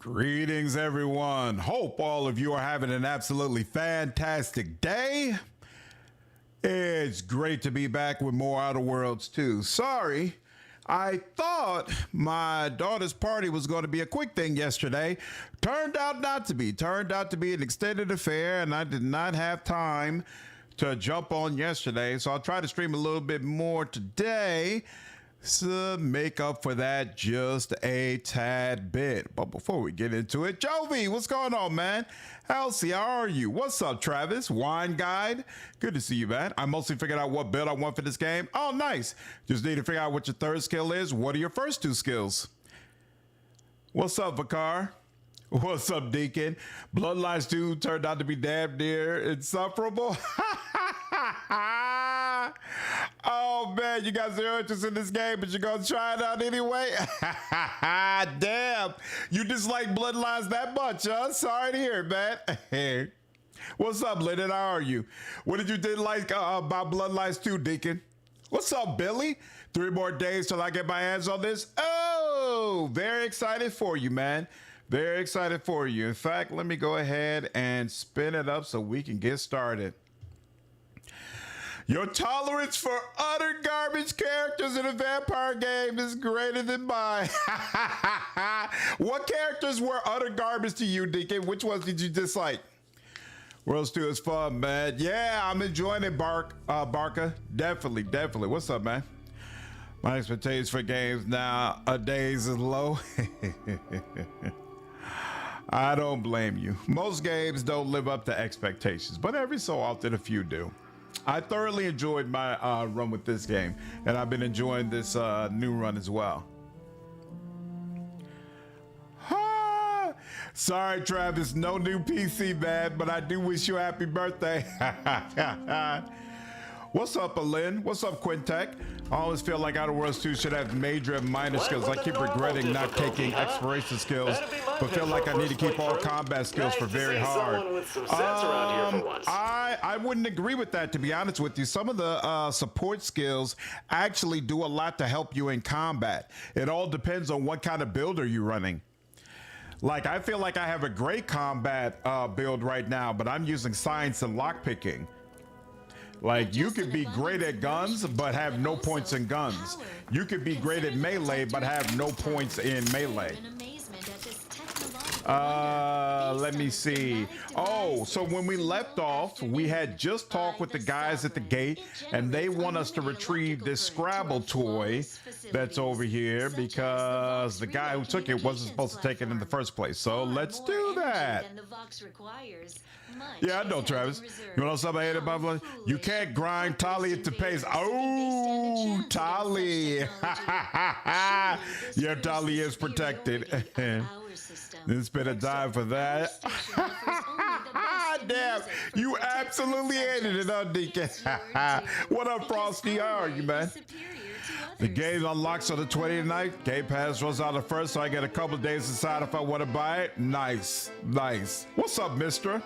Greetings, everyone. Hope all of you are having an absolutely fantastic day. It's great to be back with more Outer Worlds 2. Sorry, I thought my daughter's party was going to be a quick thing yesterday. Turned out not to be. Turned out to be an extended affair, and I did not have time to jump on yesterday. So I'll try to stream a little bit more today to make up for that just a tad bit. But before we get into it, Jovi, what's going on, man? Elsie, how are you? What's up, Travis? Wine Guide, good to see you, man. I mostly figured out what build I want for this game. Oh, nice. Just need to figure out what your third skill is. What are your first two skills? What's up, Vakar? What's up, Deacon? Bloodlines 2 turned out to be damn near insufferable. Oh man, you guys are interested in this game, but you're gonna try it out anyway? Damn, you dislike Bloodlines that much, huh? Sorry to hear, man. What's up, Lennon? How are you? What did you dislike about Bloodlines 2, Deacon? What's up, Billy? 3 more days till I get my hands on this. Oh, very excited for you, man. Very excited for you. In fact, let me go ahead and spin it up so we can get started. Your tolerance for utter garbage characters in a vampire game is greater than mine. What characters were utter garbage to you, Deacon? Which ones did you dislike? Worlds 2 is fun, man. Yeah, I'm enjoying it, Barca. Definitely, definitely. What's up, man? My expectations for games nowadays is low. I don't blame you. Most games don't live up to expectations, but every so often a few do. I thoroughly enjoyed my run with this game, and I've been enjoying this new run as well. Sorry, Travis, no new PC, man, but I do wish you a happy birthday. What's up, Alin? What's up, Quintech? I always feel like Outer Worlds 2 should have major and minor skills. I keep regretting not taking exploration skills, but feel like I need to keep all combat skills for very hard. I wouldn't agree with that, to be honest with you. Some of the support skills actually do a lot to help you in combat. It all depends on what kind of build are you running. Like, I feel like I have a great combat build right now, but I'm using science and lockpicking. Like, you could be great at guns, but have no points in guns. You could be great at melee, but have no points in melee. Let me see. Oh, so when we left off, we had just talked with the guys at the gate, and they want us to retrieve this Scrabble toy that's over here because the guy who took it wasn't supposed to take it in the first place. So let's do that. Yeah, I know, Travis. You know something I hate about it? You can't grind Tali into pace. Oh, Tali. Yeah, Tali is protected. This been a dive for that. Damn, you absolutely hated it, huh, Deacon? What up, Frosty? How are you, man? The game unlocks on the 29th. Game Pass runs out the first, so I get a couple days to decide if I want to buy it. Nice, nice. What's up, mister?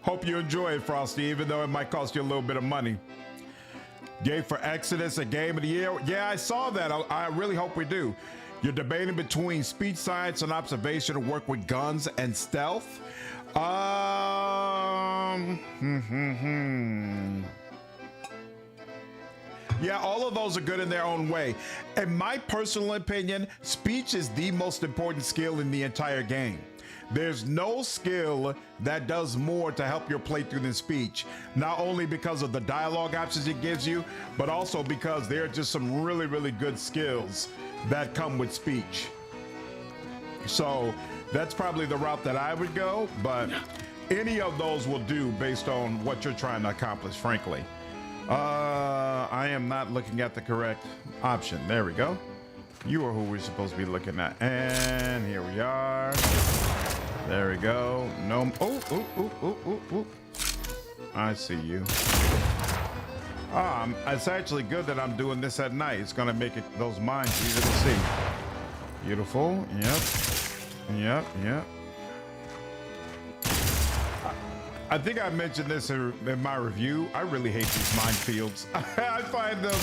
Hope you enjoy it, Frosty, even though it might cost you a little bit of money. Game for Exodus, a game of the year. Yeah, I saw that. I really hope we do. You're debating between speech science and observation to work with guns and stealth. Yeah, all of those are good in their own way. In my personal opinion, speech is the most important skill in the entire game. There's no skill that does more to help your playthrough than speech, not only because of the dialogue options it gives you, but also because there are just some really, really good skills that come with speech. So that's probably the route that I would go, but any of those will do based on what you're trying to accomplish, frankly. I am not looking at the correct option. There we go. You are who we're supposed to be looking at. And here we are. There we go. No. Oh. I see you. It's actually good that I'm doing this at night. It's gonna make those mines easier to see. Beautiful. Yep. I think I mentioned this in my review. I really hate these minefields. I find them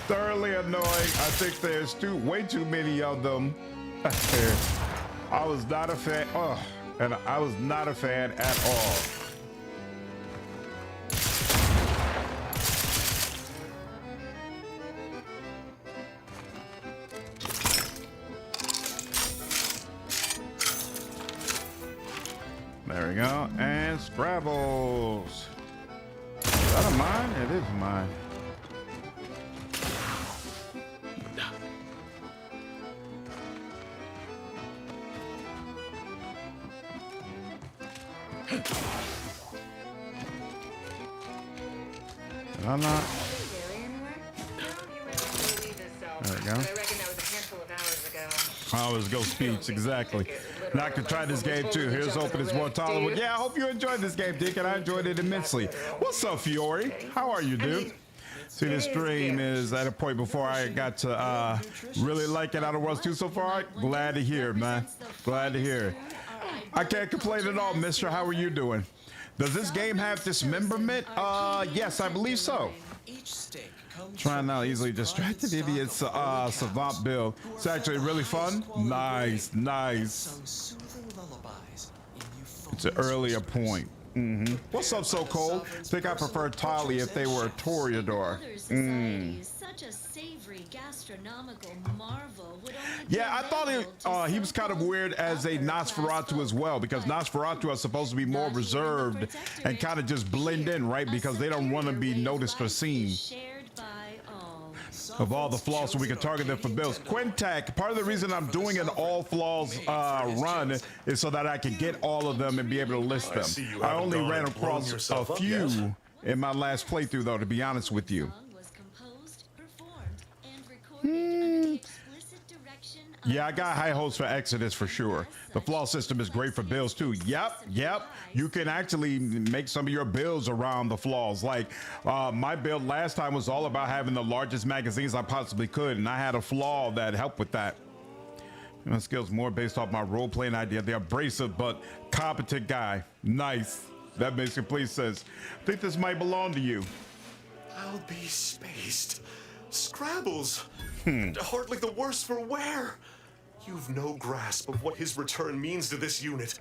thoroughly annoying. I think there's way too many of them. I was not a fan. Oh, and I was not a fan at all. There we go. And Scrabbles. Is that a mine? It is mine. I'm not. There we go. I was ghost speech, exactly. Now I can try this game too. Here's hoping it's more tolerable. Yeah, I hope you enjoyed this game, Deacon. I enjoyed it immensely. What's up, Fiore? How are you, dude? See, this stream is at a point before I got to really like it. Outer Worlds 2 so far. Glad to hear, man. Glad to hear. I can't complain at all, mister. How are you doing? Does this game have dismemberment? Yes, I believe so. Trying not easily distracted idiots savant build. It's actually really fun. Nice, nice. It's an earlier point. What's up, So Cold? Think I prefer Tali if they were a Toreador. Such a savory gastronomical marvel. Yeah, I thought he was kind of weird as a Nosferatu as well, because Nosferatu are supposed to be more reserved and kind of just blend in, right? Because they don't want to be noticed or seen. Of all the flaws, so we can target them for bills. Quintac, part of the reason I'm doing an all flaws run is so that I can get all of them and be able to list them. I only ran across a few in my last playthrough, though, to be honest with you. Yeah, I got high hopes for Exodus for sure. The flaw system is great for builds too. Yep. You can actually make some of your builds around the flaws. Like my build last time was all about having the largest magazines I possibly could, and I had a flaw that helped with that. My skills more based off my role-playing idea. The abrasive but competent guy. Nice. That makes complete sense. I think this might belong to you. I'll be spaced. Scrabbles. Hardly the worse for wear. You've no grasp of what his return means to this unit.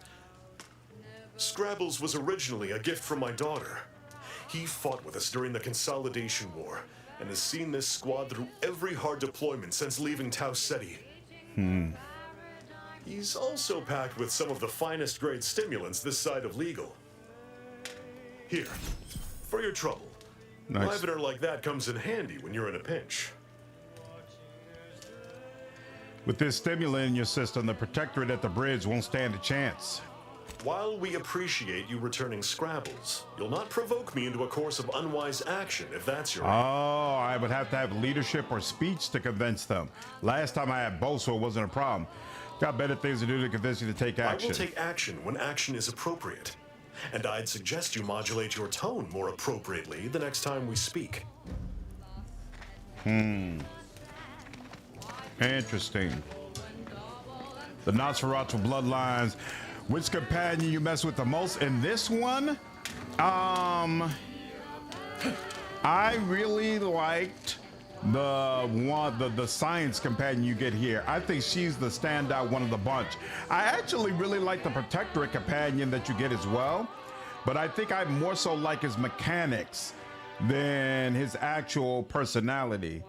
Scrabbles was originally a gift from my daughter. He fought with us during the Consolidation War and has seen this squad through every hard deployment since leaving Tau Ceti. He's also packed with some of the finest grade stimulants this side of legal. Here, for your trouble. Nice. Livener like that comes in handy when you're in a pinch. With this stimulant in your system, the Protectorate at the bridge won't stand a chance. While we appreciate you returning Scrabbles, you'll not provoke me into a course of unwise action if that's your aim. Oh, I would have to have leadership or speech to convince them. Last time I had both, so it wasn't a problem. Got better things to do to convince you to take action. I will take action when action is appropriate. And I'd suggest you modulate your tone more appropriately the next time we speak. Interesting. The Nosferatu bloodlines. Which companion you mess with the most in this one? I really liked the science companion you get here. I think she's the standout one of the bunch. I actually really like the Protectorate companion that you get as well, but I think I more so like his mechanics than his actual personality.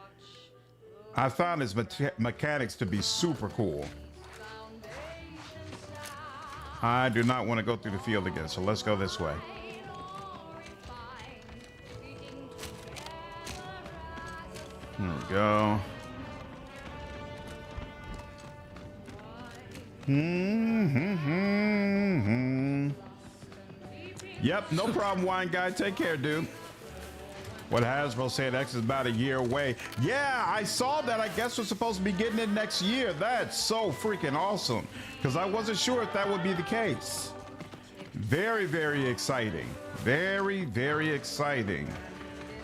I found his mechanics to be super cool. I do not want to go through the field again, so let's go this way. There we go. Yep, no problem, wine guy. Take care, dude. What Hasbro said X is about a year away. Yeah, I saw that. I guess we're supposed to be getting it next year. That's so freaking awesome, because I wasn't sure if that would be the case. Very, very exciting. Very, very exciting.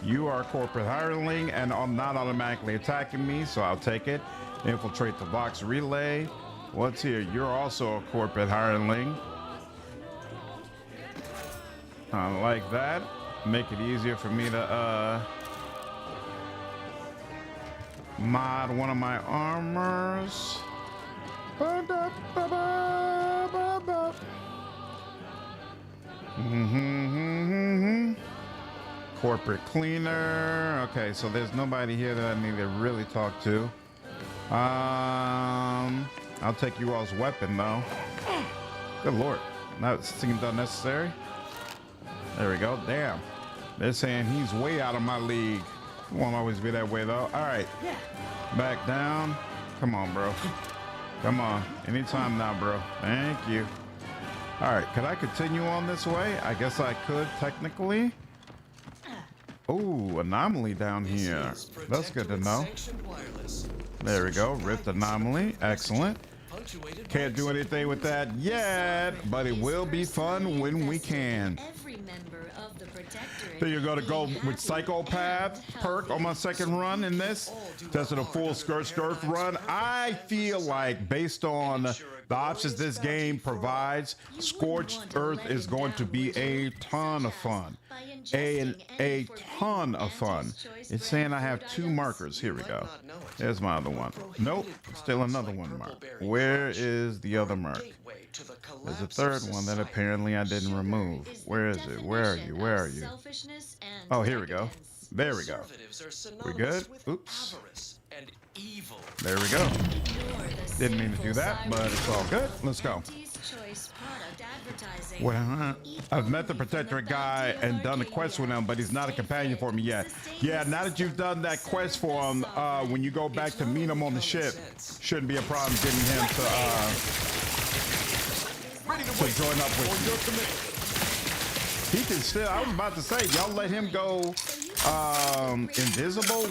You are a corporate hireling and I'm not automatically attacking me, so I'll take it. Infiltrate the Vox relay. What's here? You're also a corporate hireling. I like that. Make it easier for me to mod one of my armors. Ba-da-ba-ba. Corporate cleaner. Okay, so there's nobody here that I need to really talk to. I'll take you all's weapon though. Good lord, that seemed unnecessary. There we go. Damn, they're saying he's way out of my league. It won't always be that way though. All right, back down. Come on, bro. Come on, anytime now, bro. Thank you. All right, could I continue on this way? I guess I could technically. Oh, anomaly down here. That's good to know. There we go. Rift anomaly. Excellent. Can't do anything with that yet, but it will be fun when we can. Then you're going to go with Psychopath perk on my second run in this. Testing a full skirt run. I feel like based on the options this game provides, Scorched Earth is going to be a ton of fun. A ton of fun. It's saying I have 2 markers. Here we go. There's my other one. Nope, still another one mark. Where is the other mark? There's a third one that apparently I didn't remove. Where is it? Where are you? Where are you? Oh, here we go. There we go. We good? Oops. There we go. Didn't mean to do that, but it's all good. Let's go. Well, I've met the Protectorate guy and done a quest with him, but he's not a companion for me yet. Yeah, now that you've done that quest for him, when you go back to meet him on the ship, shouldn't be a problem getting him to join up with you. He can still, I was about to say, y'all let him go invisible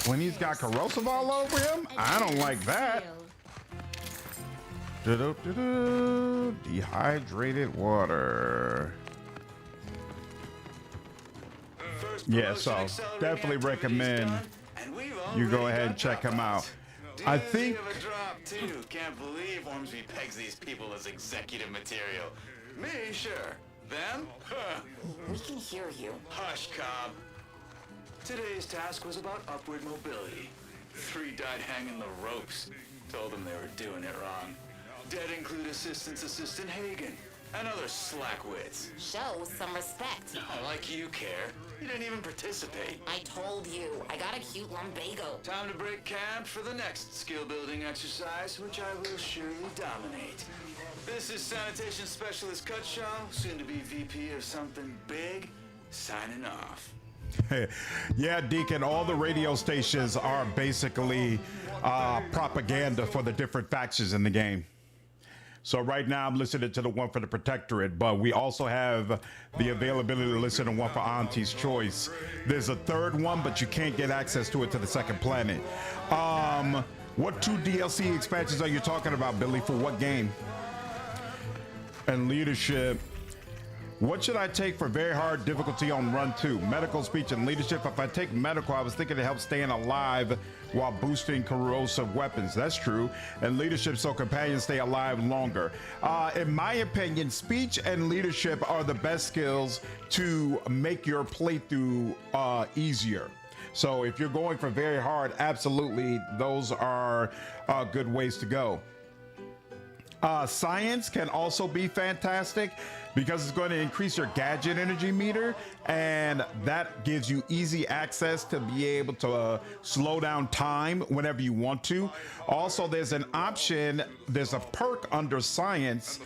when he's got corrosive all over him? I don't like that. Dehydrated water. Yeah, so definitely recommend you go ahead and check him out. I think. Can't believe Ormsby pegs these people as executive material. Me, sure. Them? Huh. We can hear you. Hush, Cobb. Today's task was about upward mobility. 3 died hanging the ropes. Told them they were doing it wrong. Dead include Assistant Hagen and other slackwits. Show some respect. Like you care. You didn't even participate. I told you, I got a cute lumbago. Time to break camp for the next skill-building exercise, which I will surely dominate. This is Sanitation Specialist Cutshaw, soon to be VP of something big, signing off. Yeah, Deacon, all the radio stations are basically propaganda for the different factions in the game. So right now I'm listening to the one for the Protectorate, but we also have the availability to listen to one for Auntie's Choice. There's a third one, but you can't get access to it to the second planet. What 2 DLC expansions are you talking about, Billy? For what game? And leadership. What should I take for very hard difficulty on run 2? Medical, speech, and leadership. If I take medical, I was thinking it helps staying alive while boosting corrosive weapons. That's true. And leadership, so companions stay alive longer. In my opinion, speech and leadership are the best skills to make your playthrough easier. So if you're going for very hard, absolutely, those are good ways to go. Science can also be fantastic because it's going to increase your gadget energy meter, and that gives you easy access to be able to slow down time whenever you want to. Also, there's an option, there's a perk under science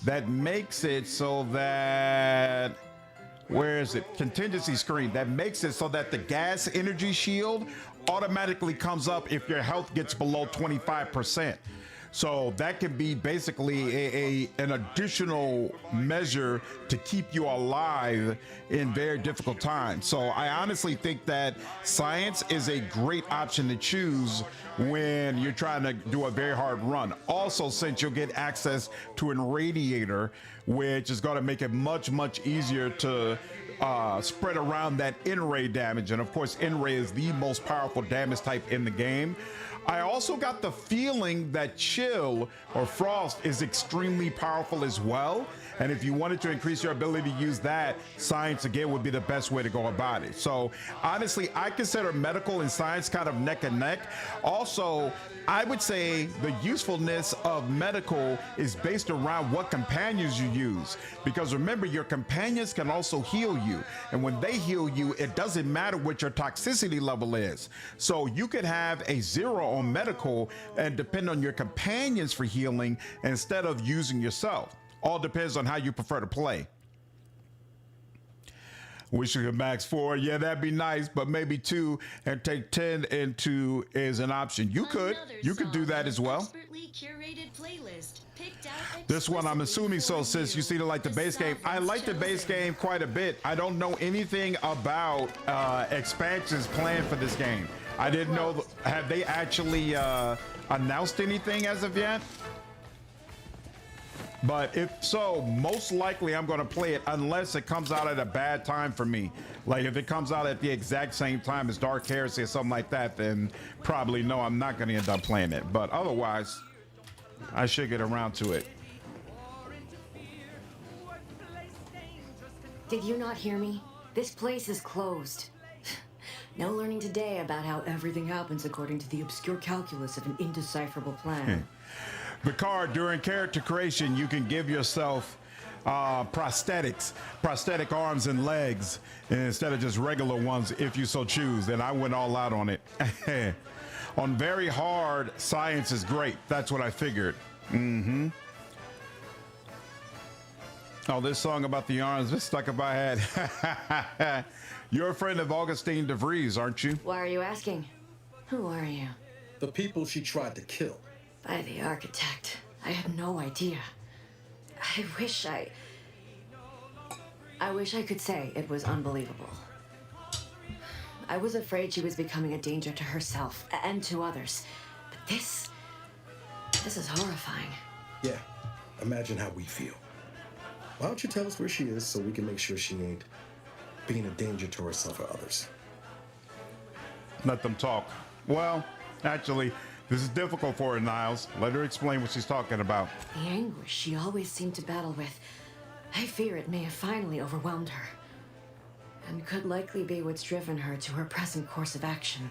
that makes it so that, where is it? Contingency screen, that makes it so that the gas energy shield automatically comes up if your health gets below 25%. So that can be basically an additional measure to keep you alive in very difficult times. So I honestly think that science is a great option to choose when you're trying to do a very hard run. Also, since you'll get access to an radiator, which is going to make it much, much easier to spread around that in-ray damage. And of course, in-ray is the most powerful damage type in the game. I also got the feeling that chill or frost is extremely powerful as well. And if you wanted to increase your ability to use that, science again would be the best way to go about it. So honestly, I consider medical and science kind of neck and neck. Also, I would say the usefulness of medical is based around what companions you use. Because remember, your companions can also heal you. And when they heal you, it doesn't matter what your toxicity level is. So you could have a 0 on medical and depend on your companions for healing instead of using yourself. All depends on how you prefer to play. Wish you could max 4. Yeah, that'd be nice, but maybe 2 and take 10 into is an option. You could do that as well. This one I'm assuming so, since you seem to like the base game. I like the base game quite a bit. I don't know anything about expansions planned for this game. I didn't know. Have they actually announced anything as of yet? But if so, most likely I'm going to play it unless it comes out at a bad time for me. Like if it comes out at the exact same time as Dark Heresy or something like that, then probably no, I'm not going to end up playing it. But otherwise, I should get around to it. Did you not hear me? This place is closed. No learning today about how everything happens according to the obscure calculus of an indecipherable plan. Picard, during character creation, you can give yourself prosthetic arms and legs instead of just regular ones if you so choose. And I went all out on it. On very hard, science is great. That's what I figured. Oh, this song about the arms, this stuck in my head. You're a friend of Augustine de Vries, aren't you? Why are you asking? Who are you? The people she tried to kill. By the architect. I had no idea. I wish I could say it was unbelievable. I was afraid she was becoming a danger to herself and to others. But this is horrifying. Yeah, imagine how we feel. Why don't you tell us where she is so we can make sure she ain't being a danger to herself or others? Let them talk. Well, actually, this is difficult for her, Niles. Let her explain what she's talking about. The anguish she always seemed to battle with, I fear it may have finally overwhelmed her. And could likely be what's driven her to her present course of action.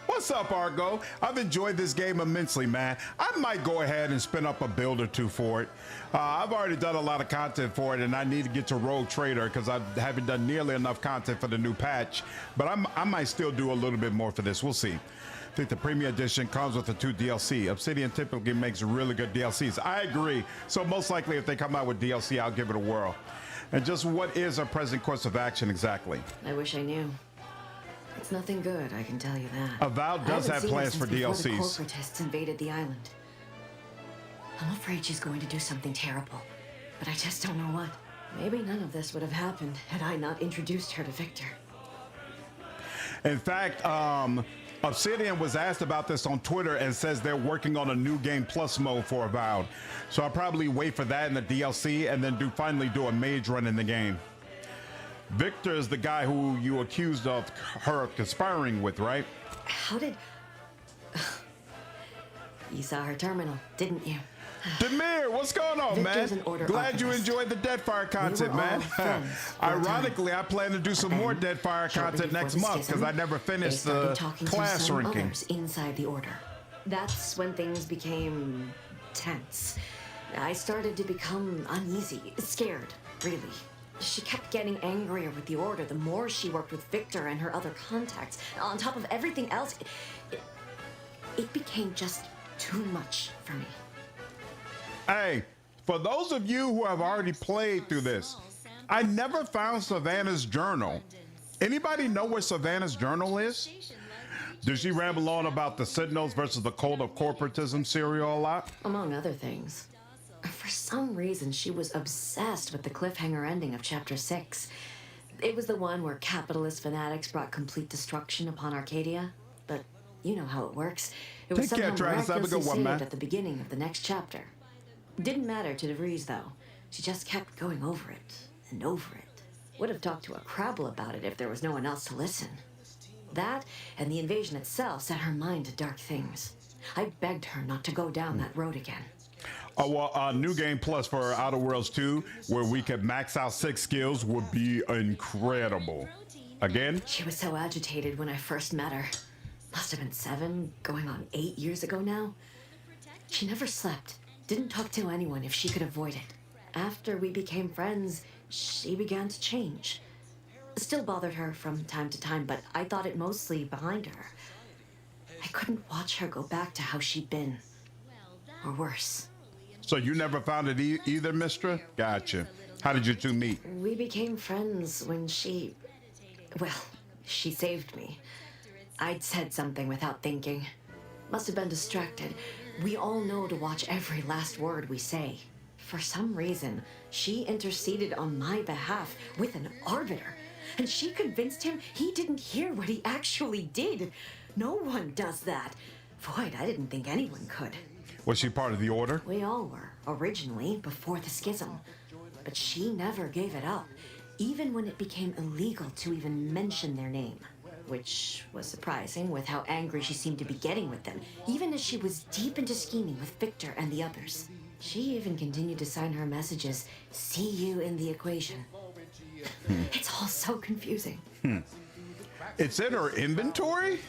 What's up, Argo? I've enjoyed this game immensely, man. I might go ahead and spin up a build or two for it. I've already done a lot of content for it, and I need to get to Rogue Trader because I haven't done nearly enough content for the new patch. But I might still do a little bit more for this. We'll see. I think the Premium Edition comes with the 2 DLC. Obsidian typically makes really good DLCs. I agree. So most likely if they come out with DLC, I'll give it a whirl. And just what is our present course of action exactly? I wish I knew. It's nothing good, I can tell you that. Avowed does have plans for DLCs. The corporatists invaded the island. I'm afraid she's going to do something terrible, but I just don't know what. Maybe none of this would have happened had I not introduced her to Victor. In fact, Obsidian was asked about this on Twitter and says they're working on a new game plus mode for Avowed. So I'll probably wait for that in the DLC and then finally do a mage run in the game. Victor is the guy who you accused of her conspiring with, right? How did... You saw her terminal, didn't you? Demir, what's going on, Victor's man? an order Glad you archivist. enjoyed the Deadfire content, We were man. all friends for a Ironically, time. I plan to do some more Deadfire Shortly content before next the month because schism, I never they finished started the talking class to some ranking. others inside the order. That's when things became tense. I started to become uneasy, scared, really. She kept getting angrier with the order the more she worked with Victor and her other contacts. On top of everything else, it became just too much for me. Hey, for those of you who have already played through this, I never found Savannah's journal. Anybody know where Savannah's journal is? Did she ramble on about the Sentinels versus the Cult of Corporatism serial a lot? Among other things. For some reason, she was obsessed with the cliffhanger ending of Chapter 6. It was the one where capitalist fanatics brought complete destruction upon Arcadia. But you know how it works. It was Take care, somehow Travis. Have a miraculously good one, saved man. at the beginning of the next chapter. Didn't matter to DeVries, though. She just kept going over it and over it. Would have talked to a Crabble about it if there was no one else to listen. That and the invasion itself set her mind to dark things. I begged her not to go down that road again. Oh, well, New Game Plus for Outer Worlds 2, where we could max out 6 skills, would be incredible. Again? She was so agitated when I first met her. Must have been 7, going on 8 years ago now. She never slept, didn't talk to anyone if she could avoid it. After we became friends, she began to change. Still bothered her from time to time, but I thought it mostly behind her. I couldn't watch her go back to how she'd been. Or worse. So you never found it either, Mistra? Gotcha. How did you two meet? We became friends when she... Well, she saved me. I'd said something without thinking. Must have been distracted. We all know to watch every last word we say. For some reason, she interceded on my behalf with an arbiter. And she convinced him he didn't hear what he actually did. No one does that. Void, I didn't think anyone could. Was she part of the Order? We all were, originally, before the schism. But she never gave it up, even when it became illegal to even mention their name. Which was surprising with how angry she seemed to be getting with them, even as she was deep into scheming with Victor and the others. She even continued to sign her messages, "See you in the equation." It's all so confusing. It's in her inventory?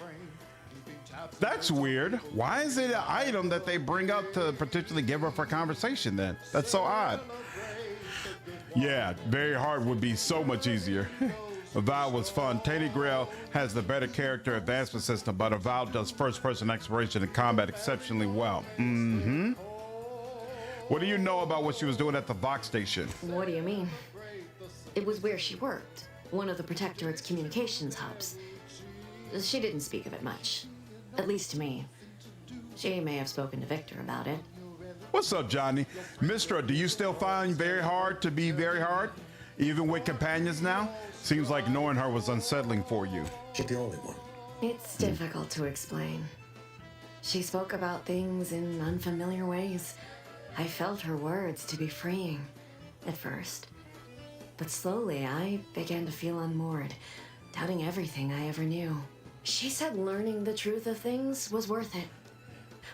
That's weird. Why is it an item that they bring up to potentially give her for conversation then? That's so odd. Yeah, Very Hard would be so much easier. Avowed was fun. Teddy Grail has the better character advancement system, but Avowed does first-person exploration and combat exceptionally well. What do you know about what she was doing at the Vox station? What do you mean? It was where she worked, one of the Protectorate's communications hubs. She didn't speak of it much. At least to me. She may have spoken to Victor about it. What's up, Johnny? Mistra, do you still find Very Hard to be very hard? Even with companions now? Seems like knowing her was unsettling for you. She's the only one. It's difficult to explain. She spoke about things in unfamiliar ways. I felt her words to be freeing, at first. But slowly, I began to feel unmoored, doubting everything I ever knew. She said learning the truth of things was worth it.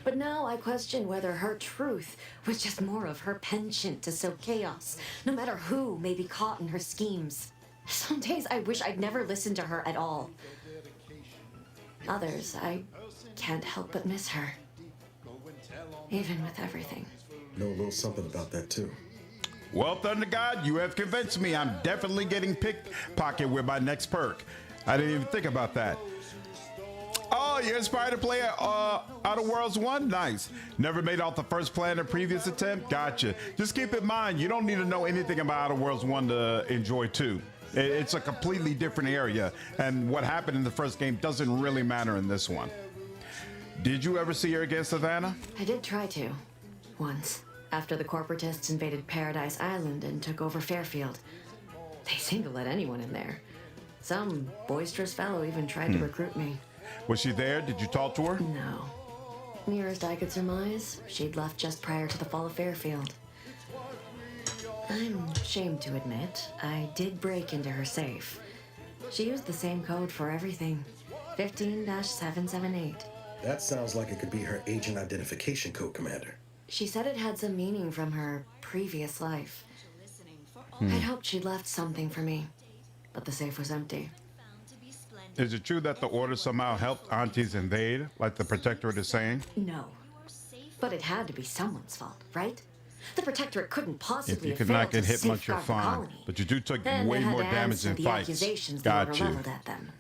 But now I question whether her truth was just more of her penchant to sow chaos, no matter who may be caught in her schemes. Some days I wish I'd never listened to her at all. Others, I can't help but miss her. Even with everything. Know a little something about that, too. Well, Thunder God, you have convinced me. I'm definitely getting pickpocket with my next perk. I didn't even think about that. Oh, you're inspired to play Outer Worlds 1? Nice. Never made out the first plan or previous attempt? Gotcha. Just keep in mind, you don't need to know anything about Outer Worlds 1 to enjoy 2. It's a completely different area, and what happened in the first game doesn't really matter in this one. Did you ever see her against Savannah? I did try to. Once. After the corporatists invaded Paradise Island and took over Fairfield. They seemed to let anyone in there. Some boisterous fellow even tried to recruit me. Was she there? Did you talk to her? No. Nearest I could surmise, she'd left just prior to the fall of Fairfield. I'm ashamed to admit, I did break into her safe. She used the same code for everything. 15-778. That sounds like it could be her agent identification code, Commander. She said it had some meaning from her previous life. I'd hoped she'd left something for me, but the safe was empty. Is it true that the Order somehow helped aunties invade, like the Protectorate is saying? No. But it had to be someone's fault, right? The Protectorate couldn't possibly If you have could not failed get to hit much, you're safeguard the fine. colony. But you do take Then way they had more to damage answer in the fights. accusations Got the Order you. leveled at them.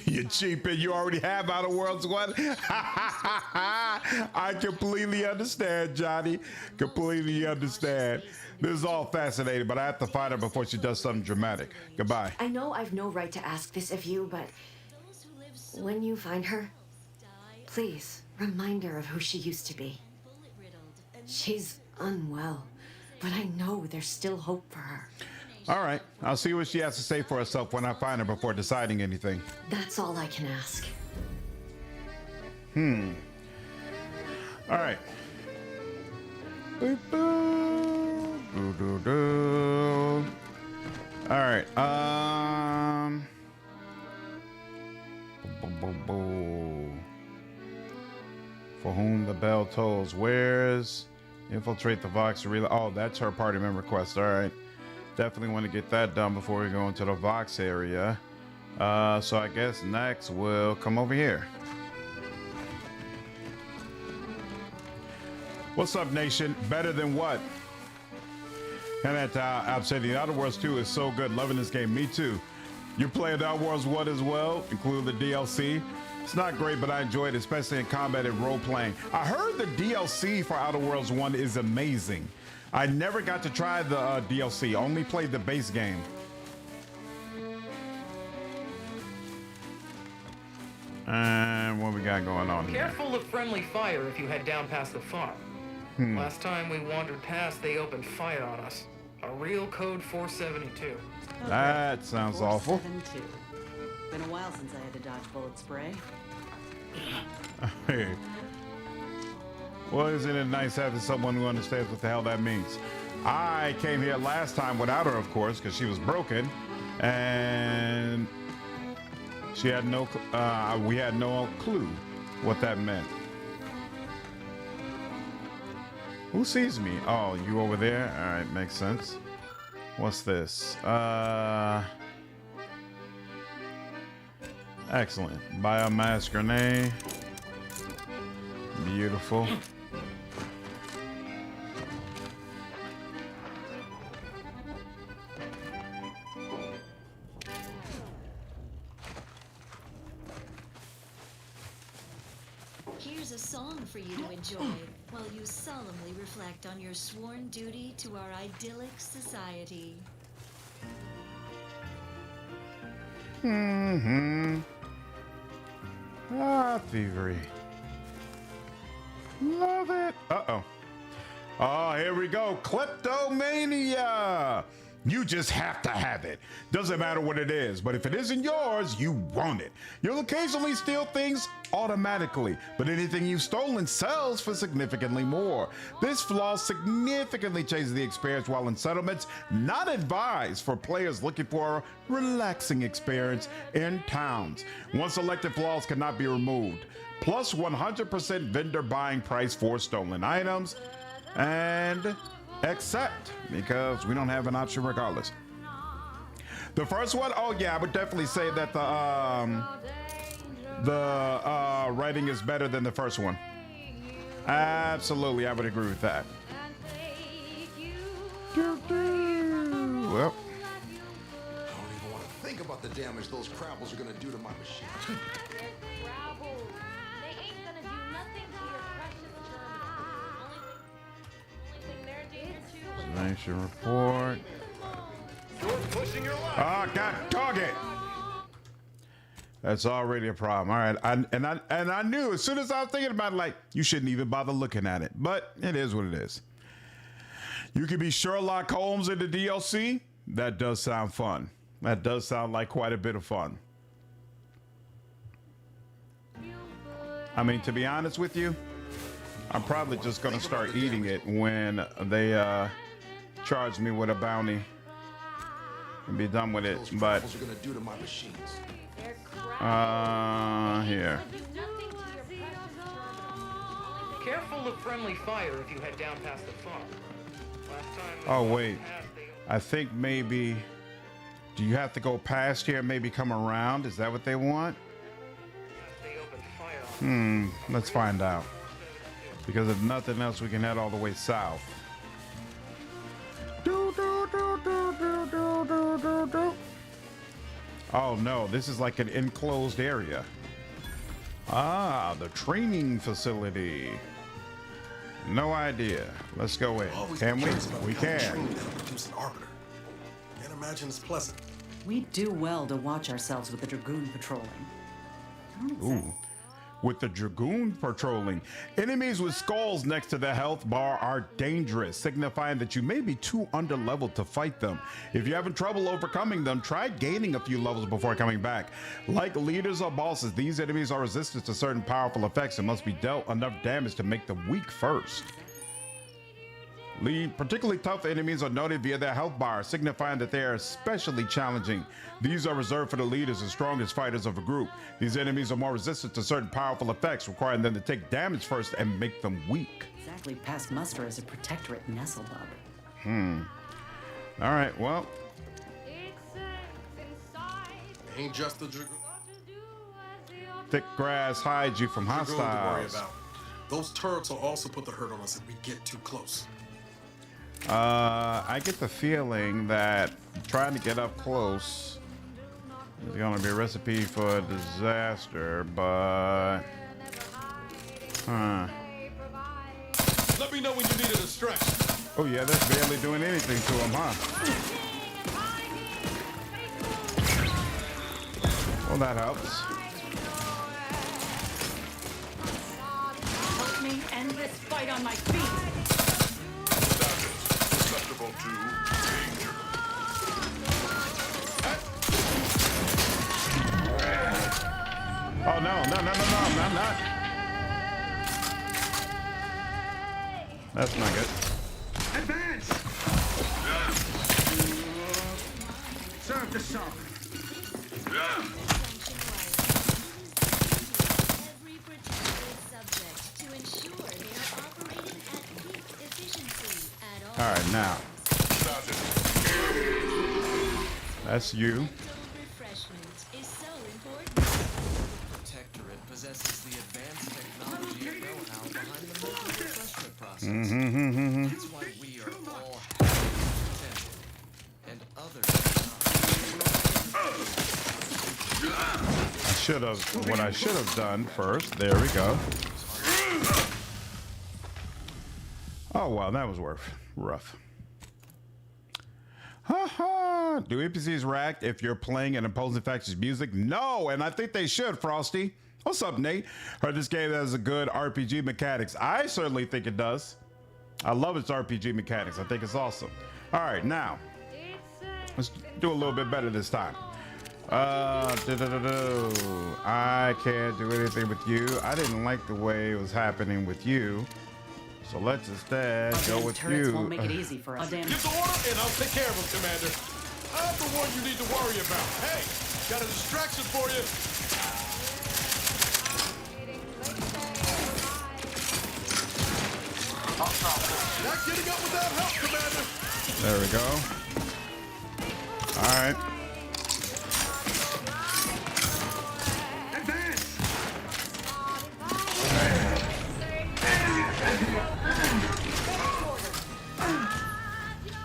You cheap and you already have Outer Worlds 1? I completely understand, Johnny. Completely understand. This is all fascinating, but I have to find her before she does something dramatic. Goodbye. I know I've no right to ask this of you, but when you find her, please remind her of who she used to be. She's unwell, but I know there's still hope for her. All right. I'll see what she has to say for herself when I find her before deciding anything. That's all I can ask. All right. Boop, boop. Doo, doo, doo. All right. Boom, boom, boom, boom. For whom the bell tolls. Where's infiltrate the Vox Arena? Oh, that's her party member quest. All right. Definitely want to get that done before we go into the Vox area. So I guess next we'll come over here. What's up, nation? Better than what? And at Obsidian, Outer Worlds 2 is so good. Loving this game. Me too. You're playing Outer Worlds 1 as well, including the DLC. It's not great, but I enjoy it, especially in combat and role playing. I heard the DLC for Outer Worlds 1 is amazing. I never got to try the DLC, only played the base game. And what we got going on here? Careful of friendly fire if you head down past the farm. Last time we wandered past, they opened fire on us. A real code 472. That sounds awful. 472. Been a while since I had to dodge bullet spray. Hey. Well, isn't it nice having someone who understands what the hell that means? I came here last time without her, of course, because she was broken, and she had no. We had no clue what that meant. Who sees me? Oh, you over there? All right, makes sense. What's this? Excellent. Biomass grenade. Beautiful. Here's a song for you to enjoy while you solemnly reflect on your sworn duty to our idyllic society. Ah, thievery. Love it. Uh-oh. Oh, here we go. Kleptomania. You just have to have it. Doesn't matter what it is, but if it isn't yours, you want it. You'll occasionally steal things automatically, but anything you've stolen sells for significantly more. This flaw significantly changes the experience, while in settlements, not advised for players looking for a relaxing experience in towns. One selected flaws cannot be removed. Plus 100% vendor buying price for stolen items, and except because we don't have an option regardless. The first one, oh yeah, I would definitely say that the writing is better than the first one. Absolutely, I would agree with that. Well, I don't even want to think about the damage those crabbles are going to do to my machine. Nation report. Oh, God, target. That's already a problem. All right, I knew as soon as I was thinking about it, like, you shouldn't even bother looking at it, but it is what it is. You can be Sherlock Holmes in the DLC. That does sound fun. That does sound like quite a bit of fun. I mean, to be honest with you, I'm probably just gonna start eating it when they charge me with a bounty and be done with it. But here. Careful of friendly fire if you head down past the farm. Last time Oh wait, I think maybe. Do you have to go past here and maybe come around? Is that what they want? Let's find out. Because if nothing else, we can head all the way south. Oh no, this is like an enclosed area. Ah, the training facility. No idea. Let's go in. Can we? We can. Produce an arbiter. Can't imagine it's pleasant. We do well to watch ourselves with the Dragoon patrolling. Ooh. With the Dragoon patrolling. Enemies with skulls next to the health bar are dangerous, signifying that you may be too underleveled to fight them. If you're having trouble overcoming them, try gaining a few levels before coming back. Like leaders or bosses, these enemies are resistant to certain powerful effects and must be dealt enough damage to make them weak first. Particularly tough enemies are noted via their health bar, signifying that they are especially challenging. These are reserved for the leaders and strongest fighters of a group. These enemies are more resistant to certain powerful effects, requiring them to take damage first and make them weak. Exactly past muster as a protectorate nestlebug. All right, well. Ain't just the dragoon. Thick grass hides you from To worry hostiles. about. Those turrets will also put the hurt on us if we get too close. I get the feeling that trying to get up close is going to be a recipe for disaster, but... Let me know when you need a distraction. Oh yeah, that's barely doing anything to him, huh? Well, that helps. Help me end this fight on my feet. Susceptible to danger. Oh no, no, I'm not. That's not good. Advance! Serve the song. Every protected subject to ensure they are operating at peak efficiency at all. All right, now. That's you. Refreshment is so important. Protectorate possesses the advanced technology and know-how behind the mental refreshment process. That's why we are all happy and contented, and others are not. What I should have done first. There we go. Oh wow, that was rough. Haha. Do NPCs react if you're playing an opposing faction's music? No, and I think they should, Frosty. What's up, Nate? Heard this game has a good RPG mechanics. I certainly think it does. I love its RPG mechanics. I think it's awesome. All right, now let's do a little bit better this time. I can't do anything with you. I didn't like the way it was happening with you. So let's instead go with turrets you. won't make it easy for us. Give the order and I'll take care of him, Commander. I'm the one you need to worry about. Hey, got a distraction for you. Not getting up without help, Commander. There we go. All right.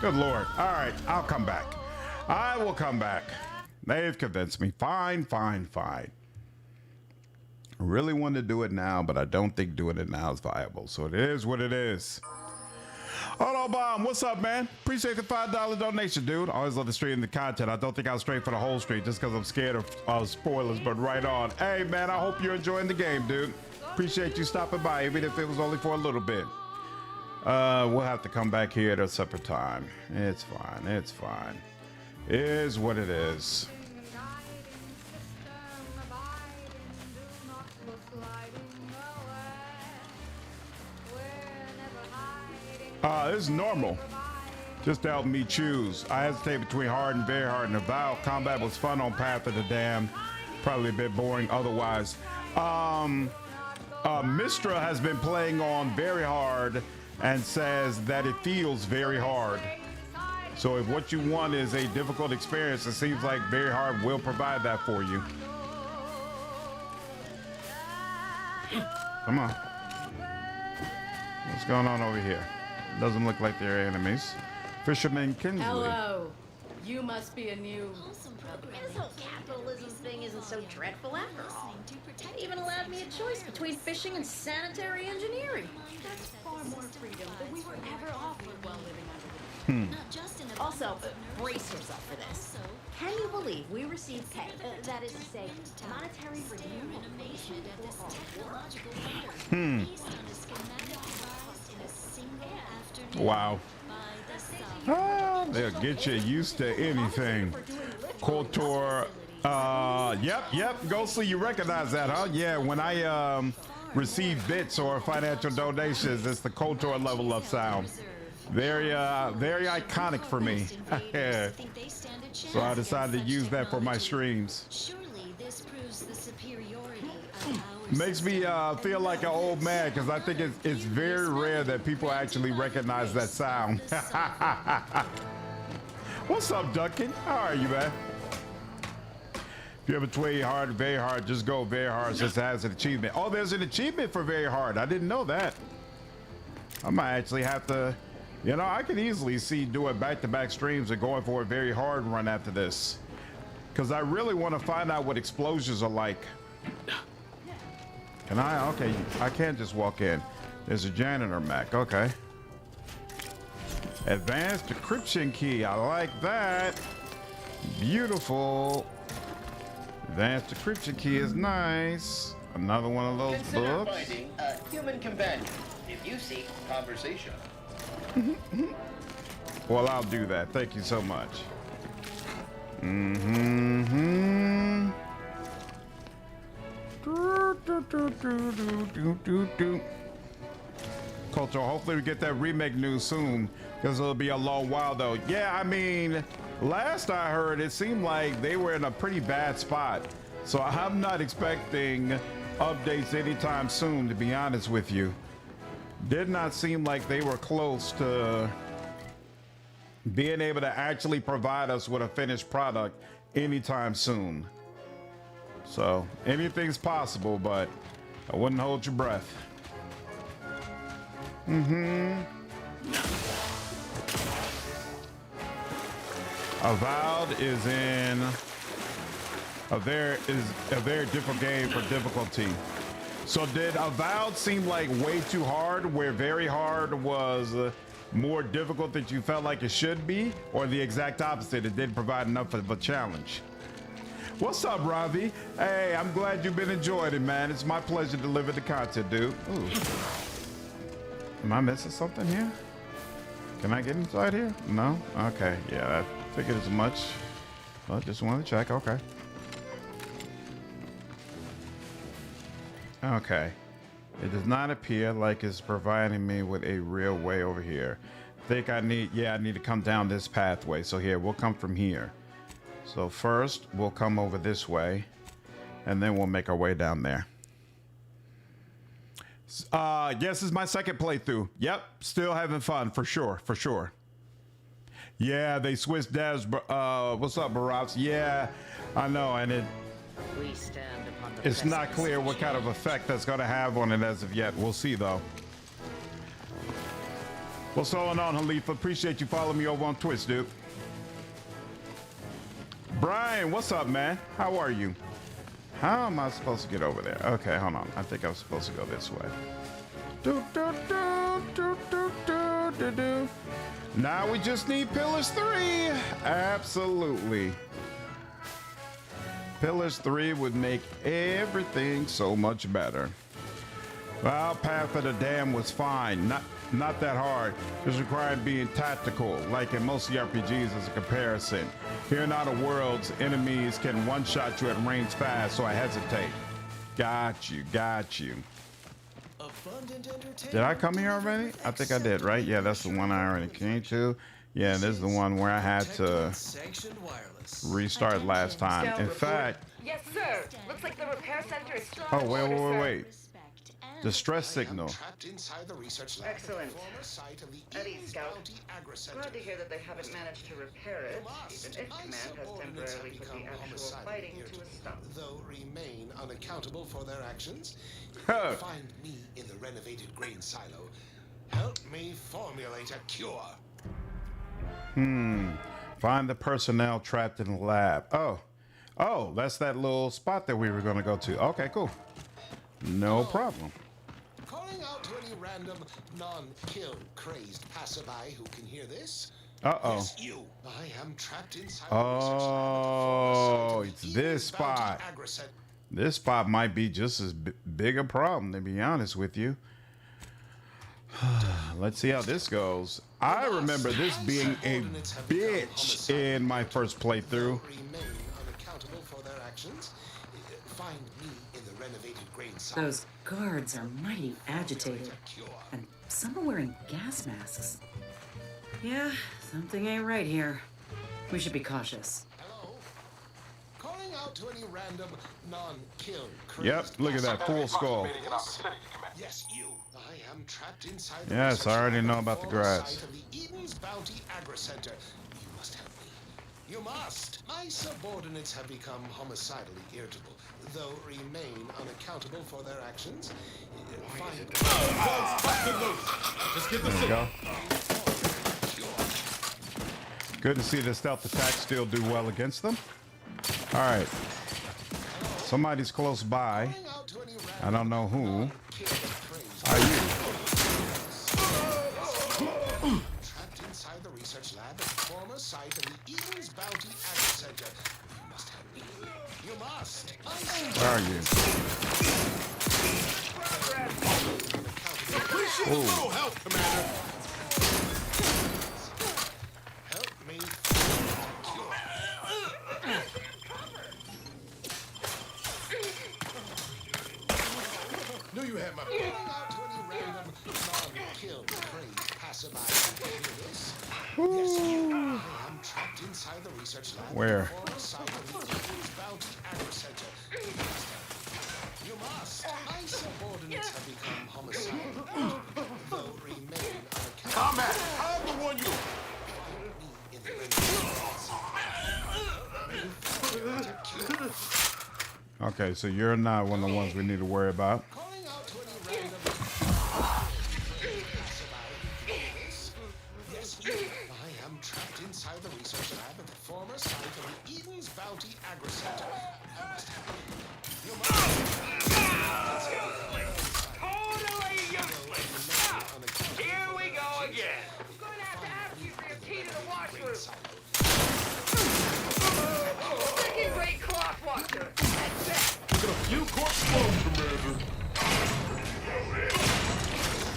Good Lord. All right, I'll come back. I will come back. They've convinced me. Fine. I really want to do it now, but I don't think doing it now is viable. So it is what it is. Autobomb, what's up, man? Appreciate the $5 donation, dude. Always love to stream the content. I don't think I'll stray for the whole stream just because I'm scared of spoilers, but right on. Hey, man, I hope you're enjoying the game, dude. Appreciate you stopping by, even if it was only for a little bit. We'll have to come back here at a separate time. It's fine. Is what it is. This is normal. Just to help me choose. I hesitate between hard and very hard, and the Val combat was fun on Path of the Damned. Probably a bit boring otherwise. Mistra has been playing on very hard and says that it feels very hard. So if what you want is a difficult experience, it seems like very hard will provide that for you. Come on. What's going on over here? Doesn't look like they're enemies. Fisherman Kinsley. Hello. You must be a new... This whole capitalism thing isn't so dreadful after all. It even allowed me a choice between fishing and sanitary engineering. That's far more freedom than we were ever offered while living under the... Also, brace yourself for this. Can you believe we received pay, that is to say, monetary remuneration for our work? Wow. They'll get you used to anything. KOTOR. Yep. Ghostly, you recognize that, huh? Yeah, when I receive bits or financial donations, it's the KOTOR level of sound. Very iconic for me. So I decided to use that for my streams. Surely this proves the superiority of our Makes me feel like an old man because I think it's very rare that people actually recognize that sound. What's up, Duncan? How are you, man? If you ever play hard, very hard, just go very hard since it has an achievement. Oh, there's an achievement for very hard. I didn't know that. I might actually have to, you know, I could easily see doing back-to-back streams and going for a very hard run after this. Because I really want to find out what explosions are like. Can I? Okay, I can't just walk in. There's a janitor Mac. Okay. Advanced decryption key. I like that. Beautiful. Advanced decryption key is nice. Another one of those Consider books. finding a human companion if you seek conversation. Well, I'll do that. Thank you so much. Mm-hmm. Culture, hopefully we get that remake news soon because it'll be a long while though. Yeah, I mean, last I heard it seemed like they were in a pretty bad spot. So I'm not expecting updates anytime soon, to be honest with you. Did not seem like they were close to being able to actually provide us with a finished product anytime soon. So anything's possible, but I wouldn't hold your breath. Avowed is in a very difficult game for difficulty. So did Avowed seem like way too hard, where very hard was more difficult than you felt like it should be, or the exact opposite, it didn't provide enough of a challenge? What's up, Ravi? Hey, I'm glad you've been enjoying it, man. It's my pleasure to deliver the content, dude. Ooh. Am I missing something here? Can I get inside here? No? Okay, yeah, I figured as much. Well, just wanted to check, okay. Okay. It does not appear like it's providing me with a real way over here. I need to come down this pathway. So here, we'll come from here. So first, we'll come over this way, and then we'll make our way down there. Yes, this is my second playthrough. Yep, still having fun, for sure, for sure. Yeah, they switched devs. What's up, Barabbs? Yeah, I know, and it's not clear what kind of effect that's going to have on it as of yet. We'll see, though. What's going on, Halifa? Appreciate you following me over on Twitch, dude. Brian, what's up, man? How are you? How am I supposed to get over there? Okay, hold on. I think I'm supposed to go this way. Now we just need Pillars 3. Absolutely. Pillars 3 would make everything so much better. Well, Path of the Dam was fine. Not that hard. Just required being tactical, like in most RPGs as a comparison. Here in Outer Worlds, enemies can one-shot you at range fast, so I hesitate. Got you. Did I come here already? I think I did, right? Yeah, that's the one I already came to. Yeah, this is the one where I had to restart last time. In fact... Yes, sir. Looks like the repair center is still. Oh, wait. Distress signal. Excellent. Eddie, Scout. Glad to hear that they haven't managed to repair it, even if Command has temporarily put the actual fighting to a stop. Though remain unaccountable for their actions. Find me in the renovated grain silo. Help me formulate a cure. Find the personnel trapped in the lab. Oh, that's that little spot that we were going to go to. Okay, cool. No problem. Calling out to any random non-kill crazed passerby who can hear this. Yes, you. I am trapped inside. Oh, it's this spot. This spot might be just as big a problem, to be honest with you. Let's see how this goes. I remember this being a bitch in my first playthrough. Those guards are mighty agitated, and some are wearing gas masks. Yeah, something ain't right here. We should be cautious. Hello? Calling out to any random non-kill. Yep, look at that full skull. Yes, you. I am trapped inside the Yes, I already know about the grass. Site of the Eden's Bounty Agri Center. You must help me. You must. My subordinates have become homicidally irritable, though remain unaccountable for their actions. Just get the there you go. Good to see the stealth attacks still do well against them. All right. Somebody's close by. I don't know who. Are you? Trapped inside the research lab at the former site of the Eden's Bounty Agri Center. You must help me. You must. Where are you? Appreciate a little help, Commander. Help me. Knew you had my back. Out to any random non-kill crazed passerby who can hear this. Yes, you. I am trapped inside the research lab. Where? At the former site of the Eden's Bounty Agri Center. You must. My subordinates have become homicidal, though remain unaccountable. Combat! I'm the one you. Okay, so you're not one of the ones we need to worry about. Calling out to any random. Yes, you. I am trapped inside the research lab at the former site of the Eden's Bounty Agri Center. You Totally useless! Here we go again! I'm going to have to ask you for your key to the washroom! Second rate clock washer! That's it! Look at a few corpse clothes, Commander!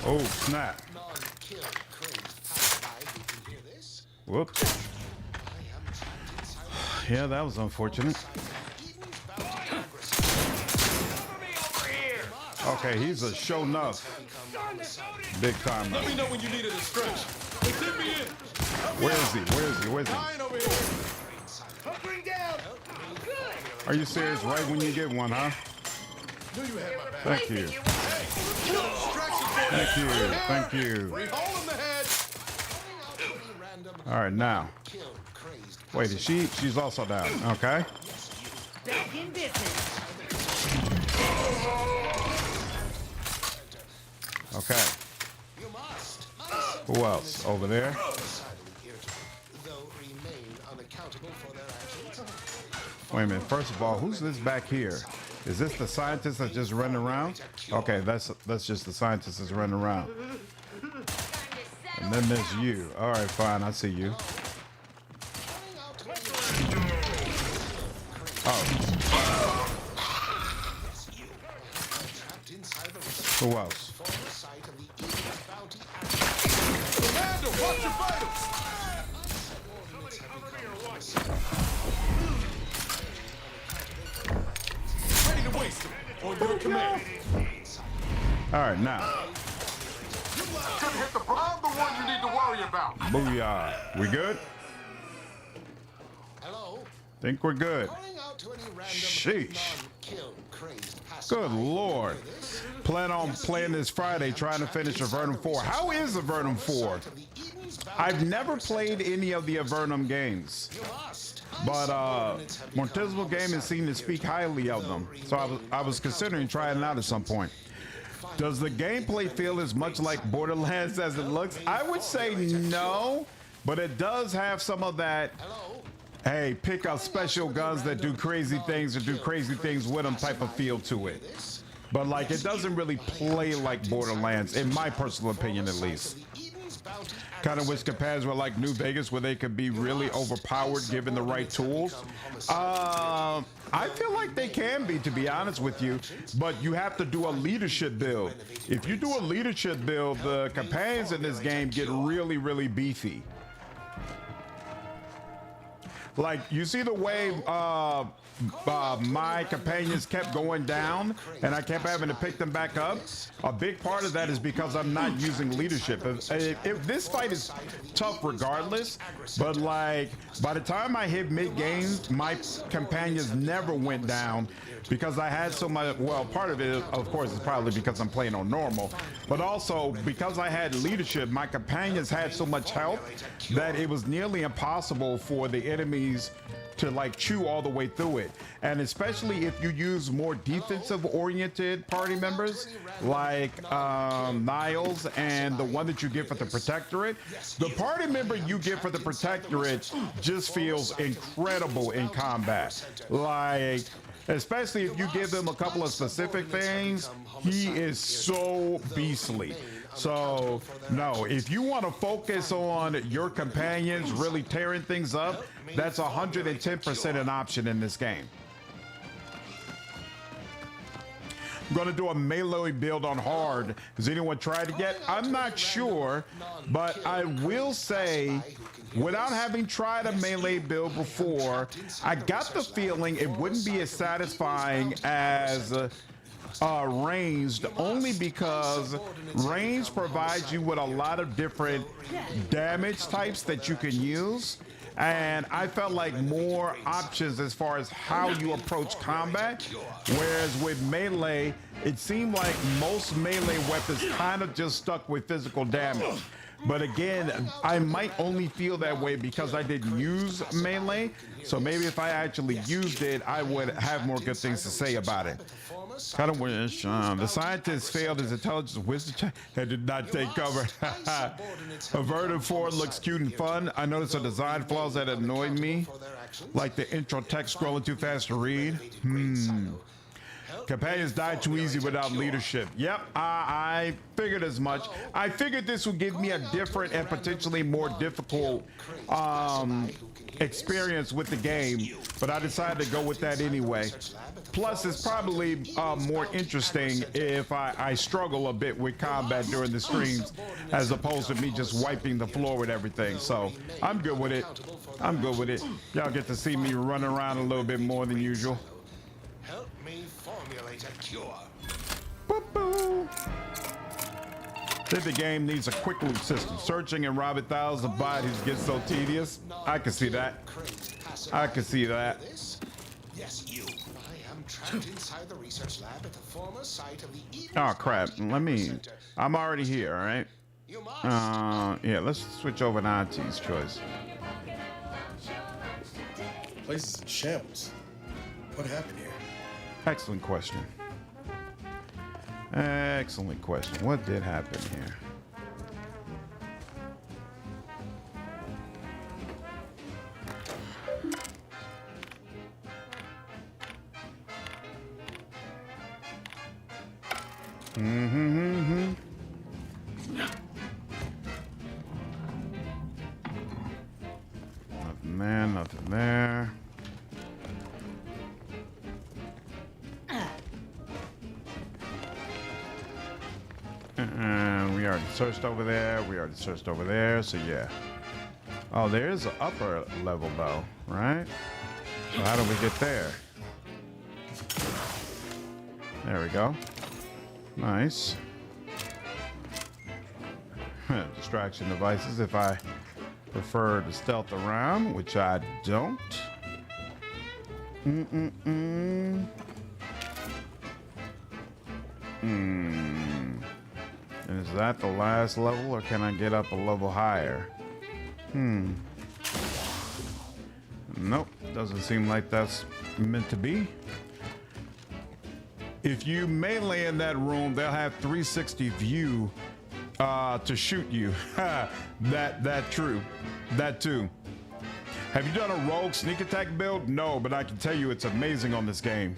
Oh, snap. Whoops. Yeah, that was unfortunate. Okay, he's a show enough. Big time. Let me know when you needed a stretch. Tip me in. Where is he? Where is he? Where is he? Over here. Hunkering down. Good. Are you serious? Right when you get one, huh? Knew you had my back. Thank you. Thank you. Thank you. Hole in the head. All right, now. Wait, is she? She's also down. Okay. Back in business. Okay. Who else? Over there? Wait a minute. First of all, who's this back here? Is this the scientist that's just running around? Okay, that's just the scientist that's running around. And then there's you. All right, fine. I see you. Oh. Who else? Commander, watch your vitals! Ready to waste him. On your command. All right, now. Couldn't hit the I'm the one you need to worry about. Booyah. We good? Hello? Think we're good. Sheesh. Good Lord. Plan on playing this Friday, trying to finish Avernum 4. How is Avernum 4? I've never played any of the Avernum games. But Mortismal Gaming seemed to speak highly of them. So I was considering trying it out at some point. Does the gameplay feel as much like Borderlands as it looks? I would say no, but it does have some of that, hey, pick up special guns that do crazy things or do crazy things with them type of feel to it. But like, it doesn't really play like Borderlands, in my personal opinion at least. Kind of wish compares with like New Vegas, where they could be really overpowered given the right tools. I feel like they can be, to be honest with you, but you have to do a leadership build. If you do a leadership build, the companions in this game get really, really beefy. Like, you see the way my companions kept going down and I kept having to pick them back up? A big part of that is because I'm not using leadership. If this fight is tough regardless, but like by the time I hit mid-game, my companions never went down because I had so much. Well, part of it, of course, is probably because I'm playing on normal, but also because I had leadership, my companions had so much health that it was nearly impossible for the enemies to like chew all the way through it. And especially if you use more defensive oriented party members like Niles and the one that you get for the Protectorate, the party member you get for the Protectorate just feels incredible in combat. Like, especially if you give them a couple of specific things, he is so beastly. So no, if you want to focus on your companions really tearing things up, that's 110% an option in this game. I'm going to do a melee build on hard. Has anyone tried it yet? I'm not sure, but I will say, without having tried a melee build before, I got the feeling it wouldn't be as satisfying as ranged, only because ranged provides you with a lot of different damage types that you can use. And I felt like more options as far as how you approach combat, whereas with melee, it seemed like most melee weapons kind of just stuck with physical damage. But again, I might only feel that way because I didn't use melee. So maybe if I actually used it, I would have more good things to say about it. Kind of wish the scientist failed his intelligence wisdom check and did not take cover. Averted Ford looks cute and fun. I noticed some design flaws that annoyed me, like the intro text scrolling too fast to read. Companions die too easy without leadership. Yep, I figured as much. I figured this would give me a different and potentially more difficult experience with the game, but I decided to go with that anyway. Plus, it's probably more interesting if I struggle a bit with combat during the streams as opposed to me just wiping the floor with everything. So I'm good with it. I'm good with it. Y'all get to see me run around a little bit more than usual. Help me formulate a cure. Boo-boo. If the game needs a quick loop system, searching and robbing thousands of bodies gets so tedious. I can see that. I can see that. Yes, you. I am trapped inside the research lab at the former site of the Oh crap! I'm already here. All right. Yeah. Let's switch over to Auntie's choice. Place is in shambles. What happened here? Excellent question. Excellent question. What did happen here? Nothing there, nothing there. We already searched over there. We already searched over there. So yeah. Oh, there is an upper level though, right? So how do we get there? There we go. Nice. Distraction devices if I prefer to stealth around, which I don't. Is that the last level, or can I get up a level higher? Nope, doesn't seem like that's meant to be. If you melee in that room, they'll have 360 view to shoot you. That true. That too. Have you done a rogue sneak attack build? No, but I can tell you it's amazing on this game.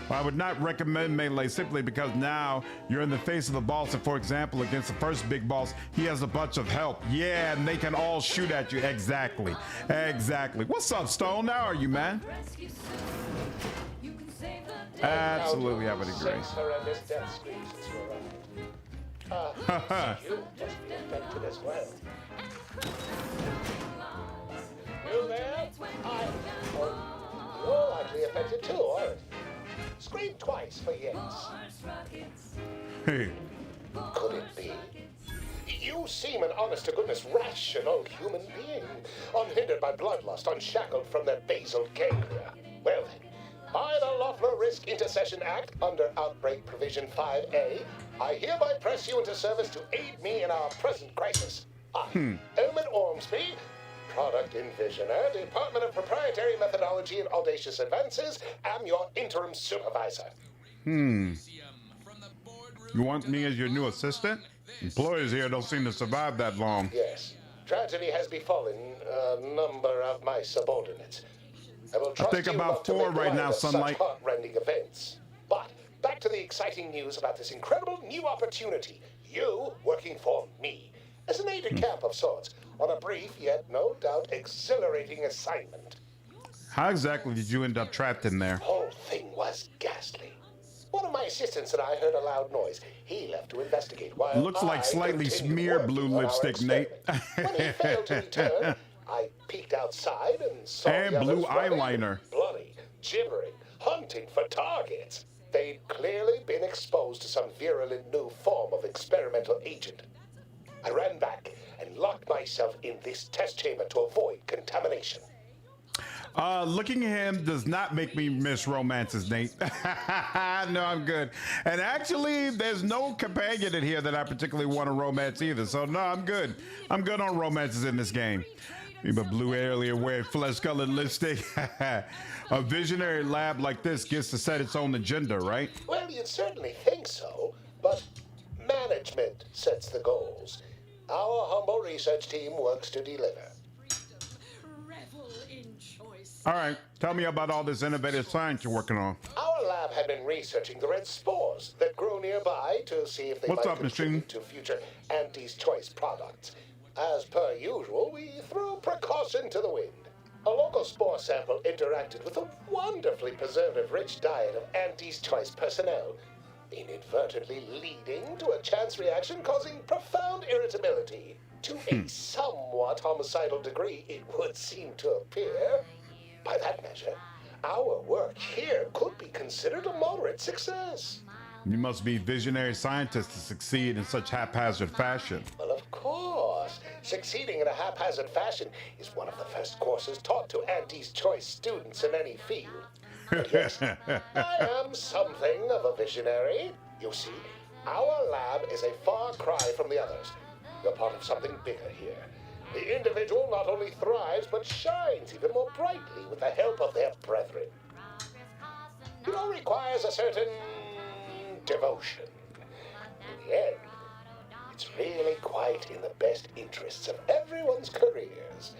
I would not recommend melee simply because now you're in the face of the boss, and for example, against the first big boss, he has a bunch of help. Yeah, and they can all shoot at you. Exactly. Exactly. What's up, Stone? How are you, man? Absolutely, I would agree. You must be affected as well. You there? You're likely affected too, aren't you? Scream twice for yes. Hey. Could it be? You seem an honest-to-goodness rational human being, unhindered by bloodlust, unshackled from their basal ganglia. Well then, by the Loeffler Risk Intercession Act, under Outbreak Provision 5A, I hereby press you into service to aid me in our present crisis. I, Elman Ormsby, Product Envisioner, Department of Proprietary Methodology and Audacious Advances, am your interim supervisor. You want me as your new assistant? Employees here don't seem to survive that long. Yes. Tragedy has befallen a number of my subordinates. I think about 4 right now, Sunlight. Such heart-rending events. But back to the exciting news about this incredible new opportunity. You working for me as an aide-de-camp of sorts on a brief yet no doubt exhilarating assignment. How exactly did you end up trapped in there? Whole thing was ghastly. One of my assistants and I heard a loud noise. He left to investigate while Looks like slightly smeared blue lipstick, Nate. When he failed to return, I peeked outside and saw and the blue others running, eyeliner. bloody, gibbering, hunting for targets. They'd clearly been exposed to some virulent new form of experimental agent. I ran back and locked myself in this test chamber to avoid contamination. Looking at him does not make me miss romances, Nate. No, I'm good. And actually, there's no companion in here that I particularly want to romance either. So no, I'm good. I'm good on romances in this game. Even blue alien wearing flesh-colored lipstick. A visionary lab like this gets to set its own agenda, right? Well, you'd certainly think so, but management sets the goals. Our humble research team works to deliver. All right, tell me about all this innovative science you're working on. Our lab had been researching the red spores that grow nearby to see if they might contribute to future Auntie's Choice products. As per usual, we threw precaution to the wind. A local spore sample interacted with a wonderfully preservative-rich diet of Auntie's Choice personnel, inadvertently leading to a chance reaction causing profound irritability. To a somewhat homicidal degree, it would seem to appear. By that measure, our work here could be considered a moderate success. You must be visionary scientists to succeed in such haphazard fashion. Well, of course. Succeeding in a haphazard fashion is one of the first courses taught to Auntie's Choice students in any field. But yes, I am something of a visionary. You see, our lab is a far cry from the others. We're part of something bigger here. The individual not only thrives, but shines even more brightly with the help of their brethren. It all requires a certain devotion. In the end, it's really quite in the best interests of everyone's careers.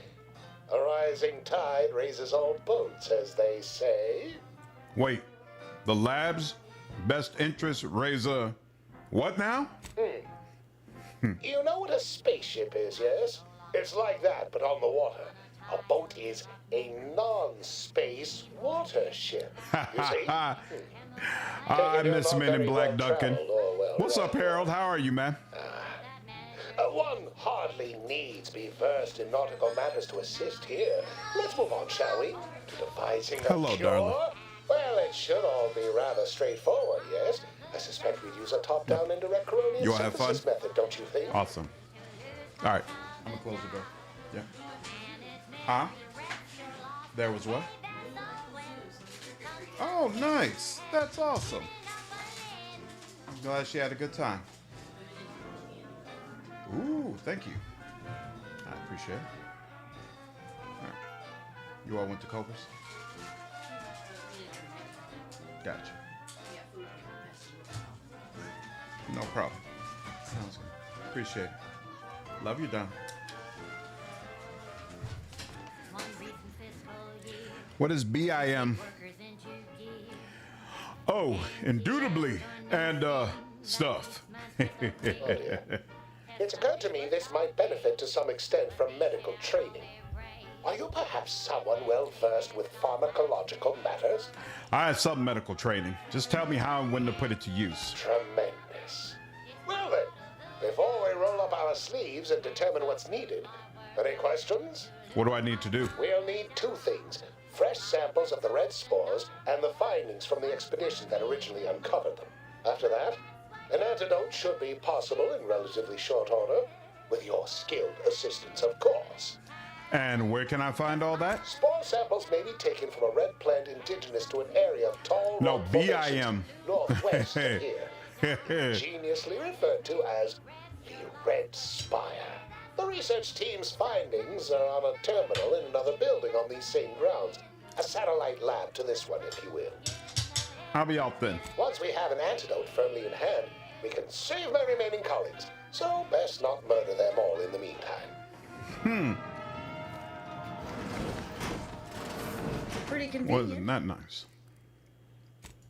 A rising tide raises all boats, as they say. Wait, the lab's best interest raise a what now? You know what a spaceship is, yes? It's like that, but on the water. A boat is a non-space water ship. You see? I miss Men in Black, Duncan. What's up, Harold? How are you, man? One hardly needs be versed in nautical matters to assist here. Let's move on, shall we? To devising a Hello, cure? darling. Well, it should all be rather straightforward, yes? I suspect we'd use a top-down indirect coronial You wanna have fun? synthesis method, don't you think? Awesome. All right, I'm gonna close the door. Yeah. Huh? There was what? Oh, nice. That's awesome. I'm glad she had a good time. Ooh, thank you. I appreciate it. All right. You all went to Culver's? Gotcha. No problem. Sounds good. Appreciate it. Love you, Don. What is BIM? Oh, indubitably. And, stuff. It's occurred to me this might benefit to some extent from medical training. Are you perhaps someone well-versed with pharmacological matters? I have some medical training. Just tell me how and when to put it to use. Tremendous. Well then, before we roll up our sleeves and determine what's needed, Any questions? What do I need to do? We'll need two things. Fresh samples of the red spores and the findings from the expedition that originally uncovered them. After that, an antidote should be possible in relatively short order, with your skilled assistance, of course. And where can I find all that? Spore samples may be taken from a red plant indigenous to an area of tall No, rock BIM. formations northwest of here. Ingeniously referred to as the Red Spire. The research team's findings are on a terminal in another building on these same grounds. A satellite lab to this one, if you will. I'll be out then. Once we have an antidote firmly in hand, we can save my remaining colleagues. So best not murder them all in the meantime. Pretty convenient. Wasn't that nice?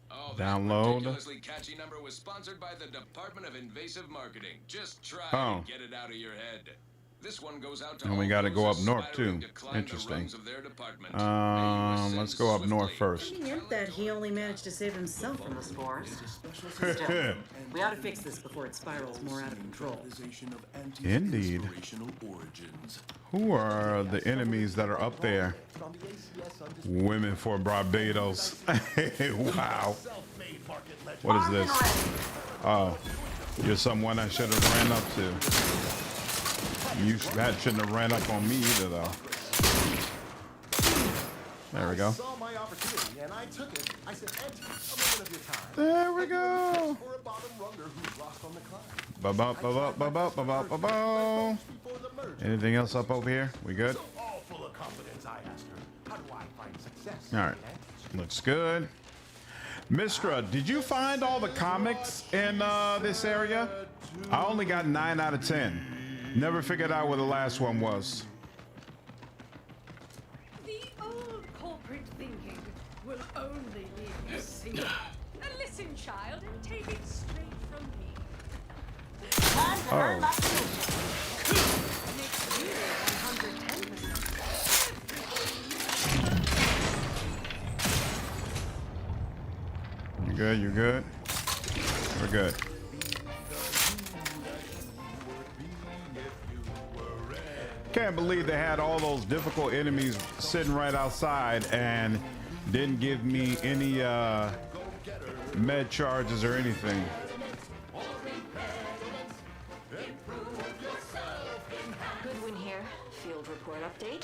Oh, that Download. ridiculously catchy number was sponsored by the Department of Invasive Marketing. Just try and get it out of your head. This one goes out to And we all got to those go up north too. aspiring to climb the Interesting. rungs of their department. Let's go up north first. Convenient that he only managed to save himself from the spores. Still, we ought to fix this before it spirals more out of control. Indeed. Who are the enemies that are up there? Women for Barbados. Wow. What is this? Oh, you're someone I should have ran up to. You shouldn't have ran up on me either, though. There we go. Saw my opportunity and I took it. I said, Auntie, a moment of your time. There we go. For a bottom runner who's lost on the climb. Anything else up over here? We good? All full of confidence, I asked her, how do I find success? All right. Looks good. Mistra, did you find all the comics in this area? I only got 9 out of 10. Never figured out where the last one was. The old corporate thinking will only be single. Listen, child, and take it straight from me. Oh. You good? You good? We're good. Can't believe they had all those difficult enemies sitting right outside and didn't give me any med charges or anything. Goodwin here. Field report update.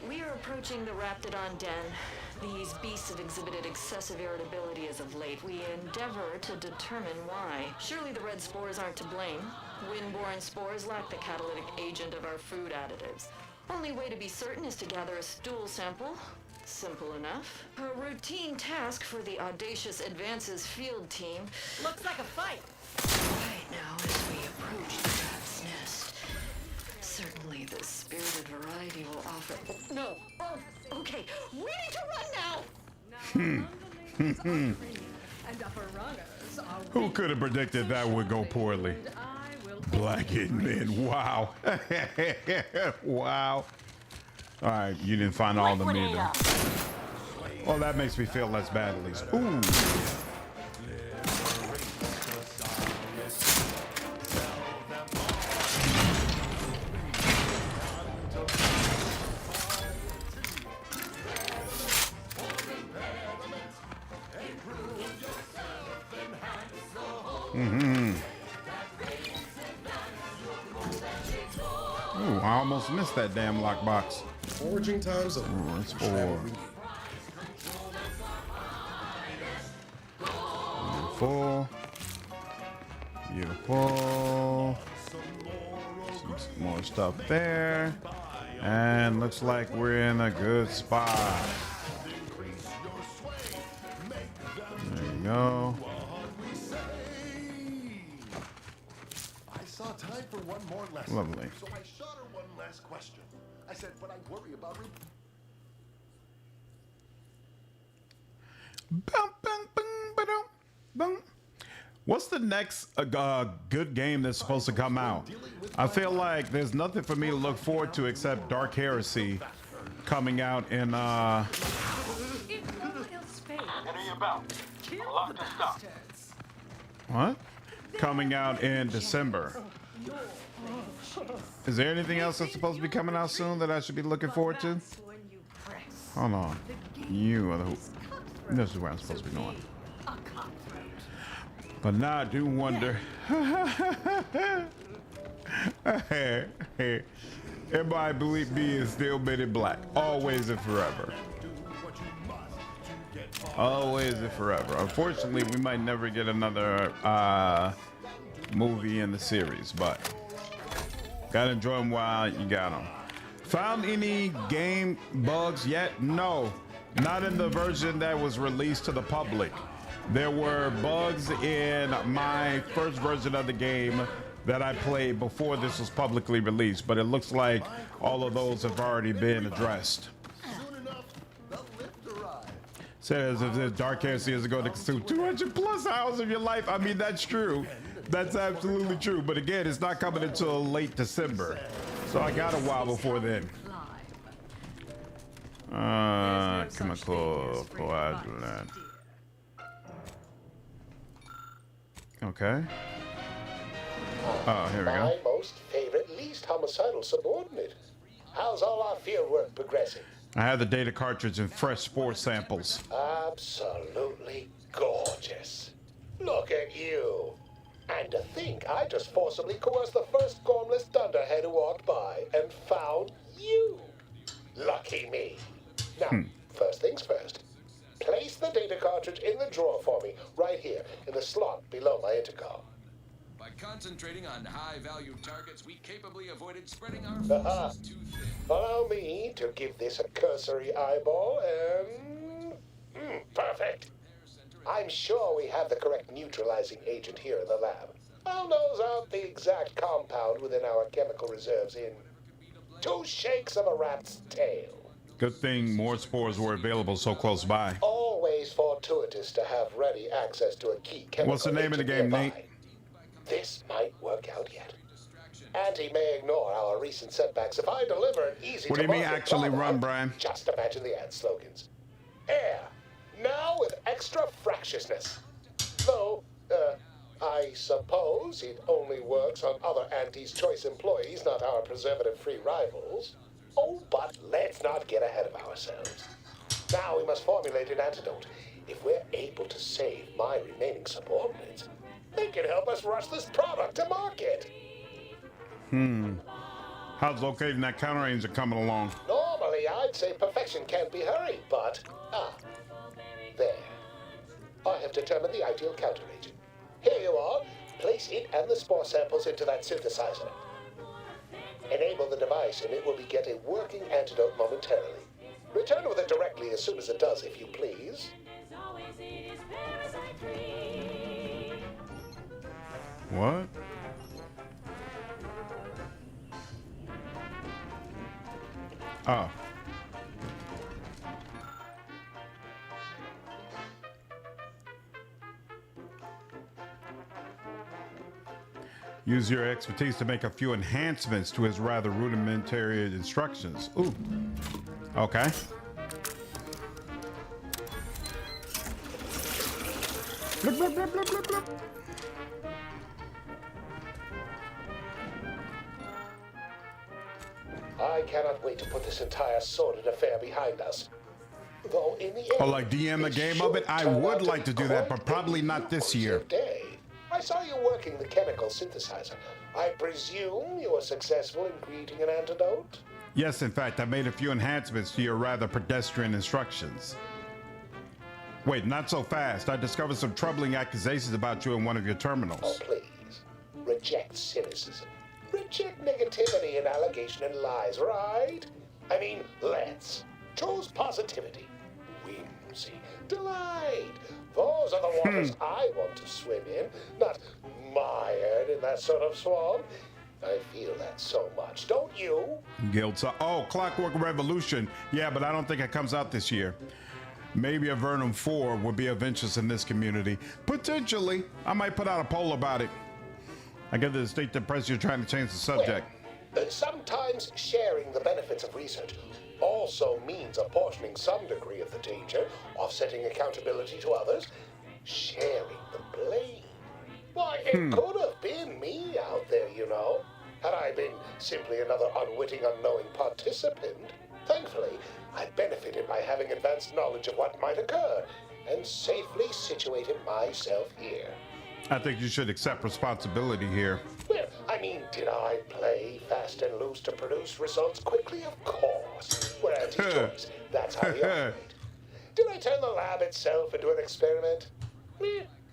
We are approaching the Raptidon den. These beasts have exhibited excessive irritability as of late. We endeavor to determine why. Surely the red spores aren't to blame. Wind-borne spores lack the catalytic agent of our food additives. Only way to be certain is to gather a stool sample. Simple enough. A routine task for the Audacious Advances field team. Looks like a fight. Right now, as we approach the rat's nest, certainly the spirited variety will offer. Oh, no. Oh, okay. We need to run now. And upper runners are Who could have predicted that would go poorly? Black-haired men. Wow. Wow. All right, you didn't find all of them either. Well, that makes me feel less bad at least. Ooh. Ooh, I almost missed that damn lockbox. Foraging time's over. Ooh, that's 4. Beautiful. Beautiful. Some more stuff there. And looks like we're in a good spot. There you go. I saw time for one more lesson. Lovely. So I shot her one last question. I said, but I worry about her. What's the next good game that's supposed to come out? I feel like there's nothing for me to look forward to except Dark Heresy coming out in what? Coming out in December. Is there anything else that's supposed to be coming out soon that I should be looking forward to? Hold on. You are the who. This is where I'm supposed to be going. But now I do wonder. Everybody believe me is still Men in Black. Always and forever. Always and forever. Unfortunately, we might never get another movie in the series, but gotta enjoy them while you got them. Found any game bugs yet? No, not in the version that was released to the public. There were bugs in my first version of the game that I played before this was publicly released, but it looks like all of those have already been addressed. Says if this dark heresy is going to consume 200 plus hours of your life. I mean, that's true. That's absolutely true. But again, it's not coming until late December. So I got a while before then. Chemical coagulant. Okay. Oh, here we go. My most favorite, least homicidal subordinate. How's all our field work progressing? I have the data cartridge and fresh spore samples. Absolutely gorgeous. Look at you. And to think I just forcibly coerced the first gormless dunderhead who walked by and found you. Lucky me. Now, first things first. Place the data cartridge in the drawer for me, right here, in the slot below my intercom. By concentrating on high-value targets, we capably avoided spreading our forces too thin. Allow me to give this a cursory eyeball and... perfect. I'm sure we have the correct neutralizing agent here in the lab. I'll nose out the exact compound within our chemical reserves in 2 shakes of a rat's tail. Good thing more spores were available so close by. Always fortuitous to have ready access to a key chemical. What's the name of the game, nearby. Nate? This might work out yet. Auntie may ignore our recent setbacks if I deliver an easy. What do you mean actually run, Brian? Just imagine the ad slogans. Air, now with extra fractiousness. Though, I suppose it only works on other Auntie's Choice employees, not our preservative-free rivals. Oh, but let's not get ahead of ourselves. Now we must formulate an antidote. If we're able to save my remaining subordinates, they can help us rush this product to market. How's locating that counter agent coming along? Normally, I'd say perfection can't be hurried, but... there. I have determined the ideal counter agent. Here you are. Place it and the spore samples into that synthesizer. Enable the device and it will beget a working antidote momentarily. Return with it directly as soon as it does, if you please. What? Oh. Use your expertise to make a few enhancements to his rather rudimentary instructions. Ooh. Okay. Blip, blip, blip, blip, blip, blip. I cannot wait to put this entire sordid affair behind us. Though in the end, Oh, like DM a game of it? I would like to do that, but probably not this year. Day. I saw you working the chemical synthesizer. I presume you were successful in creating an antidote? Yes, in fact, I made a few enhancements to your rather pedestrian instructions. Wait, not so fast. I discovered some troubling accusations about you in one of your terminals. Oh, please. Reject cynicism. Reject negativity and allegation and lies, right? I mean, let's. Choose positivity. Whimsy. Delight. Those are the waters I want to swim in, not mired in that sort of swamp. I feel that so much, don't you? Guild. Oh, Clockwork Revolution. Yeah, but I don't think it comes out this year. Maybe a Vernum 4 would be of interest in this community. Potentially. I might put out a poll about it. I get the distinct impression you're trying to change the subject. Well, sometimes sharing the benefits of research also means apportioning some degree of the danger, offsetting accountability to others, sharing the blame. Why, it could have been me out there, you know. Had I been simply another unwitting, unknowing participant, thankfully, I benefited by having advanced knowledge of what might occur and safely situated myself here. I think you should accept responsibility here. Well, I mean, did I play fast and loose to produce results quickly? Of course. We're anti-choice. That's how we operate. Did I turn the lab itself into an experiment?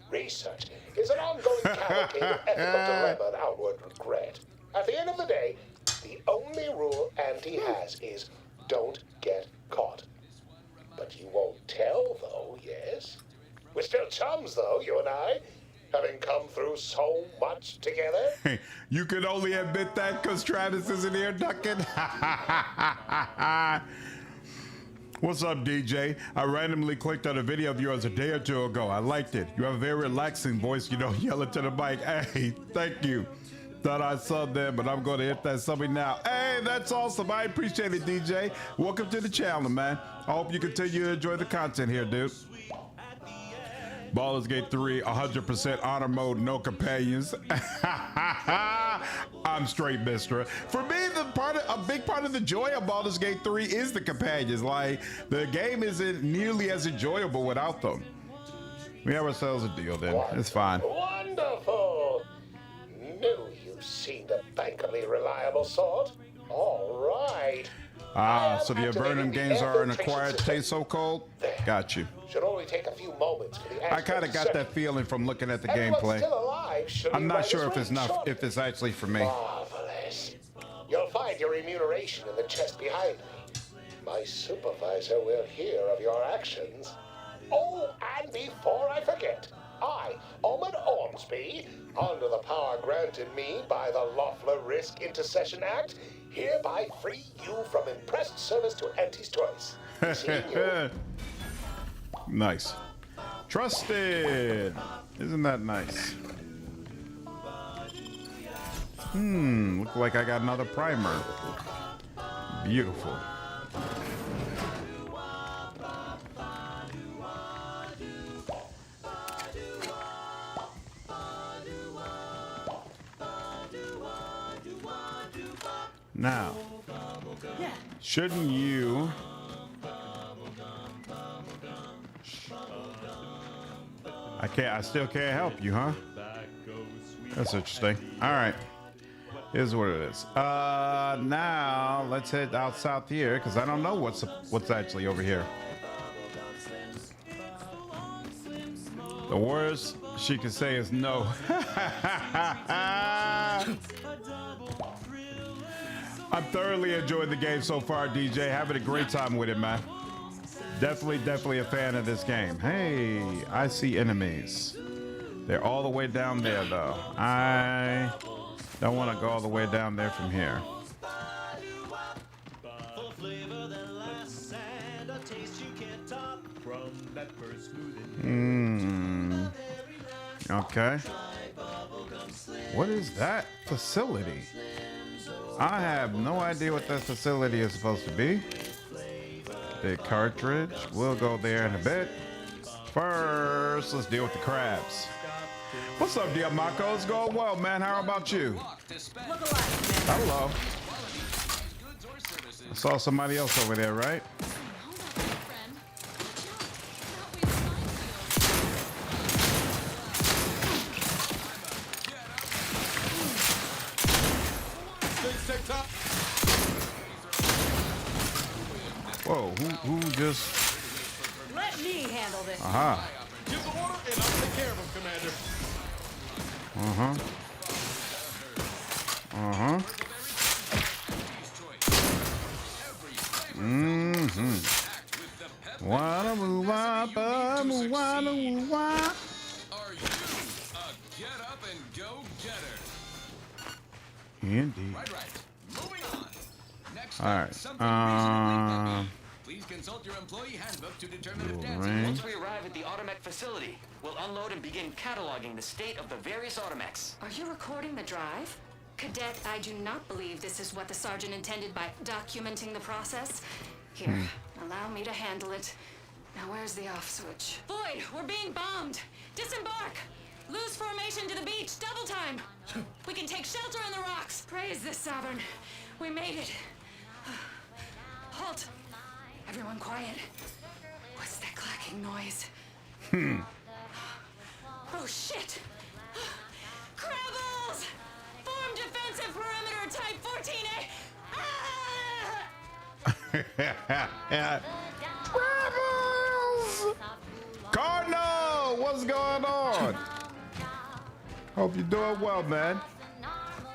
Research is an ongoing cavalcade of ethical dilemma and outward regret. At the end of the day, the only rule Auntie has is don't get caught. But you won't tell, though, yes? We're still chums, though, you and I, having come through so much together. You can only admit that because Travis isn't here, ducking. What's up, DJ? I randomly clicked on a video of yours a day or two ago. I liked it. You have a very relaxing voice. You don't yell into the mic. Hey, thank you. Thought I subbed there, but I'm going to hit that subbing now. Hey, that's awesome. I appreciate it, DJ. Welcome to the channel, man. I hope you continue to enjoy the content here, dude. Baldur's Gate 3, 100% honor mode, no companions. I'm straight, mister. For me, a big part of the joy of Baldur's Gate 3 is the companions. Like, the game isn't nearly as enjoyable without them. We have ourselves a deal then. It's fine. Wonderful. Knew you seemed a bankably reliable sort. All right. So the Avernum games are an acquired taste, so cold? Got you. Should only take a few moments for the I kind of got that feeling from looking at the gameplay. I'm not sure if it's actually for me. Marvelous. You'll find your remuneration in the chest behind me. My supervisor will hear of your actions. Oh, and before I forget, I, Omid Ormsby, under the power granted me by the Loeffler Risk Intercession Act, hereby free you from impressed service to Auntie's choice. Seeing you. Nice. Trusted. Isn't that nice? Look like I got another primer. Beautiful. Now, shouldn't you... I still can't help you, huh? That's interesting. All right. Here's what it is. Now let's head out south here because I don't know what's actually over here. The worst she can say is no. I'm thoroughly enjoying the game so far, DJ. Having a great time with it, man. Definitely a fan of this game. Hey, I see enemies. They're all the way down there, though. I don't want to go all the way down there from here. Okay. What is that facility? I have no idea what that facility is supposed to be. The cartridge. We'll go there in a bit. First, let's deal with the crabs. What's up, Diamaco? It's going well, man. How about you? Hello. I saw somebody else over there, right? Whoa, who just... Let me handle this. Aha. Give the order and I'll take care of him, Commander. Wanna move up, wanna move up. Are you a get up and go getter? Indeed. Right. Moving on. Next all right. Please consult your employee handbook to determine if dancing. Once we arrive at the Automech facility, we'll unload and begin cataloging the state of the various Automechs. Are you recording the drive? Cadet, I do not believe this is what the sergeant intended by documenting the process. Here, allow me to handle it. Now where's the off switch? Floyd, we're being bombed! Disembark! Lose formation to the beach, double time! We can take shelter in the rocks. Praise the Sovereign. We made it. Halt. Everyone quiet. What's that clacking noise? Oh, shit. Crabbles! Form defensive perimeter type 14A. Crabbles! Cardinal, what's going on? Hope you're doing well, man.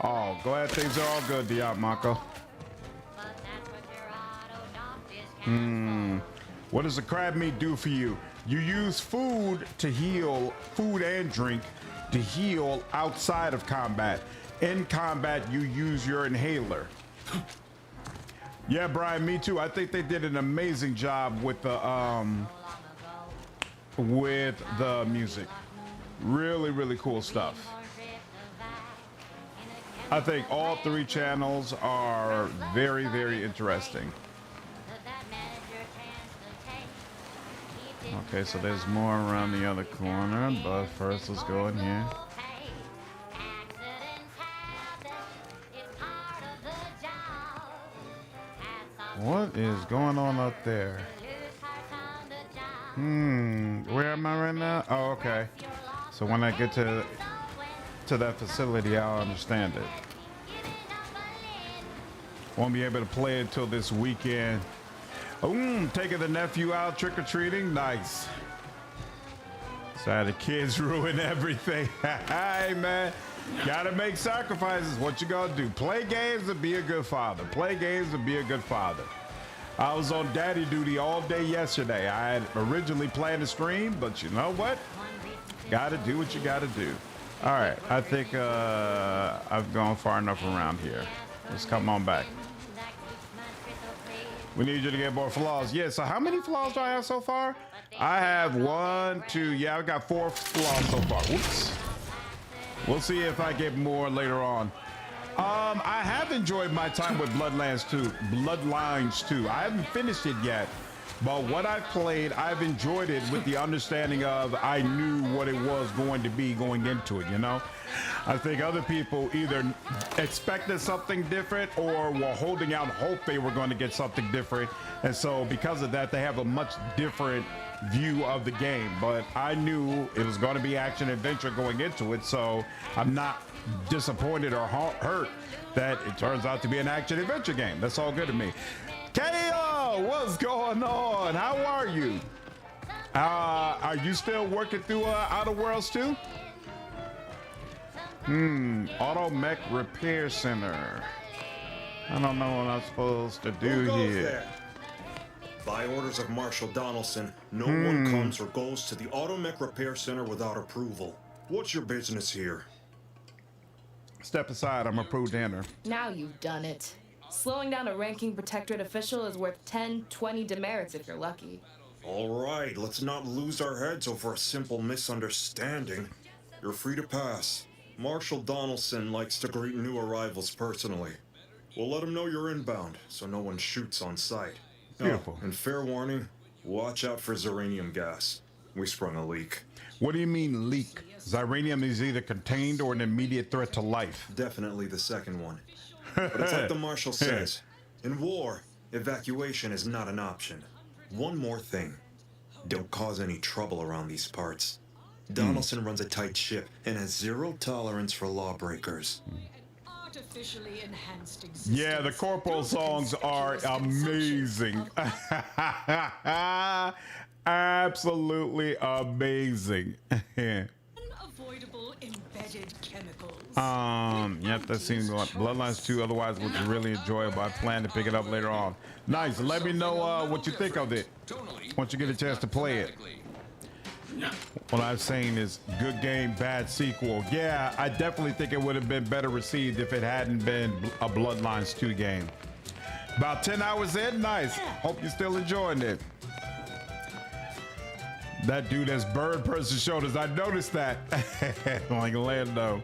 Oh, glad things are all good, Diamako. What does the crab meat do for you? You use food to heal, food and drink to heal outside of combat. In combat, you use your inhaler. Yeah, Brian, me too. I think they did an amazing job with the music. Really, really cool stuff. I think all 3 channels are very, very interesting. Okay, so there's more around the other corner, but first let's go in here. What is going on up there? Where am I right now? Oh, okay. So when I get to that facility, I'll understand it. Won't be able to play until this weekend. Taking the nephew out trick-or-treating. Nice. So the kids ruin everything. Hey, man. Gotta make sacrifices. What you gonna do? Play games and be a good father. Play games and be a good father. I was on daddy duty all day yesterday. I had originally planned to stream, but you know what? Gotta do what you gotta do. All right, I think I've gone far enough around here. Let's come on back. We need you to get more flaws. Yeah, so how many flaws do I have so far? I have 1, 2, yeah, I got 4 flaws so far. Whoops. We'll see if I get more later on. I have enjoyed my time with Bloodlines 2. I haven't finished it yet, but what I've played, I've enjoyed it with the understanding of I knew what it was going to be going into it, you know? I think other people either expected something different or were holding out hope they were going to get something different. And so because of that, they have a much different view of the game. But I knew it was going to be action adventure going into it, so I'm not disappointed or hurt that it turns out to be an action adventure game. That's all good to me. KO, what's going on? How are you? Are you still working through Outer Worlds 2? Auto Mech Repair Center. I don't know what I'm supposed to do here. There? By orders of Marshal Donaldson, no one comes or goes to the Auto Mech Repair Center without approval. What's your business here? Step aside, I'm approved to enter. Now you've done it. Slowing down a ranking protectorate official is worth 10, 20 demerits if you're lucky. All right, let's not lose our heads over a simple misunderstanding. You're free to pass. Marshal Donaldson likes to greet new arrivals personally. We'll let him know you're inbound, so no one shoots on sight. Beautiful. And fair warning, watch out for xeranium gas. We sprung a leak. What do you mean leak? Xeranium is either contained or an immediate threat to life. Definitely the second one. But it's like the Marshal says, in war, evacuation is not an option. One more thing. Don't cause any trouble around these parts. Donaldson runs a tight ship and has zero tolerance for lawbreakers. Artificially enhanced existence. Yeah, the Corporal songs are amazing. Absolutely amazing. Unavoidable embedded chemicals. Yep, that seems like Bloodlines 2 otherwise looks really enjoyable. I plan to pick it up later on. Nice. Let me know what you think of it once you get a chance to play it. What I'm saying is good game, bad sequel. Yeah, I definitely think it would have been better received if it hadn't been a Bloodlines 2 game. About 10 hours in, nice. Hope you're still enjoying it. That dude has bird person shoulders. I noticed that. Like Lando.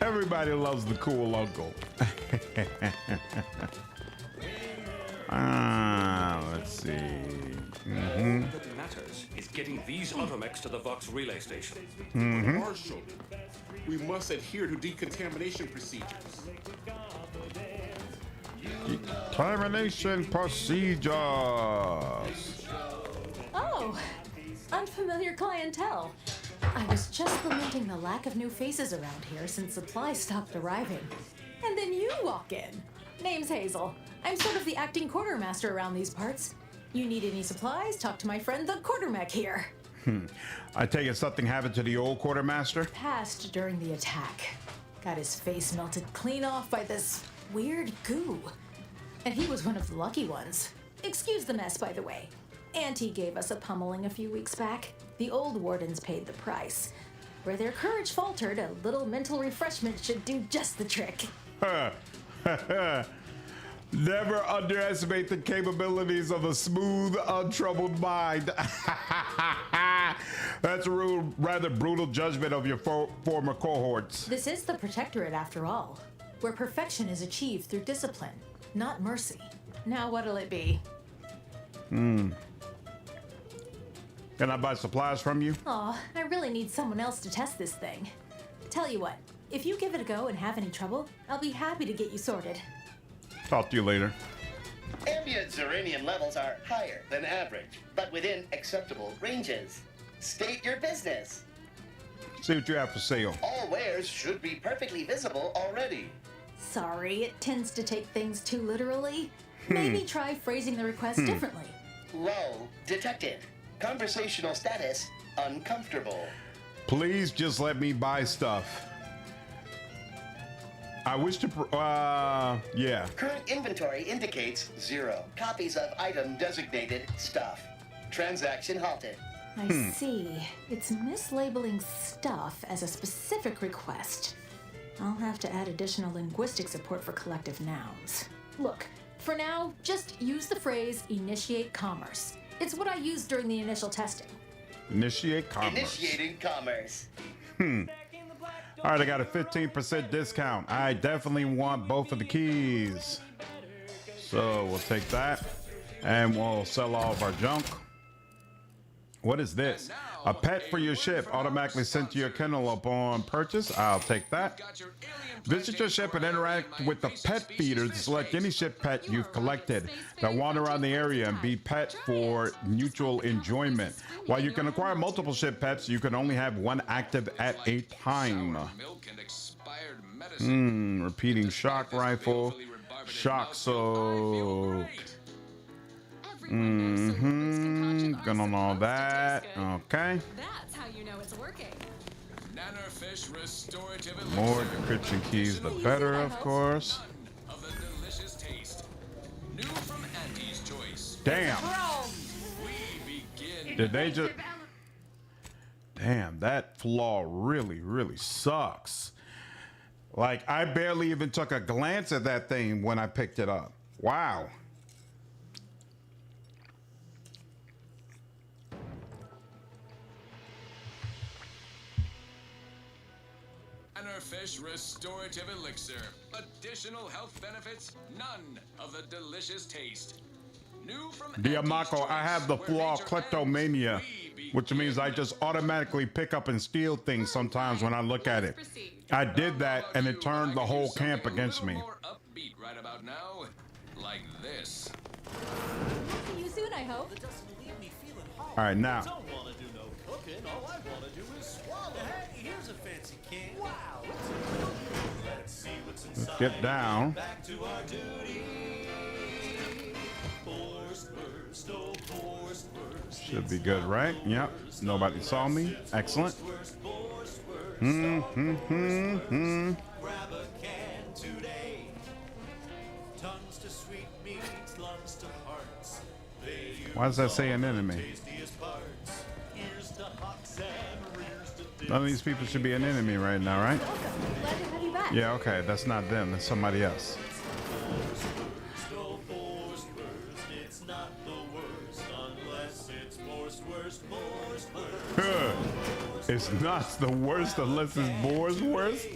Everybody loves the cool uncle. Let's see. matters is getting these Automechs to the Vox relay station. Marshal, we must adhere to decontamination procedures. Decontamination procedures. Oh, unfamiliar clientele. I was just lamenting the lack of new faces around here since supplies stopped arriving. And then you walk in. Name's Hazel. I'm sort of the acting quartermaster around these parts. You need any supplies? Talk to my friend the quartermech here. I take it something happened to the old quartermaster? Passed during the attack. Got his face melted clean off by this weird goo. And he was one of the lucky ones. Excuse the mess, by the way. Auntie gave us a pummeling a few weeks back. The old wardens paid the price. Where their courage faltered, a little mental refreshment should do just the trick. Never underestimate the capabilities of a smooth, untroubled mind. That's a rather brutal judgment of your former cohorts. This is the Protectorate, after all, where perfection is achieved through discipline, not mercy. Now what'll it be? Can I buy supplies from you? Aw, I really need someone else to test this thing. Tell you what, if you give it a go and have any trouble, I'll be happy to get you sorted. Talk to you later. Ambient Zeranium levels are higher than average, but within acceptable ranges. State your business. See what you have for sale. All wares should be perfectly visible already. Sorry, it tends to take things too literally. Maybe try phrasing the request differently. Lull detected. Conversational status uncomfortable. Please just let me buy stuff. I wish to, yeah. Current inventory indicates 0 copies of item designated stuff. Transaction halted. I see. It's mislabeling stuff as a specific request. I'll have to add additional linguistic support for collective nouns. Look, for now, just use the phrase initiate commerce. It's what I used during the initial testing. Initiate commerce. Initiating commerce. All right, I got a 15% discount. I definitely want both of the keys. So we'll take that and we'll sell all of our junk. What is this? A pet for your ship automatically sent to your kennel upon purchase. I'll take that. Visit your ship and interact with the pet feeder to select any ship pet you've collected that wander around the area and be pet for mutual enjoyment. While you can acquire multiple ship pets, you can only have one active at a time. Repeating shock rifle, shock soak. Gonna know all that. Okay. That's how you know it's working. Nannerfish restorative elixir. More decryption keys, the better, of course. Of the delicious taste. New from Auntie's choice. Damn. We begin. Did they just? Damn, that flaw really, really sucks. Like, I barely even took a glance at that thing when I picked it up. Wow. Nannerfish restorative elixir. Additional health benefits, none of the delicious taste. New from Diamaco, I have the flaw kleptomania, which means I just automatically pick up and steal things sometimes when I look at it. I did that and it turned the whole camp against me. Upbeat right about now, like this. See you soon, I hope. All right, now. Don't want to do no cooking. All I want to do is swallow. Hey, here's a fancy can. Wow. Let's see what's inside. Let's get down. Back to our duty. Force first, oh, force first. Should be good, right? Yep. Nobody saw me. Excellent. Grab a can today. Tongues to sweet meats, lungs to hearts. Why does that say an enemy? None of these people should be an enemy right now, right? Glad to have you back. Yeah, okay. That's not them. That's somebody else. It's not the worst unless it's worst. It's not the worst unless it's Boar's worst.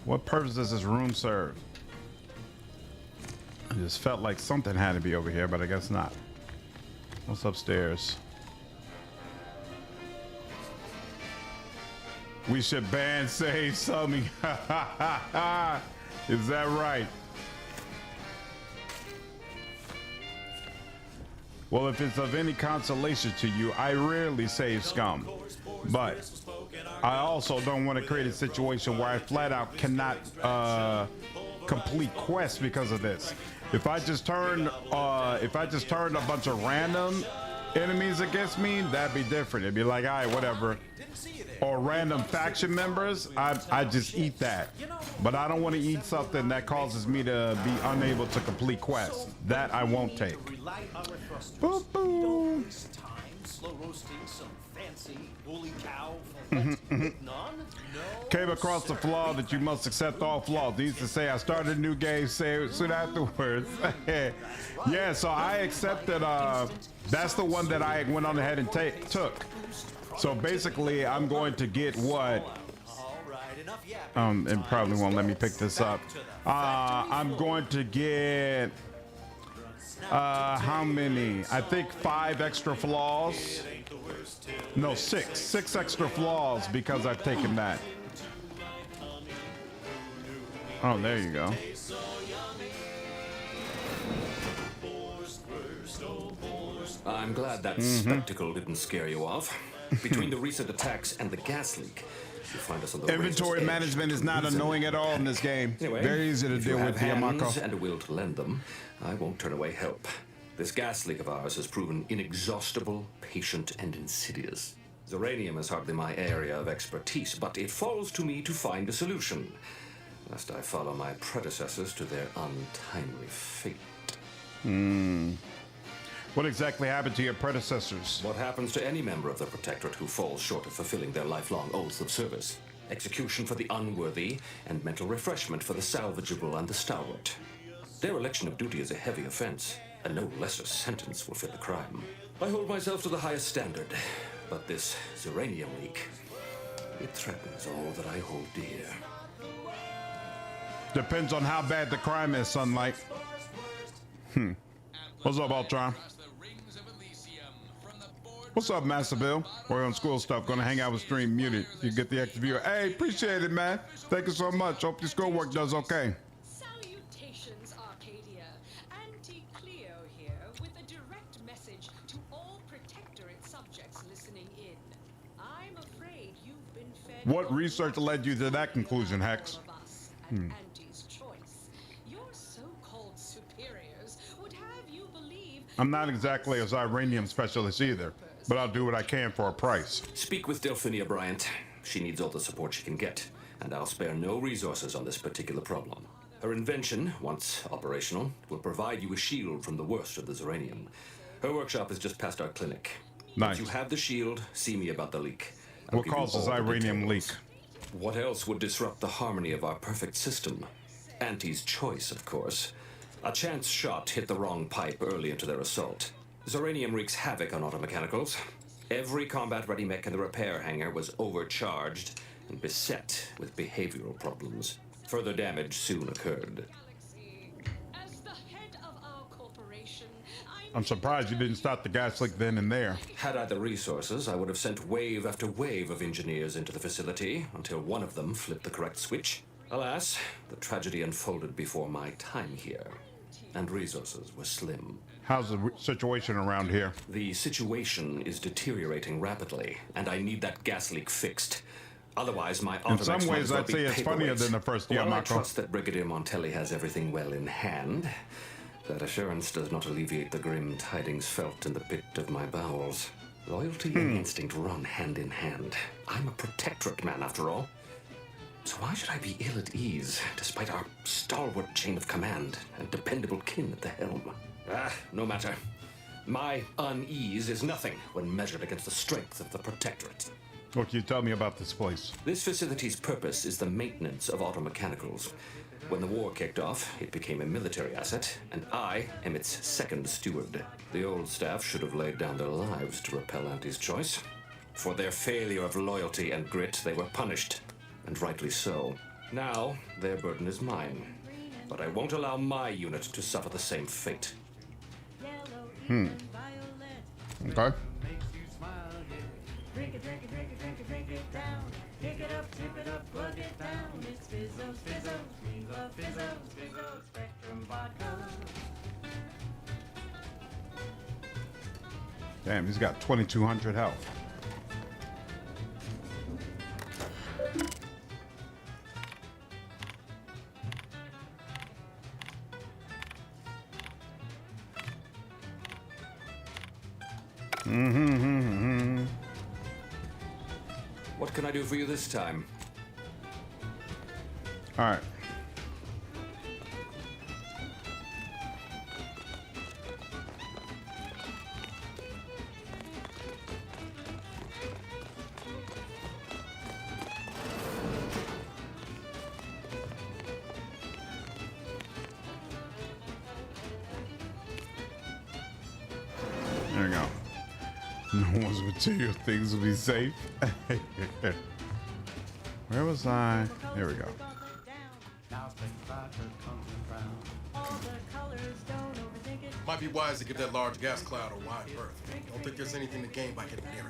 What purpose does this room serve? I just felt like something had to be over here, but I guess not. What's upstairs? We should ban save something. Is that right? Well, if it's of any consolation to you, I rarely save scum. But I also don't want to create a situation where I flat out cannot complete quests because of this. If I just turned a bunch of random enemies against me, that'd be different. It'd be like, all right, whatever. Or random faction members, I just eat that. But I don't want to eat something that causes me to be unable to complete quests. That I won't take. Boop, boop. Came across the flaw that you must accept all flaws. They used to say I started a new game soon afterwards. Yeah, so I accepted that's the one that I went on ahead and took. So basically I'm going to get what it probably won't let me pick this up. I'm going to get how many? I think 5 extra flaws. No, 6 extra flaws because I've taken that. Oh, there you go. I'm glad that spectacle didn't scare you off. Between the recent attacks and the gas leak, you find us on the inventory management is not annoying at all in this game. Anyway, very easy to deal with, Yamako. And a will to lend them, I won't turn away help. This gas leak of ours has proven inexhaustible, patient, and insidious. Zeranium is hardly my area of expertise, but it falls to me to find a solution, lest I follow my predecessors to their untimely fate. What exactly happened to your predecessors? What happens to any member of the Protectorate who falls short of fulfilling their lifelong oaths of service? Execution for the unworthy, and mental refreshment for the salvageable and the stalwart. Dereliction of duty is a heavy offense, and no lesser sentence will fit the crime. I hold myself to the highest standard, but this Zeranium leak, it threatens all that I hold dear. Depends on how bad the crime is, Sunlight. What's up, Ultron? What's up, Master Bill? We're on school stuff. Gonna hang out with stream muted. You get the extra viewer. Hey, appreciate it, man. Thank you so much. Hope your schoolwork does okay. Salutations, Arcadia. Auntie Cleo here with a direct message to all Protectorate subjects listening in. I'm afraid you've been fed. What research led you to that conclusion, Hex? Auntie's choice. Your so-called superiors would have you believe. I'm not exactly a Zeranium specialist either, but I'll do what I can for a price. Speak with Delphinia Bryant. She needs all the support she can get, and I'll spare no resources on this particular problem. Her invention, once operational, will provide you a shield from the worst of the Zeranium. Her workshop is just past our clinic. Nice. Once you have the shield, see me about the leak. What causes Zeranium leak? What else would disrupt the harmony of our perfect system? Auntie's choice, of course. A chance shot hit the wrong pipe early into their assault. Zeranium wreaks havoc on automechanicals. Every combat-ready mech in the repair hangar was overcharged and beset with behavioral problems. Further damage soon occurred. I'm surprised you didn't stop the gas leak then and there. Had I the resources, I would have sent wave after wave of engineers into the facility until one of them flipped the correct switch. Alas, the tragedy unfolded before my time here, and resources were slim. How's the situation around here? The situation is deteriorating rapidly, and I need that gas leak fixed. Otherwise, my in some ways, I'd say it's funnier than the first While I Yamako. trust that Brigadier Montelli has everything well in hand, that assurance does not alleviate the grim tidings felt in the pit of my bowels. Loyalty and instinct run hand in hand. I'm a Protectorate man, after all. So why should I be ill at ease, despite our stalwart chain of command and dependable kin at the helm? No matter. My unease is nothing when measured against the strength of the Protectorate. What can you tell me about this place? This facility's purpose is the maintenance of automechanicals. When the war kicked off, it became a military asset, and I am its second steward. The old staff should have laid down their lives to repel Auntie's choice. For their failure of loyalty and grit, they were punished, and rightly so. Now, their burden is mine. but I won't allow my unit to suffer the same fate. Okay. Drink it, drink it, drink it, drink it, drink it down. Pick it up, tip it up, plug it down. It's Fizzos, Fizzos, we love Fizzos, Fizzos, Spectrum Vodka. Damn, he's got 2,200 health. What can I do for you this time? All right. There we go. No one's material things will be safe. Where was I? Here we go. Might be wise to give that large gas cloud a wide berth. Don't think there's anything to gain by getting near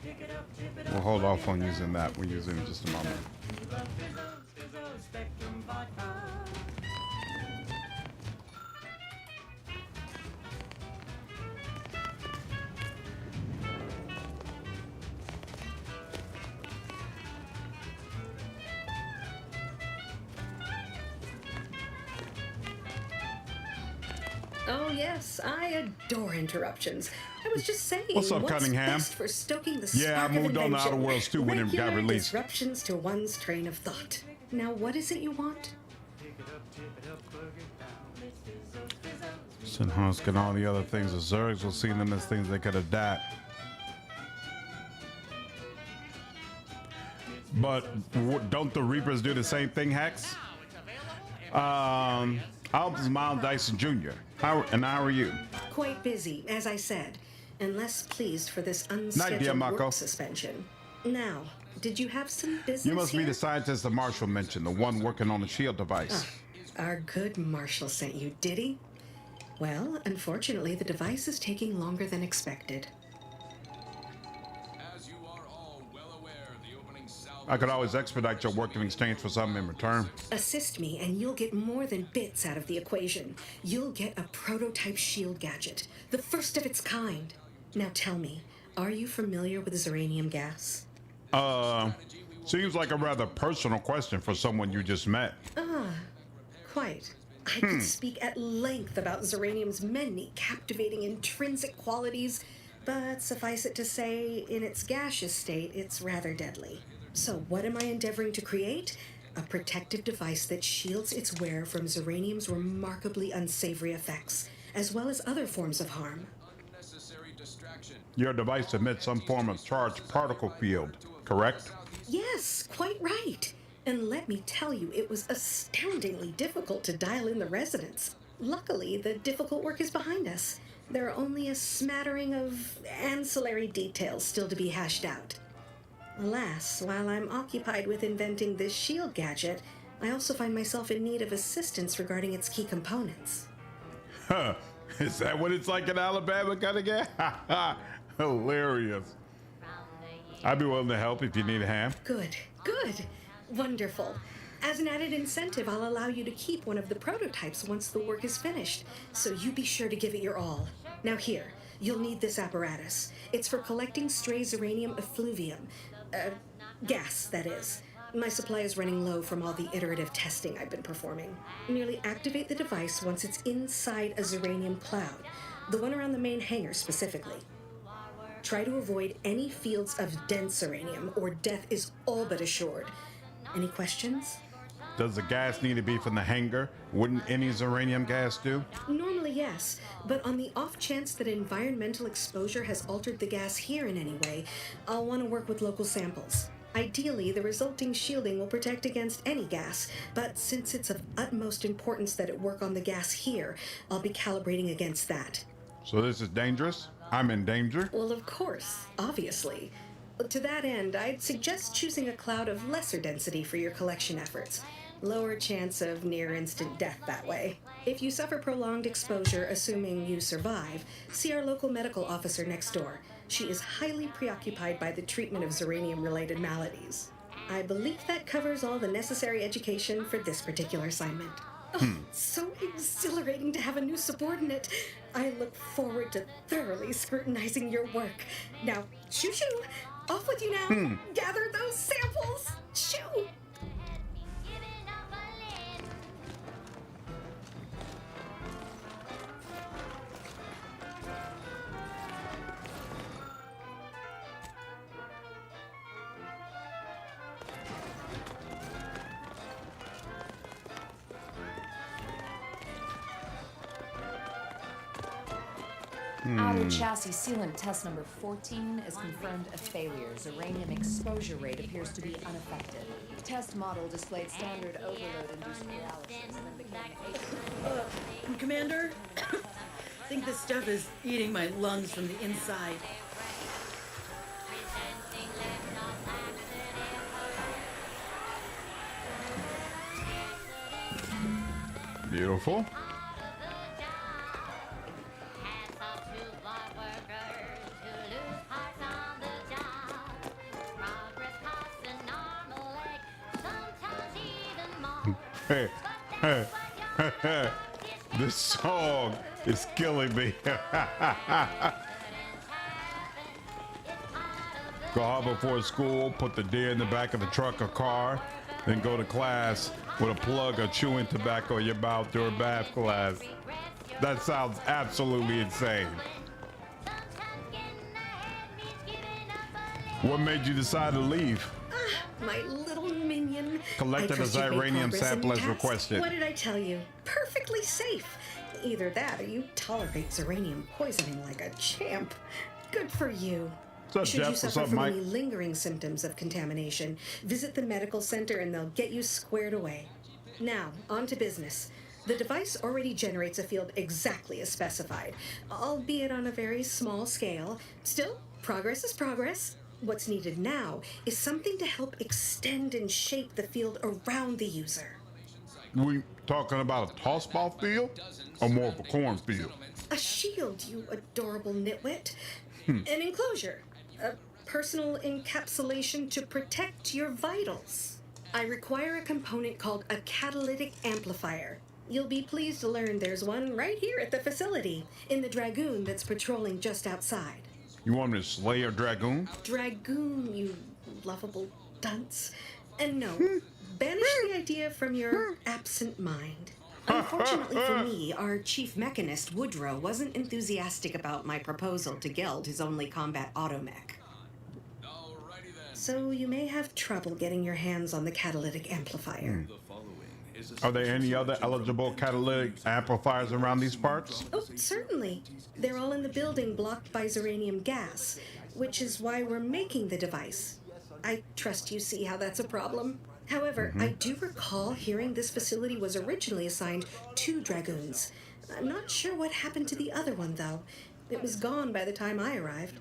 it. We'll hold off on using that. We'll use it in just a moment. Oh yes, I adore interruptions. I was just saying, What's up, Cunningham? best for stoking the Yeah, I spark moved of on to Outer invention? Worlds 2 when it got Regular released. disruptions to one's train of thought. Now, what is it you want? Sinhusk and all the other things. The Zergs will see them as things they could adapt. But don't the Reapers do the same thing, Hex? Albus Miles Dyson Jr. How are you? Quite busy, as I said, and less pleased for this Night, dear unscheduled Mako. work suspension. Now, did you have some business You must be here? the scientist the Marshall mentioned, the one working on the shield device. Our good Marshall sent you, did he? Well, unfortunately, the device is taking longer than expected. I could always expedite your work in exchange for something in return. Assist me, and you'll get more than bits out of the equation. You'll get a prototype shield gadget, the first of its kind. Now tell me, are you familiar with Zeranium gas? Seems like a rather personal question for someone you just met. Quite. I could speak at length about Zeranium's many captivating intrinsic qualities, but suffice it to say, in its gaseous state, it's rather deadly. So what am I endeavoring to create? A protective device that shields its wearer from Zeranium's remarkably unsavory effects, as well as other forms of harm. Your device emits some form of charged particle field, correct? Yes, quite right. And let me tell you, it was astoundingly difficult to dial in the resonance. Luckily, the difficult work is behind us. There are only a smattering of ancillary details still to be hashed out. Alas, while I'm occupied with inventing this shield gadget, I also find myself in need of assistance regarding its key components. Huh. Is that what it's like in Alabama, Cunningham? Hilarious. I'd be willing to help if you need a hand. Good, good, wonderful. As an added incentive, I'll allow you to keep one of the prototypes once the work is finished, so you be sure to give it your all. Now here, you'll need this apparatus. It's for collecting stray Zeranium effluvium. Gas, that is. My supply is running low from all the iterative testing I've been performing. Merely activate the device once it's inside a Zeranium cloud, the one around the main hangar specifically. Try to avoid any fields of dense Zeranium, or death is all but assured. Any questions? Does the gas need to be from the hangar? Wouldn't any Zeranium gas do? Normally, yes, but on the off chance that environmental exposure has altered the gas here in any way, I'll want to work with local samples. Ideally, the resulting shielding will protect against any gas, but since it's of utmost importance that it work on the gas here, I'll be calibrating against that. So this is dangerous? I'm in danger? Well, of course, obviously. To that end, I'd suggest choosing a cloud of lesser density for your collection efforts. Lower chance of near-instant death that way. If you suffer prolonged exposure, assuming you survive, see our local medical officer next door. She is highly preoccupied by the treatment of Zeranium-related maladies. I believe that covers all the necessary education for this particular assignment. Oh, so exhilarating to have a new subordinate. I look forward to thoroughly scrutinizing your work. Now, shoo-shoo! Off with you now! Gather those samples! Shoo! Outer chassis sealant test number 14 is confirmed a failure. Uranium exposure rate appears to be unaffected. Test model displayed standard overload-induced paralysis and became Commander? I think this stuff is eating my lungs from the inside. Beautiful. Hey, this song is killing me. Go out before school, put the deer in the back of the truck or car, then go to class with a plug of chewing tobacco in your mouth during math class. That sounds absolutely insane. What made you decide to leave? My little minion. Collected a Zeranium sample as requested. What did I tell you? Perfectly safe. Either that or you tolerate Zeranium poisoning like a champ. Good for you. What's up, Should Jeff? you suffer from any lingering symptoms of contamination, visit the medical center and they'll get you squared away. Now, on to business. The device already generates a field exactly as specified, albeit on a very small scale. Still, progress is progress. What's needed now is something to help extend and shape the field around the user. We talking about a toss ball field or more of a cornfield? A shield, you adorable nitwit. An enclosure. A personal encapsulation to protect your vitals. I require a component called a catalytic amplifier. You'll be pleased to learn there's one right here at the facility, in the Dragoon that's patrolling just outside. You want me to slay a dragoon? Dragoon, you lovable dunce. And no, banish the idea from your absent mind. Unfortunately for me, our chief mechanist, Woodrow, wasn't enthusiastic about my proposal to geld his only combat automech. So you may have trouble getting your hands on the catalytic amplifier. Are there any other eligible catalytic amplifiers around these parts? Oh, certainly. They're all in the building blocked by Zeranium gas, which is why we're making the device. I trust you see how that's a problem. However, I do recall hearing this facility was originally assigned 2 Dragoons. I'm not sure what happened to the other one, though. It was gone by the time I arrived.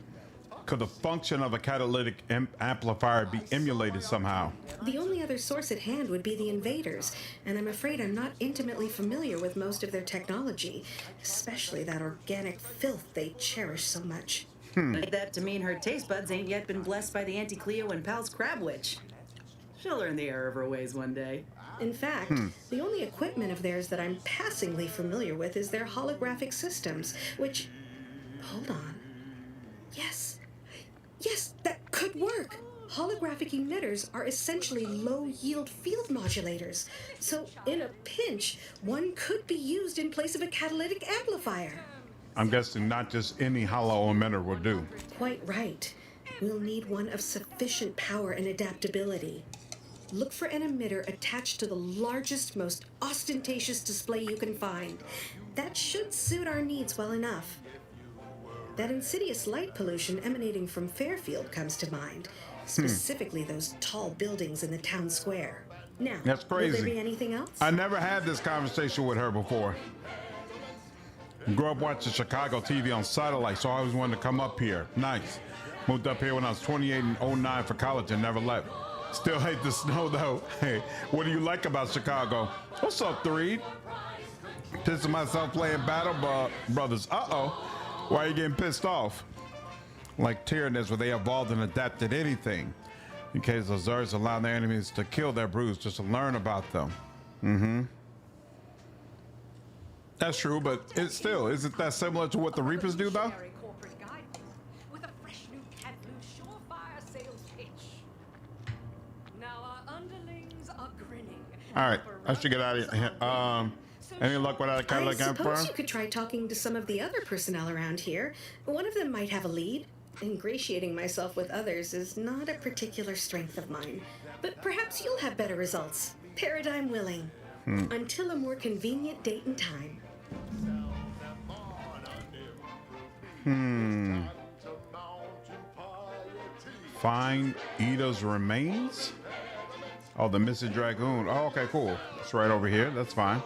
Could the function of a catalytic amplifier be emulated somehow? The only other source at hand would be the invaders, and I'm afraid I'm not intimately familiar with most of their technology, especially that organic filth they cherish so much. Take that to mean her taste buds ain't yet been blessed by the Auntie Cleo and Pal's Crab Witch. She'll learn the error of her ways one day. In fact, the only equipment of theirs that I'm passingly familiar with is their holographic systems, which... Hold on. Yes, that could work. Holographic emitters are essentially low-yield field modulators. So, in a pinch, one could be used in place of a catalytic amplifier. I'm guessing not just any hollow emitter will do. Quite right. We'll need one of sufficient power and adaptability. Look for an emitter attached to the largest, most ostentatious display you can find. That should suit our needs well enough. That insidious light pollution emanating from Fairfield comes to mind, specifically those tall buildings in the town square. Now, that's crazy. Will there be anything else? I never had this conversation with her before. Grew up watching Chicago TV on satellite, so I always wanted to come up here. Nice. Moved up here when I was 28 in 09 for college and never left. Still hate the snow though. Hey, what do you like about Chicago? What's up, Three? Pissing myself playing Battle Brothers. Uh-oh. Why are you getting pissed off? Like Tyrannus, where they evolved and adapted anything. In case the Zergs allow their enemies to kill their brutes just to learn about them. Mm-hmm. That's true, but it's still, isn't that similar to what the Reapers do though? With a fresh new cat blue surefire sales pitch. Now our underlings are grinning. All right, I should get out of here. Any luck without a Cadillac I Emperor? suppose you could try talking to some of the other personnel around here. One of them might have a lead. Ingratiating myself with others is not a particular strength of mine, but perhaps you'll have better results. Paradigm willing. Until a more convenient date and time. Find Ida's remains? Oh, the missing dragoon. Oh, okay, cool. It's right over here. That's fine.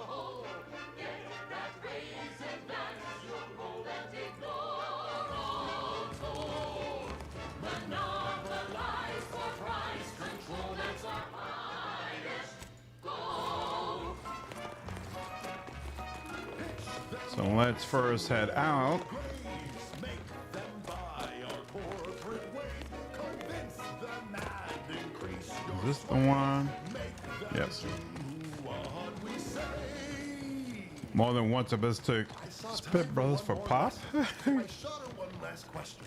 So let's first head out. Is this the one? Yes. More than once of us took Spit Brothers for pop? I shot her one last question.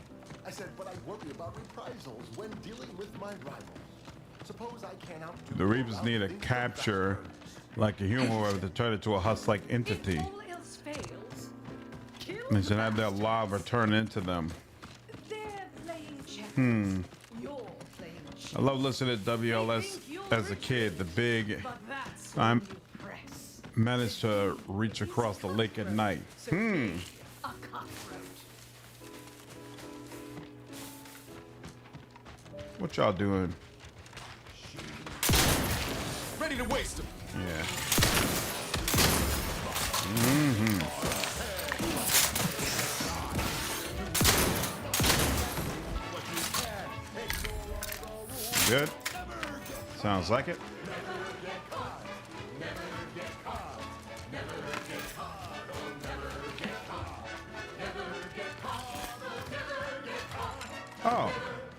I said, but I worry about reprisals when dealing with my rivals. Suppose I can't outdo The Reapers need a capture like a human web to turn it to a husk-like entity. They should have their lava turn into them. I love listening to WLS as a kid. The big I managed to reach across the lake at night. What y'all doing? Ready to waste them. Yeah. Good. Sounds like it. Oh,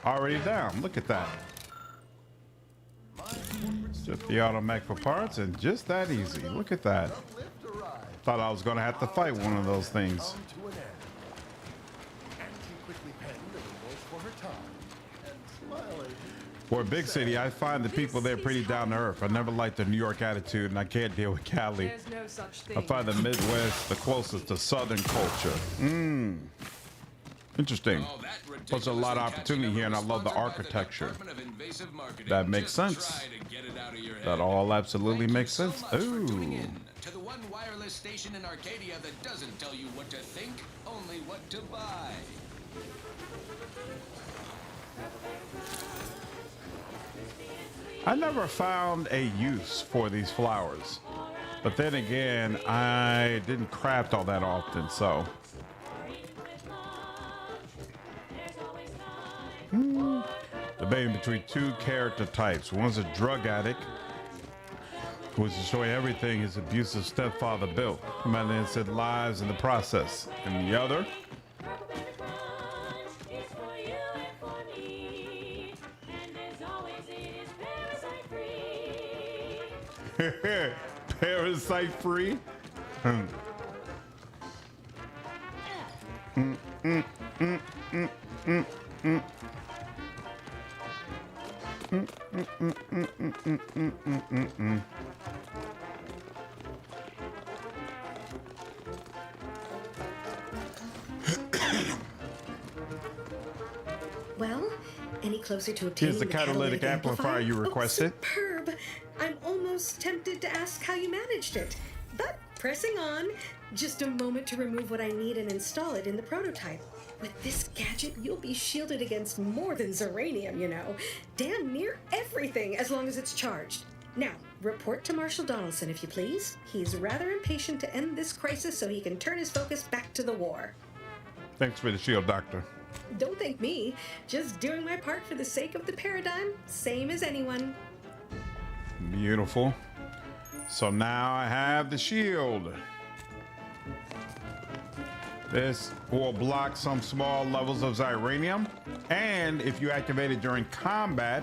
already down. Look at that. Just the automatic for parts and just that easy. Look at that. Thought I was going to have to fight one of those things. For a big city, I find the people there pretty down to earth. I never liked the New York attitude, and I can't deal with Cali. There's no such thing. I find the Midwest the closest to Southern culture. Interesting. There's a lot of opportunity here, and I love the architecture. That makes sense. That all absolutely makes sense. Ooh. To the one wireless station in Arcadia that doesn't tell you what to think, only what to buy. I never found a use for these flowers, but then again, I didn't craft all that often, so. Debating between two character types. One's a drug addict who is destroying everything his abusive stepfather built, commanding innocent lives in the process. And the other, parasite free. Well, any closer to obtaining Here's the catalytic amplifier you requested. Oh, superb! I'm almost tempted to ask how you managed it. But pressing on, just a moment to remove what I need and install it in the prototype. With this gadget, you'll be shielded against more than Zeranium, you know. Damn near everything, as long as it's charged. Now, report to Marshal Donaldson, if you please. He's rather impatient to end this crisis so he can turn his focus back to the war. Thanks for the shield, Doctor. Don't thank me. Just doing my part for the sake of the paradigm, same as anyone. Beautiful. So now I have the shield. This will block some small levels of Xyranium, and if you activate it during combat,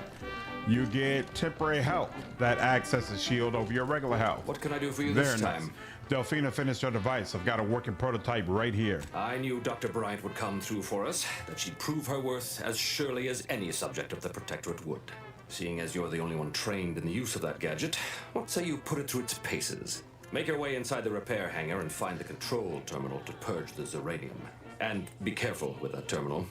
you get temporary health that acts as a shield over your regular health. What can I do for you Very this nice. time? Delphina finished her device. I've got a working prototype right here. I knew Dr. Bryant would come through for us, that she'd prove her worth as surely as any subject of the Protectorate would. Seeing as you're the only one trained in the use of that gadget, what say you put it through its paces? Make your way inside the repair hangar and find the control terminal to purge the Xyranium. And be careful with that terminal.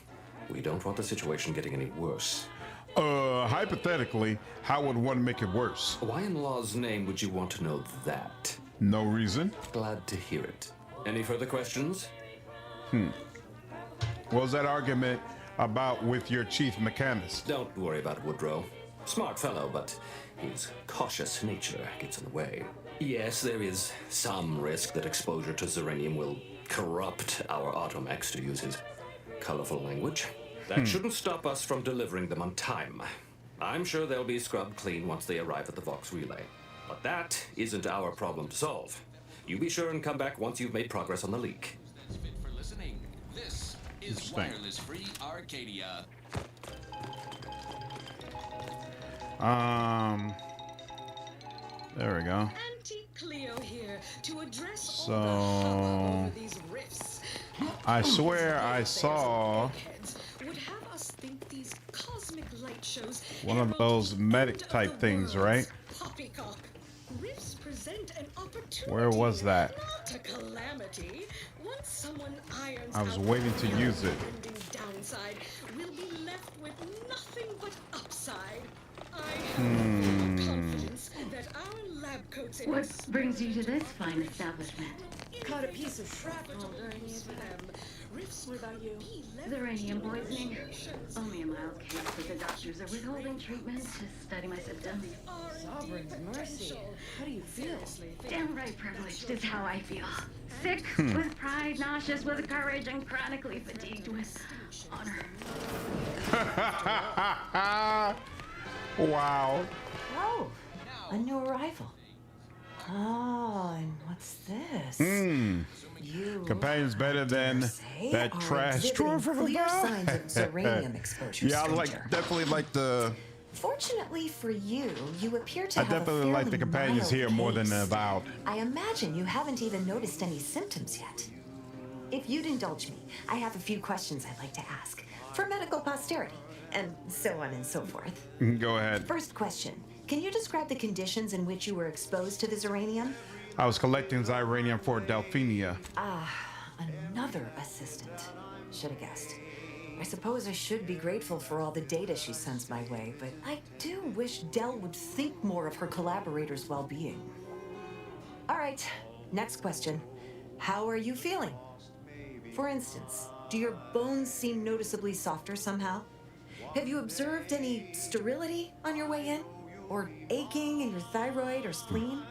We don't want the situation getting any worse. Hypothetically, how would one make it worse? Why in law's name would you want to know that? No reason. Glad to hear it. Any further questions? What was that argument about with your chief mechanist? Don't worry about Woodrow. Smart fellow, but his cautious nature gets in the way. Yes, there is some risk that exposure to Xyranium will corrupt our automechs, to use his colorful language. That shouldn't stop us from delivering them on time. I'm sure they'll be scrubbed clean once they arrive at the Vox relay. But that isn't our problem to solve. You be sure and come back once you've made progress on the leak. That's fit for listening. This is wireless-free Arcadia. There we go. Auntie Cleo here to address So, all the hubbub over these rifts. I swear I saw Would have us think these cosmic light shows one of those medic type things, right? poppycock. Rifts present an opportunity. Where was that? Not a calamity. Once someone irons I was out waiting the to use it. ending downside, we'll be left with nothing but upside. I have confidence that our lab coats in What brings you to this fine establishment? caught a piece of shrapnel during them. Rifts without you. Xyranium poisoning. Only a mild case, but the doctors are withholding treatment to study my symptoms. Sovereign's mercy. How do you feel? Downright privileged is how I feel. Sick with pride, nauseous with courage, and chronically fatigued with honor. Wow. Oh, a new arrival. Oh, and what's this? You Companion's better than that are trash exhibiting drawer from clear above. signs of Xyranium exposure, Yeah, I stranger. definitely like the. Fortunately for you, you appear to I have a definitely like the fairly companions mild here more than case. the avowed. I imagine you haven't even noticed any symptoms yet. If you'd indulge me, I have a few questions I'd like to ask for medical posterity, and so on and so forth. Go ahead. First question: can you describe the conditions in which you were exposed to the Xyranium? I was collecting Xyranium for Delphinia. Ah, another assistant. Should have guessed. I suppose I should be grateful for all the data she sends my way, but I do wish Del would think more of her collaborators' well-being. All right, next question. How are you feeling? For instance, do your bones seem noticeably softer somehow? Have you observed any sterility on your way in? Or aching in your thyroid or spleen?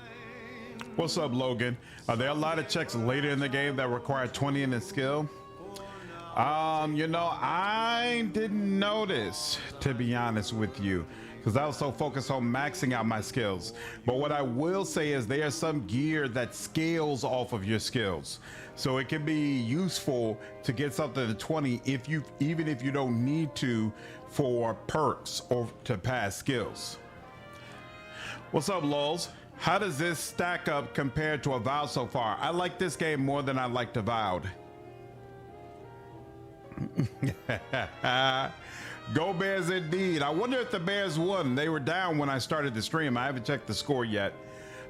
What's up, Logan? Are there a lot of checks later in the game that require 20 in the skill? You know, I didn't notice, to be honest with you, because I was so focused on maxing out my skills. But what I will say is there's some gear that scales off of your skills. So it can be useful to get something to 20 even if you don't need to for perks or to pass skills. What's up, Lulz? How does this stack up compared to Avowed so far? I like this game more than I liked Avowed. Go Bears indeed. I wonder if the Bears won. They were down when I started the stream. I haven't checked the score yet.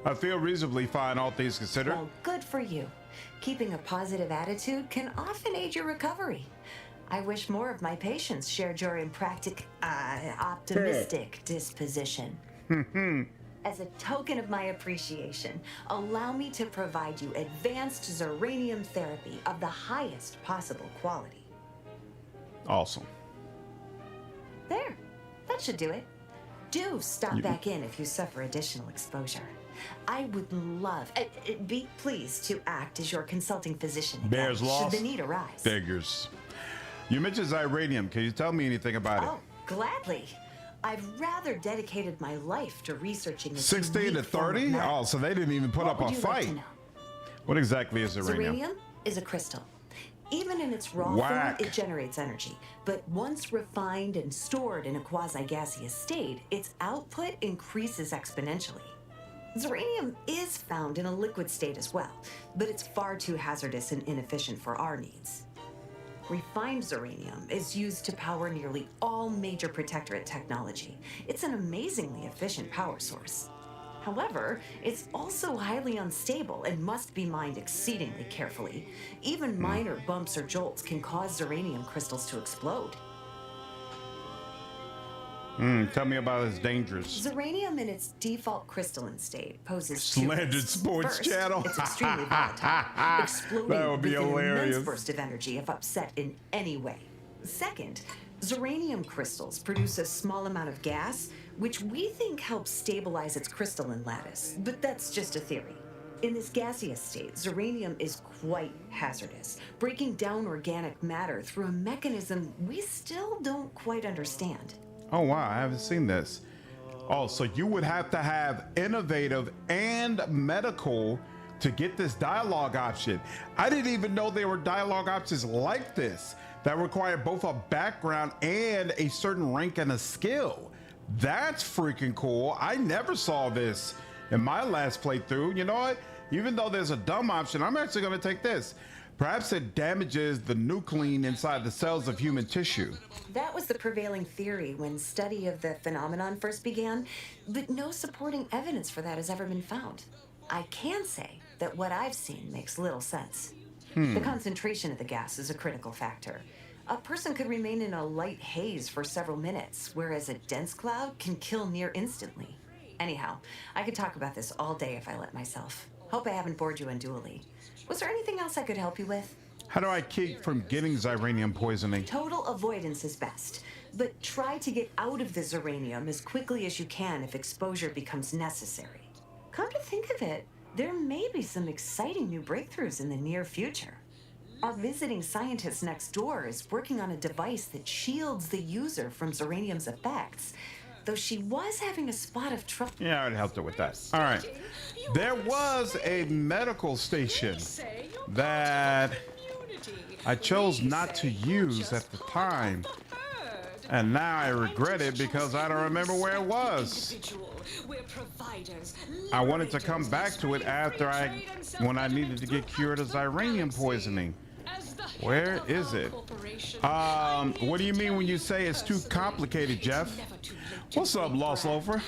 I feel reasonably fine, all things considered. Well, good for you. Keeping a positive attitude can often aid your recovery. I wish more of my patients shared your optimistic disposition. As a token of my appreciation, allow me to provide you advanced Xyranium therapy of the highest possible quality. Awesome. There, that should do it. Do stop back in if you suffer additional exposure. I would love, be pleased to act as your consulting physician again, Bears lost. should the need arise. Figures. You mentioned Zyranium. Can you tell me anything about it? Oh, gladly. I've rather dedicated my life to researching its 16 to unique form of 30? matter. Oh, so they didn't even put up a What would you like fight. to know? What exactly is Zyranium? Zeranium is a crystal. Even in its raw Whack. form, it generates energy. But once refined and stored in a quasi-gaseous state, its output increases exponentially. Zeranium is found in a liquid state as well, but it's far too hazardous and inefficient for our needs. Refined zeranium is used to power nearly all major protectorate technology. It's an amazingly efficient power source. However, it's also highly unstable and must be mined exceedingly carefully. Even minor bumps or jolts can cause zeranium crystals to explode. Tell me about its dangers. Zeranium in its default crystalline state poses two Slandered risks. Sports First, Channel. it's extremely volatile, exploding That would be with an hilarious. immense burst of energy if upset in any way. Second, zeranium crystals produce a small amount of gas, which we think helps stabilize its crystalline lattice, but that's just a theory. In this gaseous state, zeranium is quite hazardous, breaking down organic matter through a mechanism we still don't quite understand. Oh, wow. I haven't seen this. Oh, so you would have to have innovative and medical to get this dialogue option. I didn't even know there were dialogue options like this that require both a background and a certain rank and a skill. That's freaking cool. I never saw this in my last playthrough. You know what? Even though there's a dumb option, I'm actually going to take this. Perhaps it damages the nuclein inside the cells of human tissue. That was the prevailing theory when study of the phenomenon first began, but no supporting evidence for that has ever been found. I can say that what I've seen makes little sense. The concentration of the gas is a critical factor. A person could remain in a light haze for several minutes, whereas a dense cloud can kill near instantly. Anyhow, I could talk about this all day if I let myself. Hope I haven't bored you unduly. Was there anything else I could help you with? How do I keep from getting zyranium poisoning? Total avoidance is best, but try to get out of the zeranium as quickly as you can if exposure becomes necessary. Come to think of it, there may be some exciting new breakthroughs in the near future. Our visiting scientist next door is working on a device that shields the user from zeranium's effects, though she was having a spot of trouble. Yeah, I would help her with that. All right. There was a medical station that I chose not to use at the time. And now I regret it because I don't remember where it was. I wanted to come back to it after when I needed to get cured of zyranium poisoning. Where is it? What do you mean when you say it's too complicated, Jeff? What's up, Lost Loafer?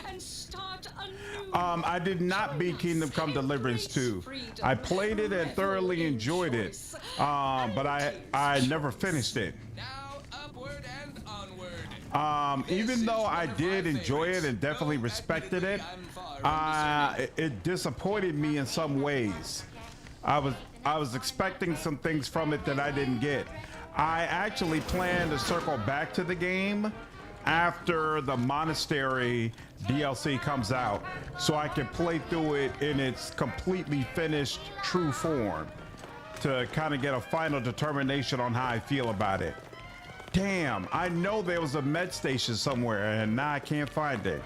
I did not beat Kingdom Come Deliverance 2. I played it and thoroughly enjoyed it, but I never finished it. Even though I did enjoy it and definitely respected it, it disappointed me in some ways. I was expecting some things from it that I didn't get. I actually plan to circle back to the game after the Monastery DLC comes out, so I can play through it in its completely finished true form to kind of get a final determination on how I feel about it. Damn, I know there was a med station somewhere and now I can't find it.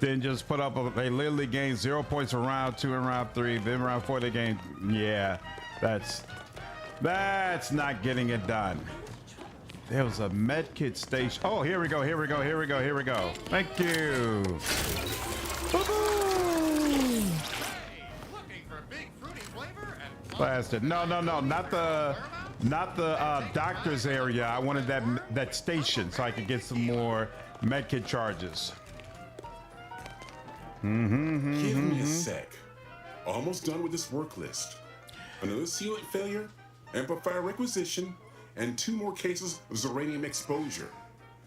Then just put up they literally gained 0 points for round 2 and round 3, then round 4 they gained. Yeah, that's not getting it done. There was a med kit station. Oh, here we go. Thank you. Blasted. No, not the doctor's area. I wanted that station so I could get some more med kit charges. Give me a sec. Almost done with this work list. Another sealant failure, amplifier requisition, and 2 more cases of zeranium exposure.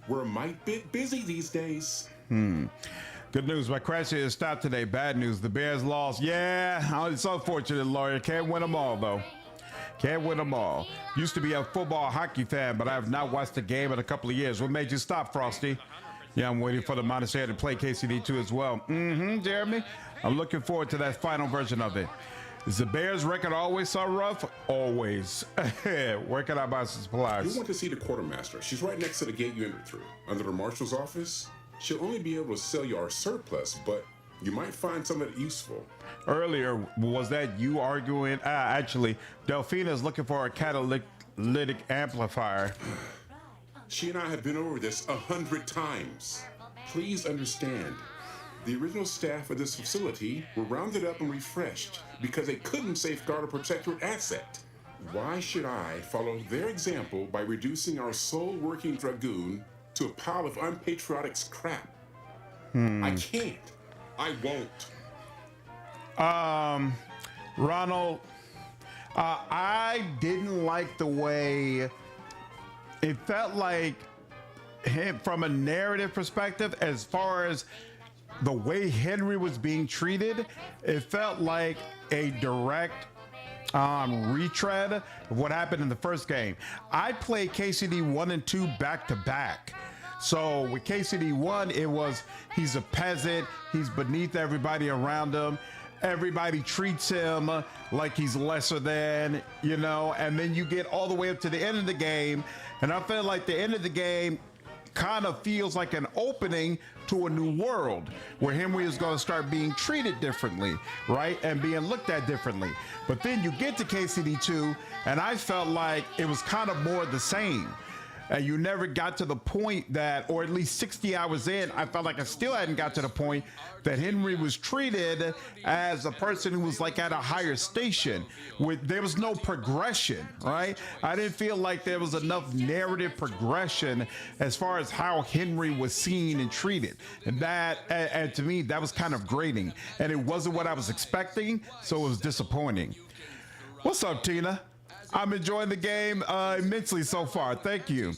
We're a mite bit busy these days. Good news, my crash is stopped today. Bad news, the Bears lost. Yeah, it's unfortunate, Lawyer. Can't win them all, though. Can't win them all. Used to be a football hockey fan, but I have not watched a game in a couple of years. What made you stop, Frosty? Yeah, I'm waiting for the Monastery to play KCD2 as well. Jeremy. I'm looking forward to that final version of it. Is the Bears' record always so rough? Always. Where can I buy some supplies? You want to see the quartermaster. She's right next to the gate you entered through. Under the marshal's office, she'll only be able to sell you our surplus, but you might find some of it useful. Earlier, was that you arguing? Actually, Delphina is looking for a catalytic amplifier. She and I have been over this 100 times. Please understand, the original staff of this facility were rounded up and refreshed because they couldn't safeguard or protect your asset. Why should I follow their example by reducing our sole working dragoon to a pile of unpatriotic scrap? I can't. I won't. Ronald, I didn't like the way it felt like him from a narrative perspective, as far as the way Henry was being treated. It felt like a direct retread of what happened in the first game. I played KCD 1 and 2 back to back. So with KCD 1, it was he's a peasant, he's beneath everybody around him. Everybody treats him like he's lesser than, you know, and then you get all the way up to the end of the game, and I feel like the end of the game kind of feels like an opening to a new world where Henry is going to start being treated differently, right? And being looked at differently. But then you get to KCD 2, and I felt like it was kind of more the same. And you never got to the point that, or at least 60 hours in, I felt like I still hadn't got to the point that Henry was treated as a person who was like at a higher station. There was no progression, right? I didn't feel like there was enough narrative progression as far as how Henry was seen and treated. And that, and to me, that was kind of grating. And it wasn't what I was expecting, so it was disappointing. What's up, Tina? I'm enjoying the game immensely so far. Thank you.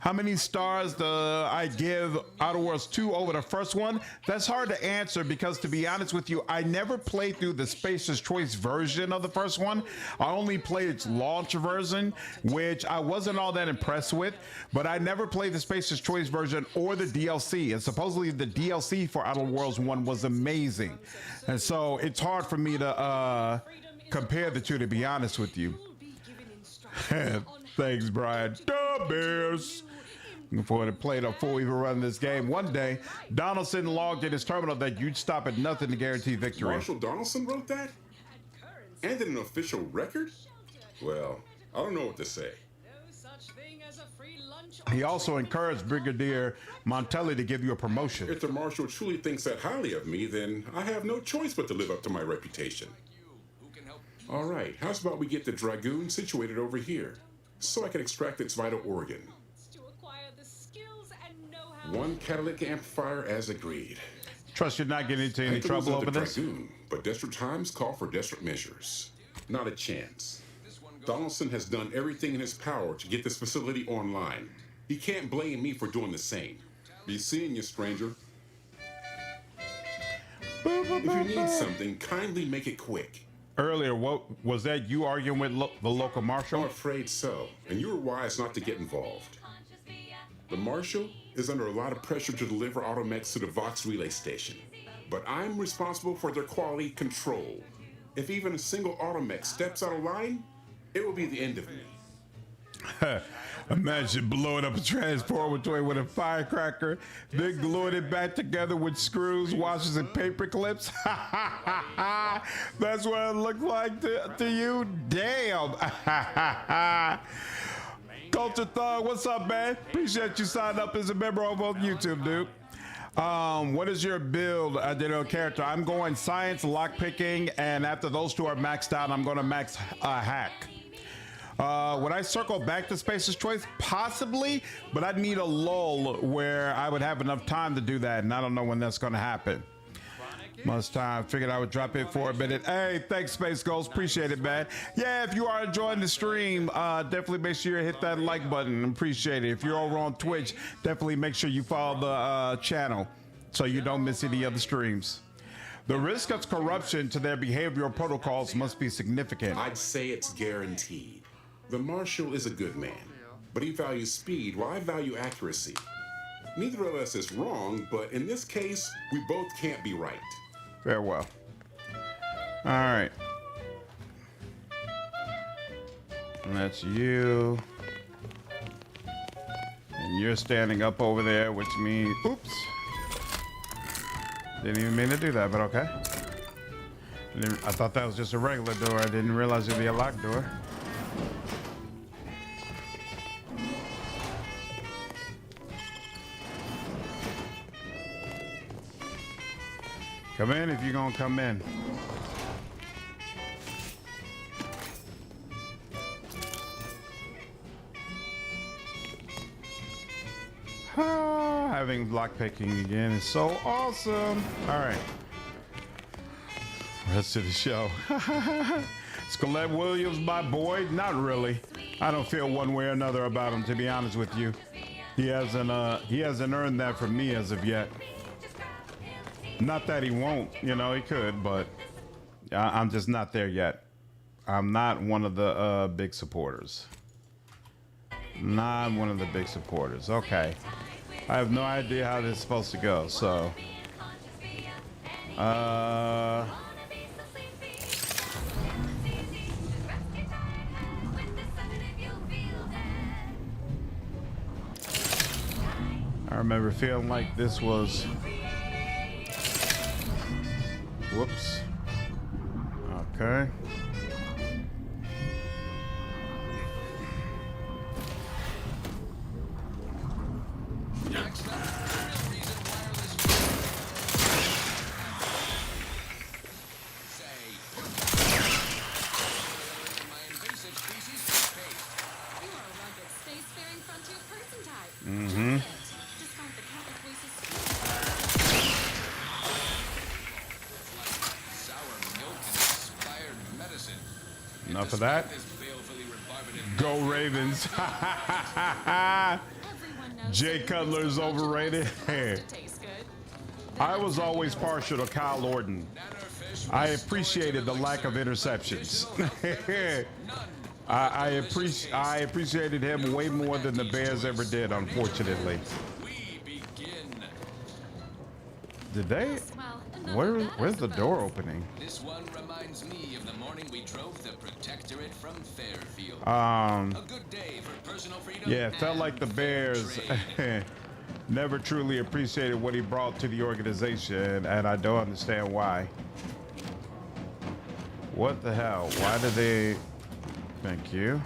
How many stars do I give Outer Worlds 2 over the first one? That's hard to answer because, to be honest with you, I never played through the Spacer's Choice version of the first one. I only played its launch version, which I wasn't all that impressed with, but I never played the Spacer's Choice version or the DLC. And supposedly the DLC for Outer Worlds 1 was amazing. And so it's hard for me to compare the two, to be honest with you. Thanks, Brian. The Bears. Looking forward to playing a full even run this game. One day, Donaldson logged in his terminal that you'd stop at nothing to guarantee victory. Marshall Donaldson wrote that? And an official record? Well, I don't know what to say. He also encouraged Brigadier Montelli to give you a promotion. If the Marshal truly thinks that highly of me, then I have no choice but to live up to my reputation. All right, how's about we get the Dragoon situated over here, so I can extract its vital organ? One catalytic amplifier as agreed. Trust you're not getting into any trouble over this? Dragoon, but desperate times call for desperate measures. Not a chance. Donaldson has done everything in his power to get this facility online. He can't blame me for doing the same. Be seeing you, stranger. If you need something, kindly make it quick. Earlier, what was that? You arguing with the local marshal? I'm afraid so, and you were wise not to get involved. The marshal is under a lot of pressure to deliver automechs to the Vox relay station, but I'm responsible for their quality control. If even a single automech steps out of line, it will be the end of me. Imagine blowing up a transformer toy with a firecracker, then gluing it back together with screws, washers, and paper clips. That's what it looked like to you? Damn. Culture Thug, what's up, man? Appreciate you signing up as a member over on YouTube, dude. What is your build identical character? I'm going science, lockpicking, and after those two are maxed out, I'm going to max hack. Would I circle back to Spacer's Choice? Possibly, but I'd need a lull where I would have enough time to do that, and I don't know when that's going to happen. Much time. Figured I would drop in for a minute. Hey, thanks, Space Ghost. Appreciate it, man. Yeah, if you are enjoying the stream, definitely make sure you hit that like button. Appreciate it. If you're over on Twitch, definitely make sure you follow the channel so you don't miss any other streams. The risk of corruption to their behavioral protocols must be significant. I'd say it's guaranteed. The Marshal is a good man, but he values speed while I value accuracy. Neither of us is wrong, but in this case, we both can't be right. Farewell. All right. And that's you. And you're standing up over there, which means, oops. Didn't even mean to do that, but okay. I thought that was just a regular door. I didn't realize it'd be a locked door. Come in if you're gonna come in. Having lockpicking again is so awesome. All right. Rest of the show. Skelett Williams, my boy. Not really. I don't feel one way or another about him, to be honest with you. He hasn't earned that from me as of yet. Not that he won't, you know, he could, but I'm just not there yet. I'm not one of the big supporters. Not one of the big supporters. Okay. I have no idea how this is supposed to go, so. I remember feeling like this was. Whoops. Okay. Mm-hmm. Enough of that. Go Ravens. Jay Cutler's overrated. I was always partial to Kyle Orton. I appreciated the lack of interceptions. I appreciated him way more than the Bears ever did, unfortunately. Did they? Where's the door opening? This one reminds me of the morning we drove the Protectorate from Fairfield. A good day for personal freedom. Yeah, it felt like the Bears never truly appreciated what he brought to the organization, and I don't understand why. What the hell? Why did they? Thank you.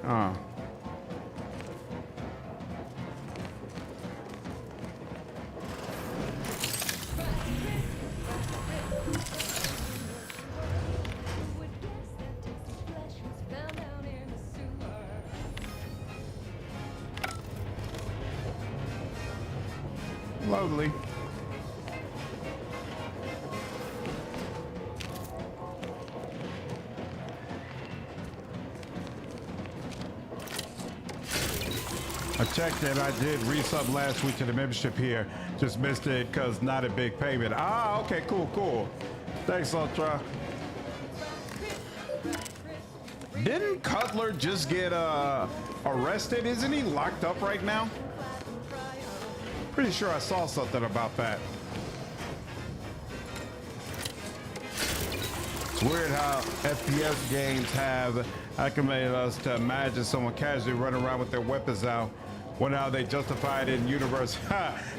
Oh. Lovely. I checked it. I did resub last week to the membership here. Just missed it because not a big payment. Ah, okay, cool. Thanks, Ultra. Didn't Cutler just get arrested? Isn't he locked up right now? Pretty sure I saw something about that. It's weird how FPS games have acclimated us to imagine someone casually running around with their weapons out. Wonder how they justify it in universe.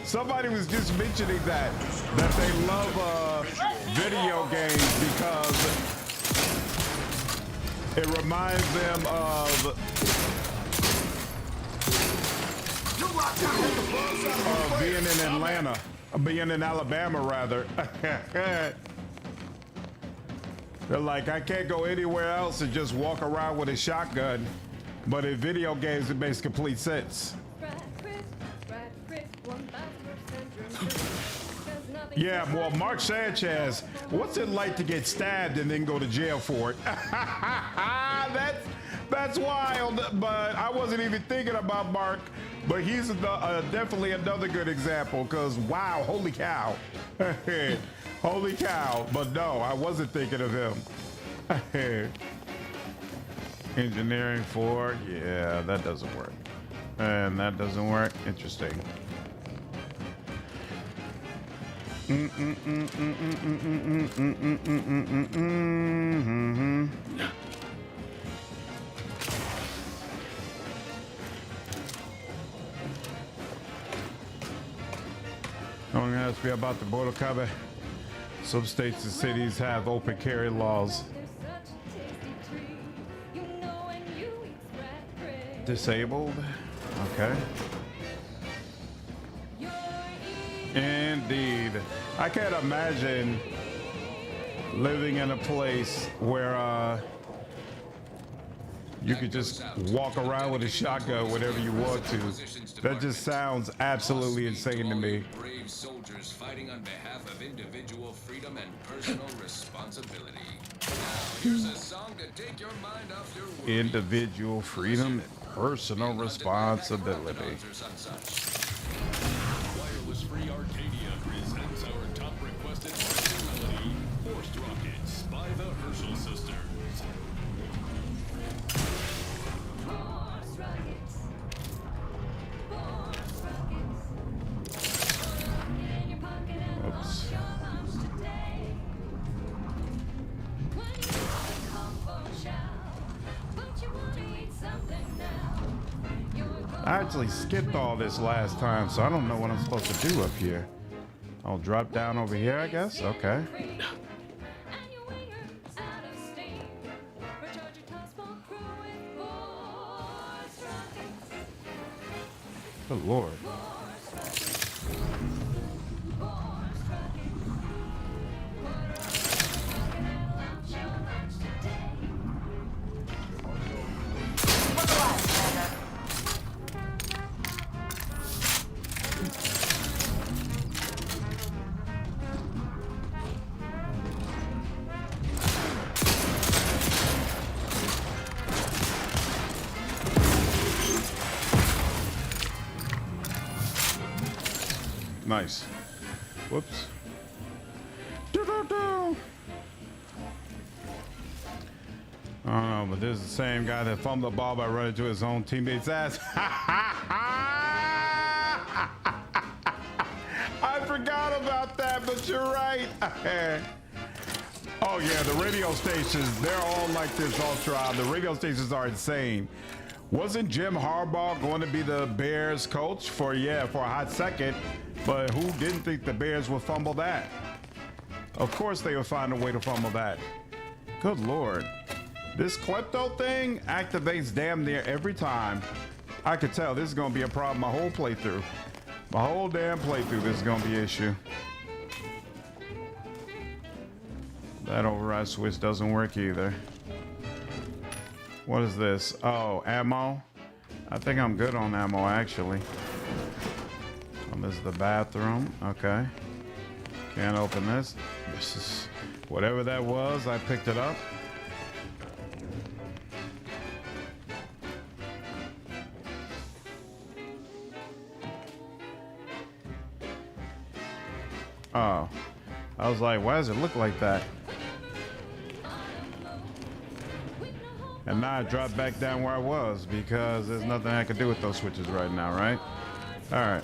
Somebody was just mentioning that they love video games because it reminds them of being in Atlanta, being in Alabama rather. They're like, I can't go anywhere else and just walk around with a shotgun, but in video games it makes complete sense. Yeah, well, Mark Sanchez, what's it like to get stabbed and then go to jail for it? That's wild, but I wasn't even thinking about Mark, but he's definitely another good example because, wow, holy cow. Holy cow, but no, I wasn't thinking of him. Engineering 4, yeah, that doesn't work. And that doesn't work, interesting. Don't ask me about the border cover. Some states and cities have open carry laws. Disabled. Okay. Indeed. I can't imagine living in a place where you could just walk around with a shotgun whenever you want to. That just sounds absolutely insane to me. Brave soldiers fighting on behalf of individual freedom and personal responsibility. Now, here's a song to take your mind off your worries. Individual freedom and personal responsibility. Wireless Free Arcadia presents our top requested marching melody, Forced Rockets by the Herschel Sisters. Oops. I actually skipped all this last time, so I don't know what I'm supposed to do up here. I'll drop down over here, I guess. Okay. Good Lord. Nice. Whoops. Do-do-do. I don't know, but this is the same guy that fumbled the ball by running to his own teammate's ass. I forgot about that, but you're right. Oh yeah, the radio stations, they're all like this ultra. The radio stations are insane. Wasn't Jim Harbaugh going to be the Bears coach for a hot second? But who didn't think the Bears would fumble that? Of course they would find a way to fumble that. Good Lord. This klepto thing activates damn near every time. I could tell this is going to be a problem my whole playthrough. My whole damn playthrough, this is going to be an issue. That override switch doesn't work either. What is this? Oh, ammo? I think I'm good on ammo, actually. This is the bathroom. Okay. Can't open this. This is whatever that was. I picked it up. Oh. I was like, why does it look like that? And now I dropped back down where I was because there's nothing I can do with those switches right now, right? All right.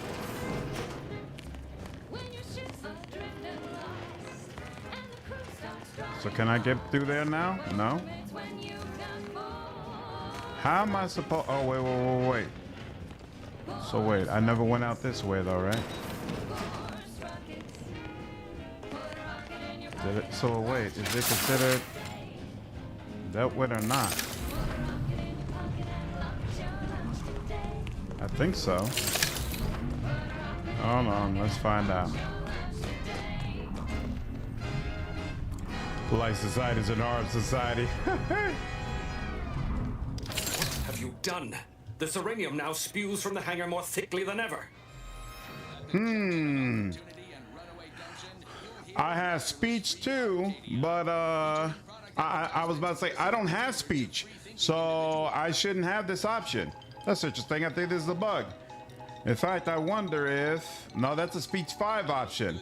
So can I get through there now? No? How am I supposed... Oh, wait. So wait, I never went out this way though, right? Did it? So wait, is it considered that way or not? I think so. Hold on, let's find out. Polite society is an armed society. What have you done? The Serenium now spews from the hangar more thickly than ever. I have speech too, but I was about to say I don't have speech, so I shouldn't have this option. That's interesting. I think this is a bug. In fact, I wonder if... No, that's a speech 5 option.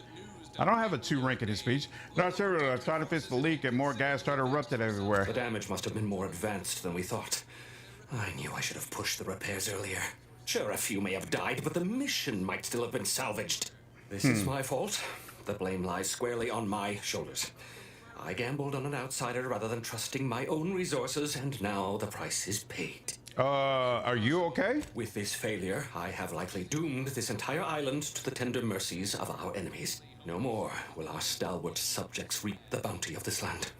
I don't have a 2 rank in his speech. Not sure. Trying to fix the leak and more gas started erupted everywhere. The damage must have been more advanced than we thought. I knew I should have pushed the repairs earlier. Sure, a few may have died, but the mission might still have been salvaged. This is my fault. the blame lies squarely on my shoulders. I gambled on an outsider rather than trusting my own resources, and now the price is paid. Are you okay? With this failure, I have likely doomed this entire island to the tender mercies of our enemies. No more will our stalwart subjects reap the bounty of this land.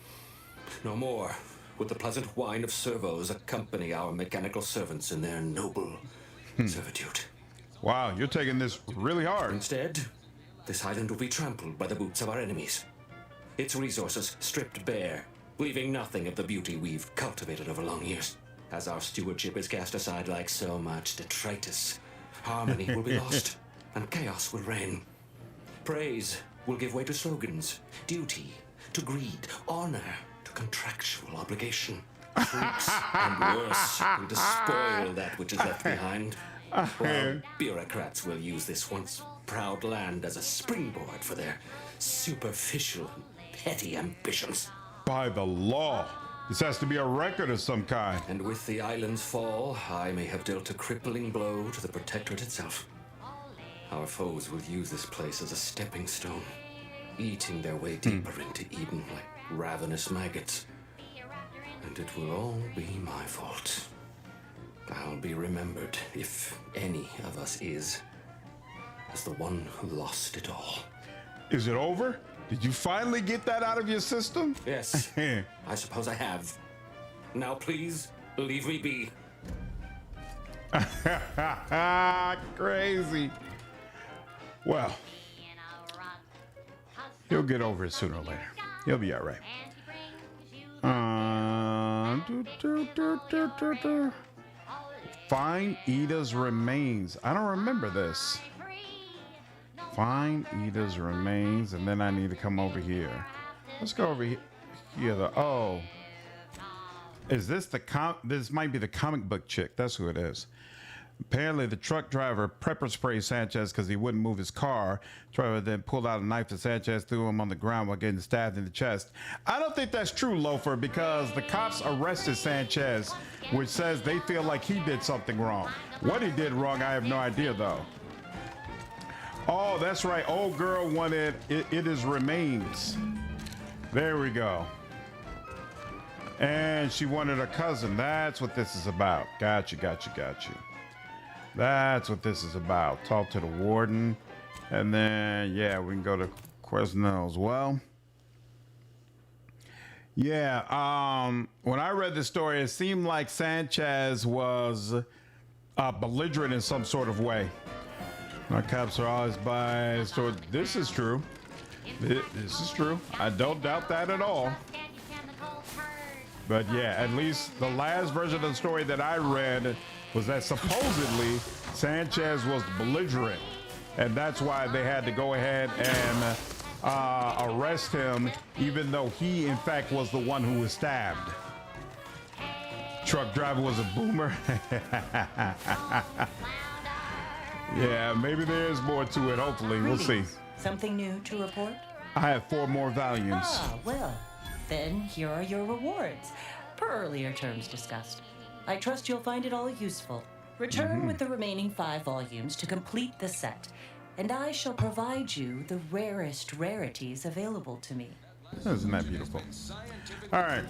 No more would the pleasant whine of servos accompany our mechanical servants in their noble servitude. Wow, you're taking this really hard. Instead, this island will be trampled by the boots of our enemies. Its resources stripped bare, leaving nothing of the beauty we've cultivated over long years. As our stewardship is cast aside like so much detritus, harmony will be lost, and chaos will reign. Praise will give way to slogans, duty to greed, honor to contractual obligation. Freaks and worse will despoil that which is left behind, while bureaucrats will use this once proud land as a springboard for their superficial and petty ambitions. By the law, this has to be a record of some kind. And with the island's fall, I may have dealt a crippling blow to the Protectorate itself. Our foes will use this place as a stepping stone, eating their way deeper into Eden like ravenous maggots. And it will all be my fault. I'll be remembered, if any of us is, as the one who lost it all. Is it over? Did you finally get that out of your system? Yes, I suppose I have. Now please, leave me be. Crazy. Well, he'll get over it sooner or later. He'll be all right. Find Ida's remains. I don't remember this. Find Ida's remains, and then I need to come over here. Let's go over here. Oh, is this the this might be the comic book chick. That's who it is. Apparently, the truck driver pepper sprayed Sanchez because he wouldn't move his car. Driver then pulled out a knife that Sanchez threw him on the ground while getting stabbed in the chest. I don't think that's true, Loafer, because the cops arrested Sanchez, which says they feel like he did something wrong. What he did wrong, I have no idea, though. Oh, that's right. Old girl wanted Ida's remains. There we go. And she wanted her cousin. That's what this is about. Gotcha. That's what this is about. Talk to the warden. And then, yeah, we can go to Quesnel as well. Yeah, when I read the story, it seemed like Sanchez was belligerent in some sort of way. My cops are always by, so this is true. This is true. I don't doubt that at all. But yeah, at least the last version of the story that I read was that supposedly Sanchez was belligerent. And that's why they had to go ahead and arrest him, even though he, in fact, was the one who was stabbed. Truck driver was a boomer. Yeah, maybe there's more to it. Hopefully, we'll see. Something new to report? I have 4 more volumes. Ah, well, then here are your rewards, per earlier terms discussed. I trust you'll find it all useful. Return with the remaining 5 volumes to complete the set, and I shall provide you the rarest rarities available to me. Isn't that beautiful? All right.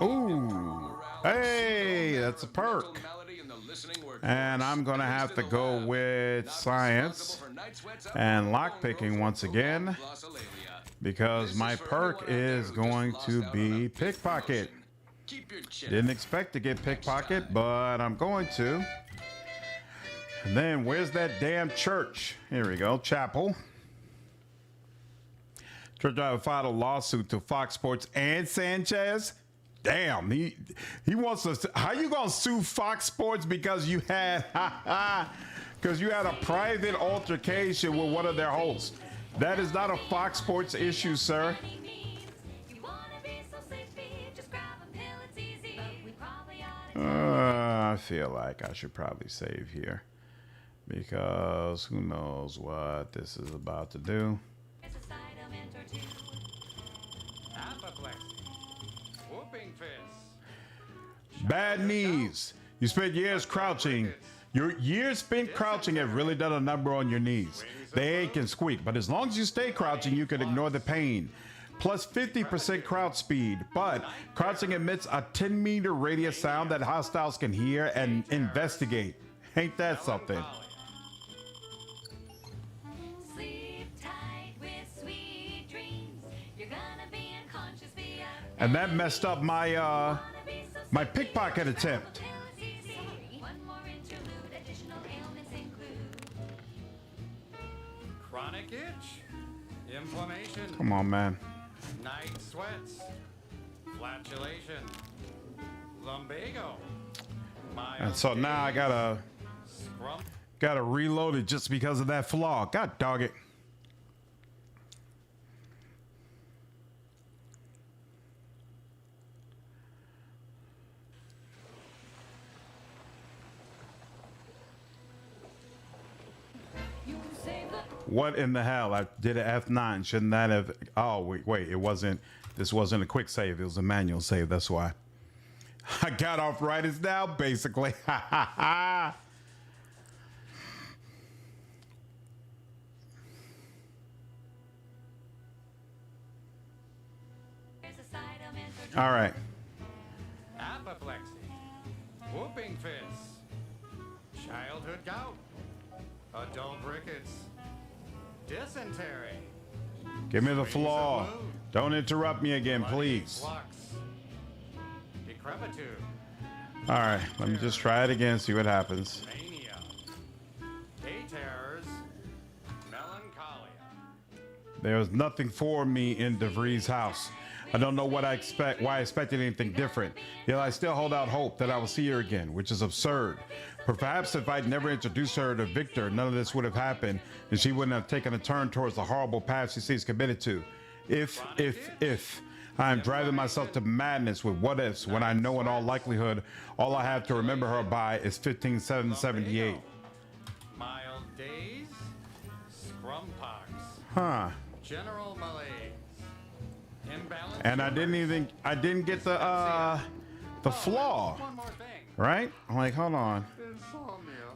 Ooh. Hey, that's a perk. And I'm going to have to go with science and lockpicking once again, because my perk is going to be pickpocket. Didn't expect to get pickpocket, but I'm going to. And then where's that damn church? Here we go, chapel. Church driver filed a lawsuit to Fox Sports and Sanchez. Damn, he wants to. How you gonna sue Fox Sports because you had a private altercation with one of their hosts? That is not a Fox Sports issue, sir. I feel like I should probably save here, because who knows what this is about to do. Bad knees. You spent years crouching, Your years spent crouching have really done a number on your knees. They ache and squeak, but as long as you stay crouching, you can ignore the pain. Plus 50% crouch speed, but crouching emits a 10-meter radius sound that hostiles can hear and investigate. Ain't that something? And that messed up my my pickpocket attempt. Chronic itch, inflammation. Come on, man. Night sweats, flatulation, lumbago. And so now I gotta reload it just because of that flaw. God dog it. What in the hell? I did an F9. Shouldn't that have? Oh, wait. It wasn't. This wasn't a quick save. It was a manual save. That's why. I got arthritis now, basically. All right. Apoplexy, whooping fits, childhood gout, adult rickets, dysentery. Give me the flaw. Don't interrupt me again, please. Flux, decrepitude, All right, let me just try it again, see what happens. mania, day terrors, melancholia. There was nothing for me in DeVries' house. I don't know what I expect, why I expected anything different. Yet I still hold out hope that I will see her again, which is absurd. But perhaps if I'd never introduced her to Victor, none of this would have happened, and she wouldn't have taken a turn towards the horrible path she seems committed to. If I am driving myself to madness with what ifs when I know in all likelihood all I have to remember her by is 15778. Mild days, scrumpox, Huh. general malaise, imbalance. And I didn't get the flaw. Right? I'm like, hold on.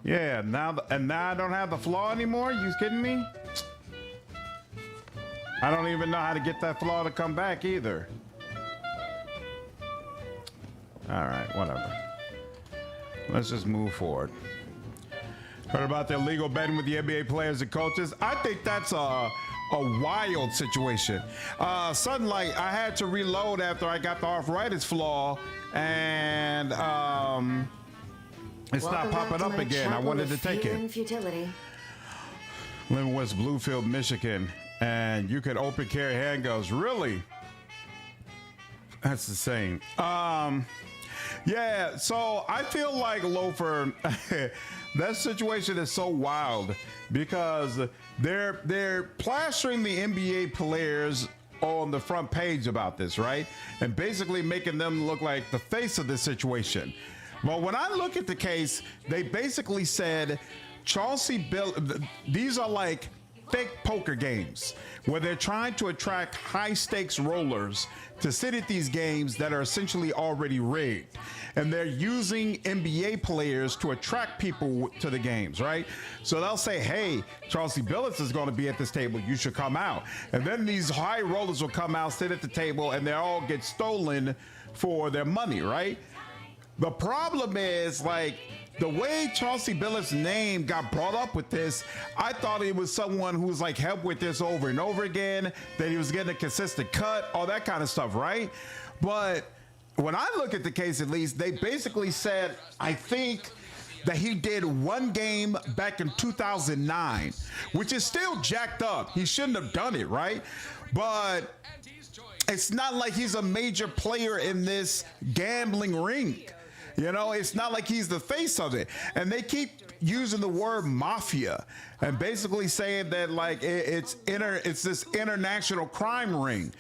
Yeah, now I don't have the flaw anymore? You kidding me? I don't even know how to get that flaw to come back either. All right, whatever. Let's just move forward. Heard about the illegal betting with the NBA players and coaches? I think that's a wild situation. Suddenly, like, I had to reload after I got the arthritis flaw, and it's not popping up again. I wanted to take it. Futility. Live in West Bluefield, Michigan, and you could open carry handguns. Really? That's the same. Yeah, so I feel like Loafer, that situation is so wild because they're plastering the NBA players on the front page about this, right? And basically making them look like the face of this situation. Well, when I look at the case, they basically said these are like fake poker games where they're trying to attract high stakes rollers to sit at these games that are essentially already rigged. And they're using NBA players to attract people to the games, right? So they'll say, hey, Chauncey Billups is going to be at this table. You should come out. And then these high rollers will come out, sit at the table, and they all get stolen for their money, right? The problem is, like, the way Chauncey Billups' name got brought up with this, I thought he was someone who was like helped with this over and over again, that he was getting a consistent cut, all that kind of stuff, right? But when I look at the case, at least, they basically said, I think that he did one game back in 2009, which is still jacked up. He shouldn't have done it, right? But it's not like he's a major player in this gambling ring. You know, it's not like he's the face of it. And they keep using the word mafia and basically saying that, like, it's this international crime ring.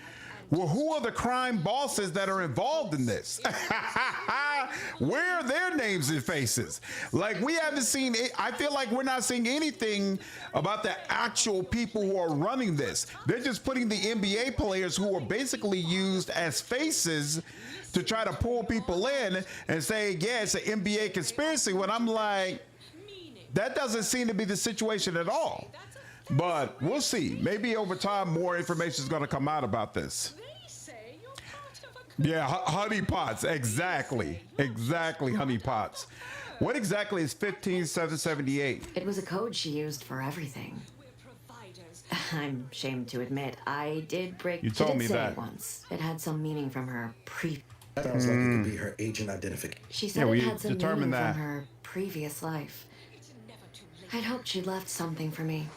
Well, who are the crime bosses that are involved in this? Where are their names and faces? Like, we haven't seen it. I feel like we're not seeing anything about the actual people who are running this. They're just putting the NBA players who are basically used as faces to try to pull people in and say, yeah, it's an NBA conspiracy. When I'm like, that doesn't seem to be the situation at all. But we'll see. Maybe over time, more information is going to come out about this. Yeah, honey pots. Exactly. Exactly, honey pots. What exactly is 15778? It was a code she used for everything. I'm ashamed to admit, I did break. You told she did me say that. It once. It had some meaning from her Sounds like it could be her agent identification. She said Yeah, it we had some determined meaning that. from her previous life. I'd hoped she'd left something for me,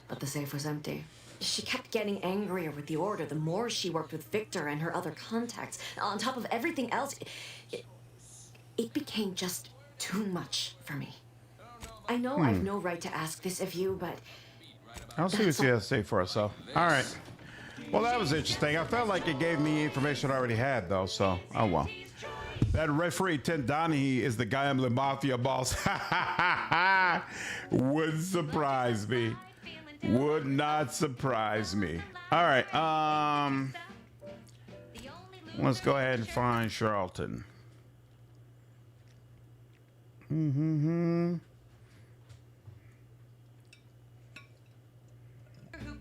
but the safe was empty. She kept getting angrier with the Order the more she worked with Victor and her other contacts. On top of everything else, it became just too much for me. I know I've no right to ask this of you, but I'll see what she has to say for herself. All right. Well, that was interesting. I felt like it gave me information I already had, though, so oh well. That referee, Ted Donahue, is the Gambling Mafia boss. Wouldn't surprise me. Would not surprise me. All right. Let's go ahead and find Charlton. Who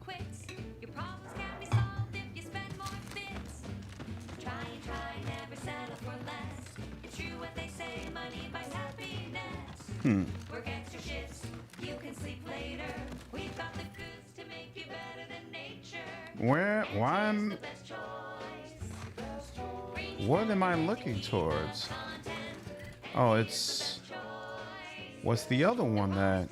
quits? Your problems can be solved if you spend more bits. Try, never settle for less. It's true what they say, money buys happiness. Work extra shifts, you can sleep later. We've got the goods to make you better than nature. What am I looking towards? Oh, it's, what's the other one that?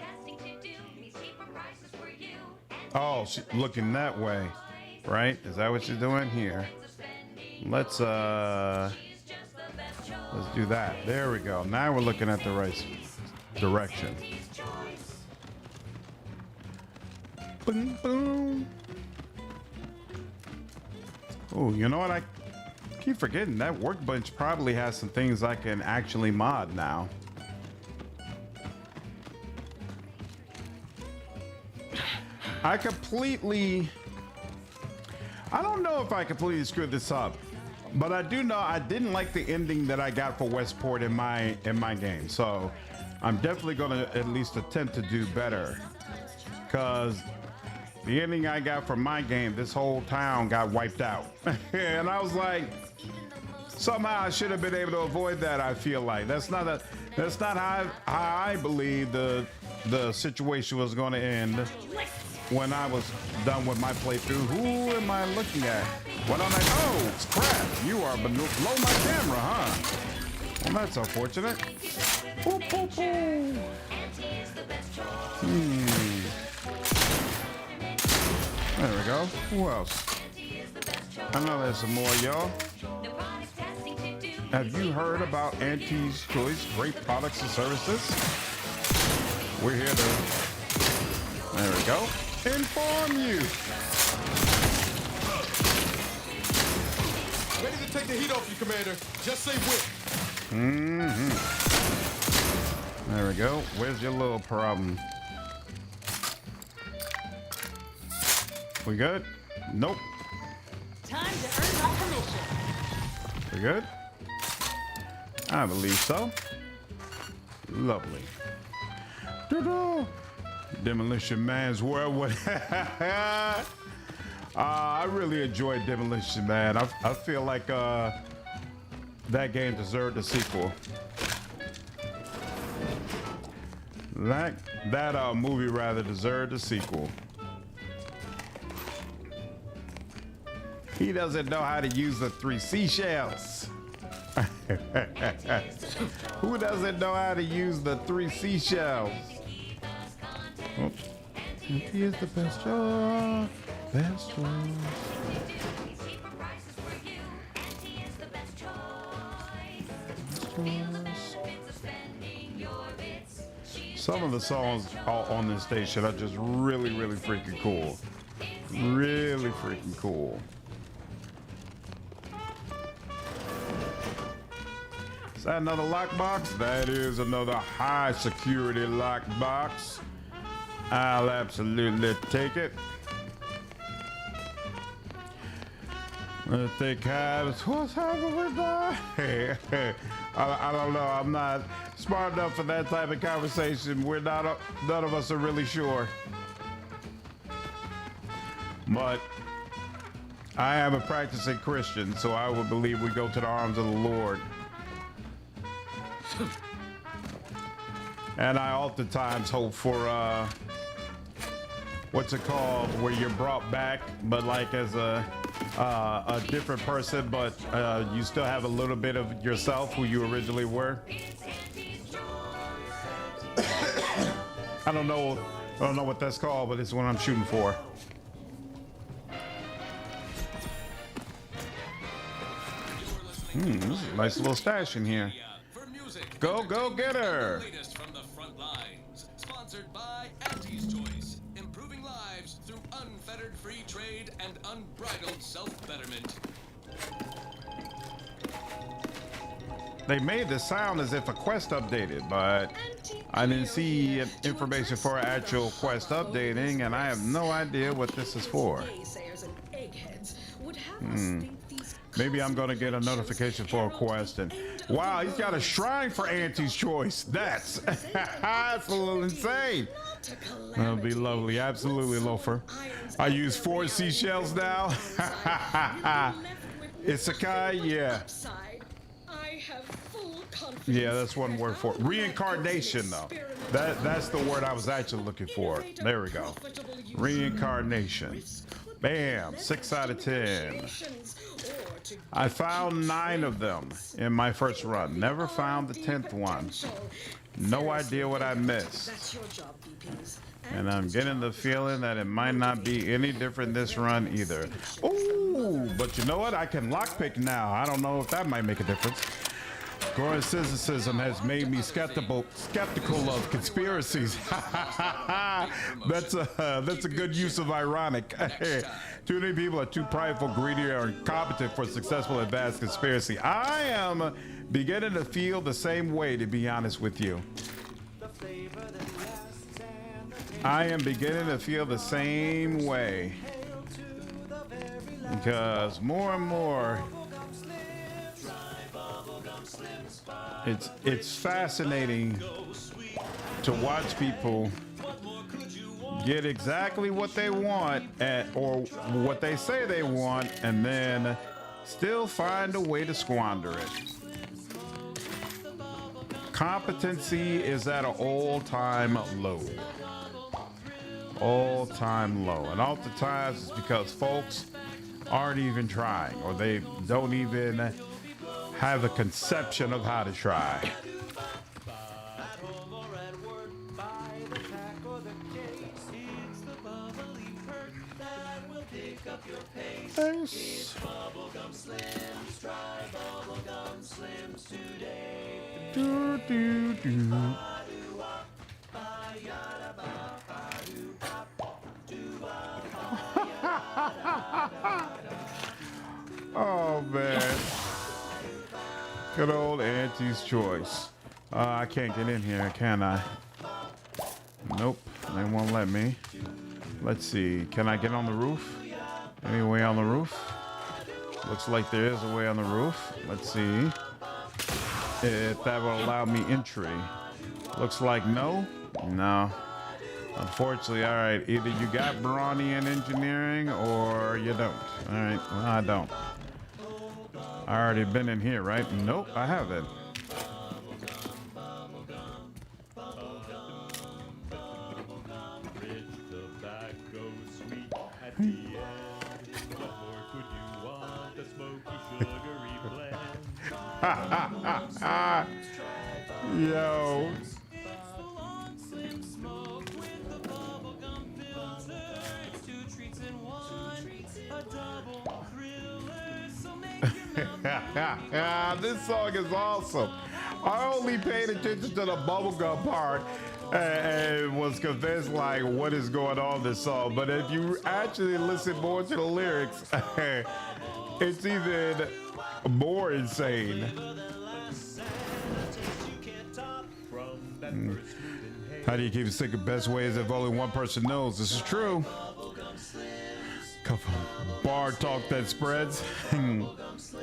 Oh, she's looking that way, right? Is that what she's doing here? Let's do that. There we go. Now we're looking at the right direction. Boom, boom. Oh, you know what? I keep forgetting that workbench probably has some things I can actually mod now. I don't know if I completely screwed this up, but I do know I didn't like the ending that I got for Westport in my game. So I'm definitely going to at least attempt to do better, because the ending I got from my game, this whole town got wiped out. And I was like, somehow I should have been able to avoid that. I feel like that's not how I believe the situation was going to end when I was done with my playthrough. Who am I looking at? What am I? Oh, crap! You are below my camera, huh? Well, that's unfortunate. Boop, boop, boop. There we go. Who else? I know there's some more, y'all. Have you heard about Auntie's Choice? Great products and services. We're here to, there we go, inform you. Ready to take the heat off you, Commander. Just say whip. There we go. Where's your little problem? We good? Nope. Time to earn my commission. We good? I believe so. Lovely. Doo-doo. Demolition Man's World. I really enjoyed Demolition Man. I feel like that game deserved a sequel. That movie rather deserved a sequel. He doesn't know how to use the 3 seashells. Who doesn't know how to use the 3 seashells? Oh. He is the best choice. Best choice. Some of the songs on this station are just really, really freaking cool. Really freaking cool. Is that another lockbox? That is another high security lockbox. I'll absolutely take it. I think what's happening with that? I don't know. I'm not smart enough for that type of conversation. We're not. None of us are really sure. But I am a practicing Christian, so I would believe we go to the arms of the Lord. And I oftentimes hope for what's it called, where you're brought back, but like as a different person, but you still have a little bit of yourself who you originally were. I don't know what that's called, but it's what I'm shooting for. This is a nice little stash in here. Go get her. Latest from the front lines. Sponsored by Auntie's Choice. Improving lives through unfettered free trade and unbridled self-betterment. They made this sound as if a quest updated, but I didn't see information for actual quest updating, and I have no idea what this is for. Maybe I'm gonna get a notification for a quest, and wow, he's got a shrine for Auntie's Choice. That's that's a little insane. That'll be lovely, absolutely, Loafer. I use 4 seashells now. Isekai, yeah. Yeah, that's one word for it. Reincarnation, though. That's the word I was actually looking for. There we go. Reincarnation. Bam, 6 out of 10. I found 9 of them in my first run. Never found the 10th one. No idea what I missed. And I'm getting the feeling that it might not be any different this run either. Ooh, but you know what? I can lockpick now. I don't know if that might make a difference. Growing cynicism has made me skeptical of conspiracies. That's a good use of ironic. Too many people are too prideful, greedy, or incompetent for successful advanced conspiracy. I am beginning to feel the same way, to be honest with you. I am beginning to feel the same way. Because more and more, it's fascinating to watch people get exactly what they want or what they say they want, and then still find a way to squander it. Competency is at an all-time low. All-time low. And oftentimes it's because folks aren't even trying, or they don't even have a conception of how to try. Thanks. Oh man. Good old Auntie's Choice. I can't get in here, can I? Nope, they won't let me. Let's see, can I get on the roof? Any way on the roof? Looks like there is a way on the roof. Let's see if that will allow me entry. Looks like no. No. Unfortunately, all right, either you got brawny in engineering or you don't. All right, well, I don't. I already been in here, right? Nope, I haven't. Yo. This song is awesome. I only paid attention to the bubblegum part and was convinced like what is going on in this song. But if you actually listen more to the lyrics, it's even more insane. How do you keep it secret? Best way is if only one person knows. This is true. Come on. Bar talk that spreads.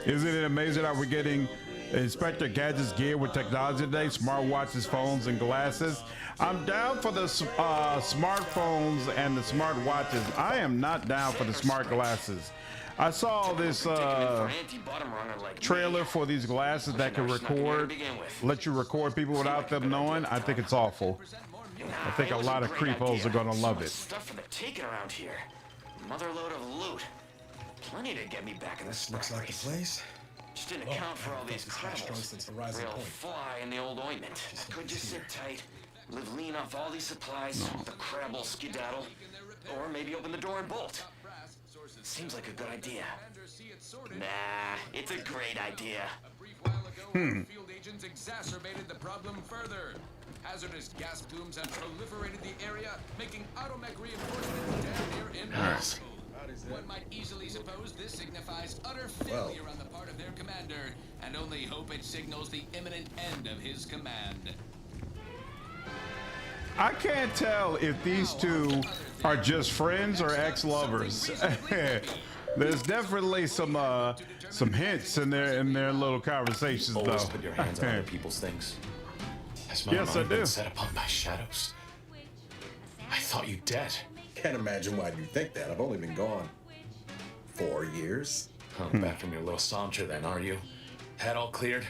Isn't it amazing how we're getting Inspector Gadget's gear with technology today, smartwatches, phones, and glasses. I'm down for the smartphones and the smartwatches. I am not down for the smart glasses. I saw this trailer for these glasses that can let you record people without them knowing. I think it's awful. I think a lot of creepos are gonna love it. Stuff for the taking around here. Motherload of loot. Plenty to get me back in this looks like the place. Just didn't account for all these crabbles. Real fly in the old ointment. Could just sit tight, live lean off all these supplies, the crabble skedaddle, or maybe open the door and bolt. Seems like a good idea. Nah, it's a great idea. Field agents exacerbated the problem further. Hazardous gas plumes have proliferated the area, making automech reinforcements damn near impossible. One might easily suppose this signifies utter failure on the part of their commander, and only hope it signals the imminent end of his command. I can't tell if these two are just friends or ex-lovers. There's definitely some hints in their little conversations, though. Always put your hands on other people's things. Has my Yes, I mind been do. set upon by shadows? I thought you dead. Can't imagine why you think that. I've only been gone 4 years. Back from your little saunter then, are you? Head all cleared?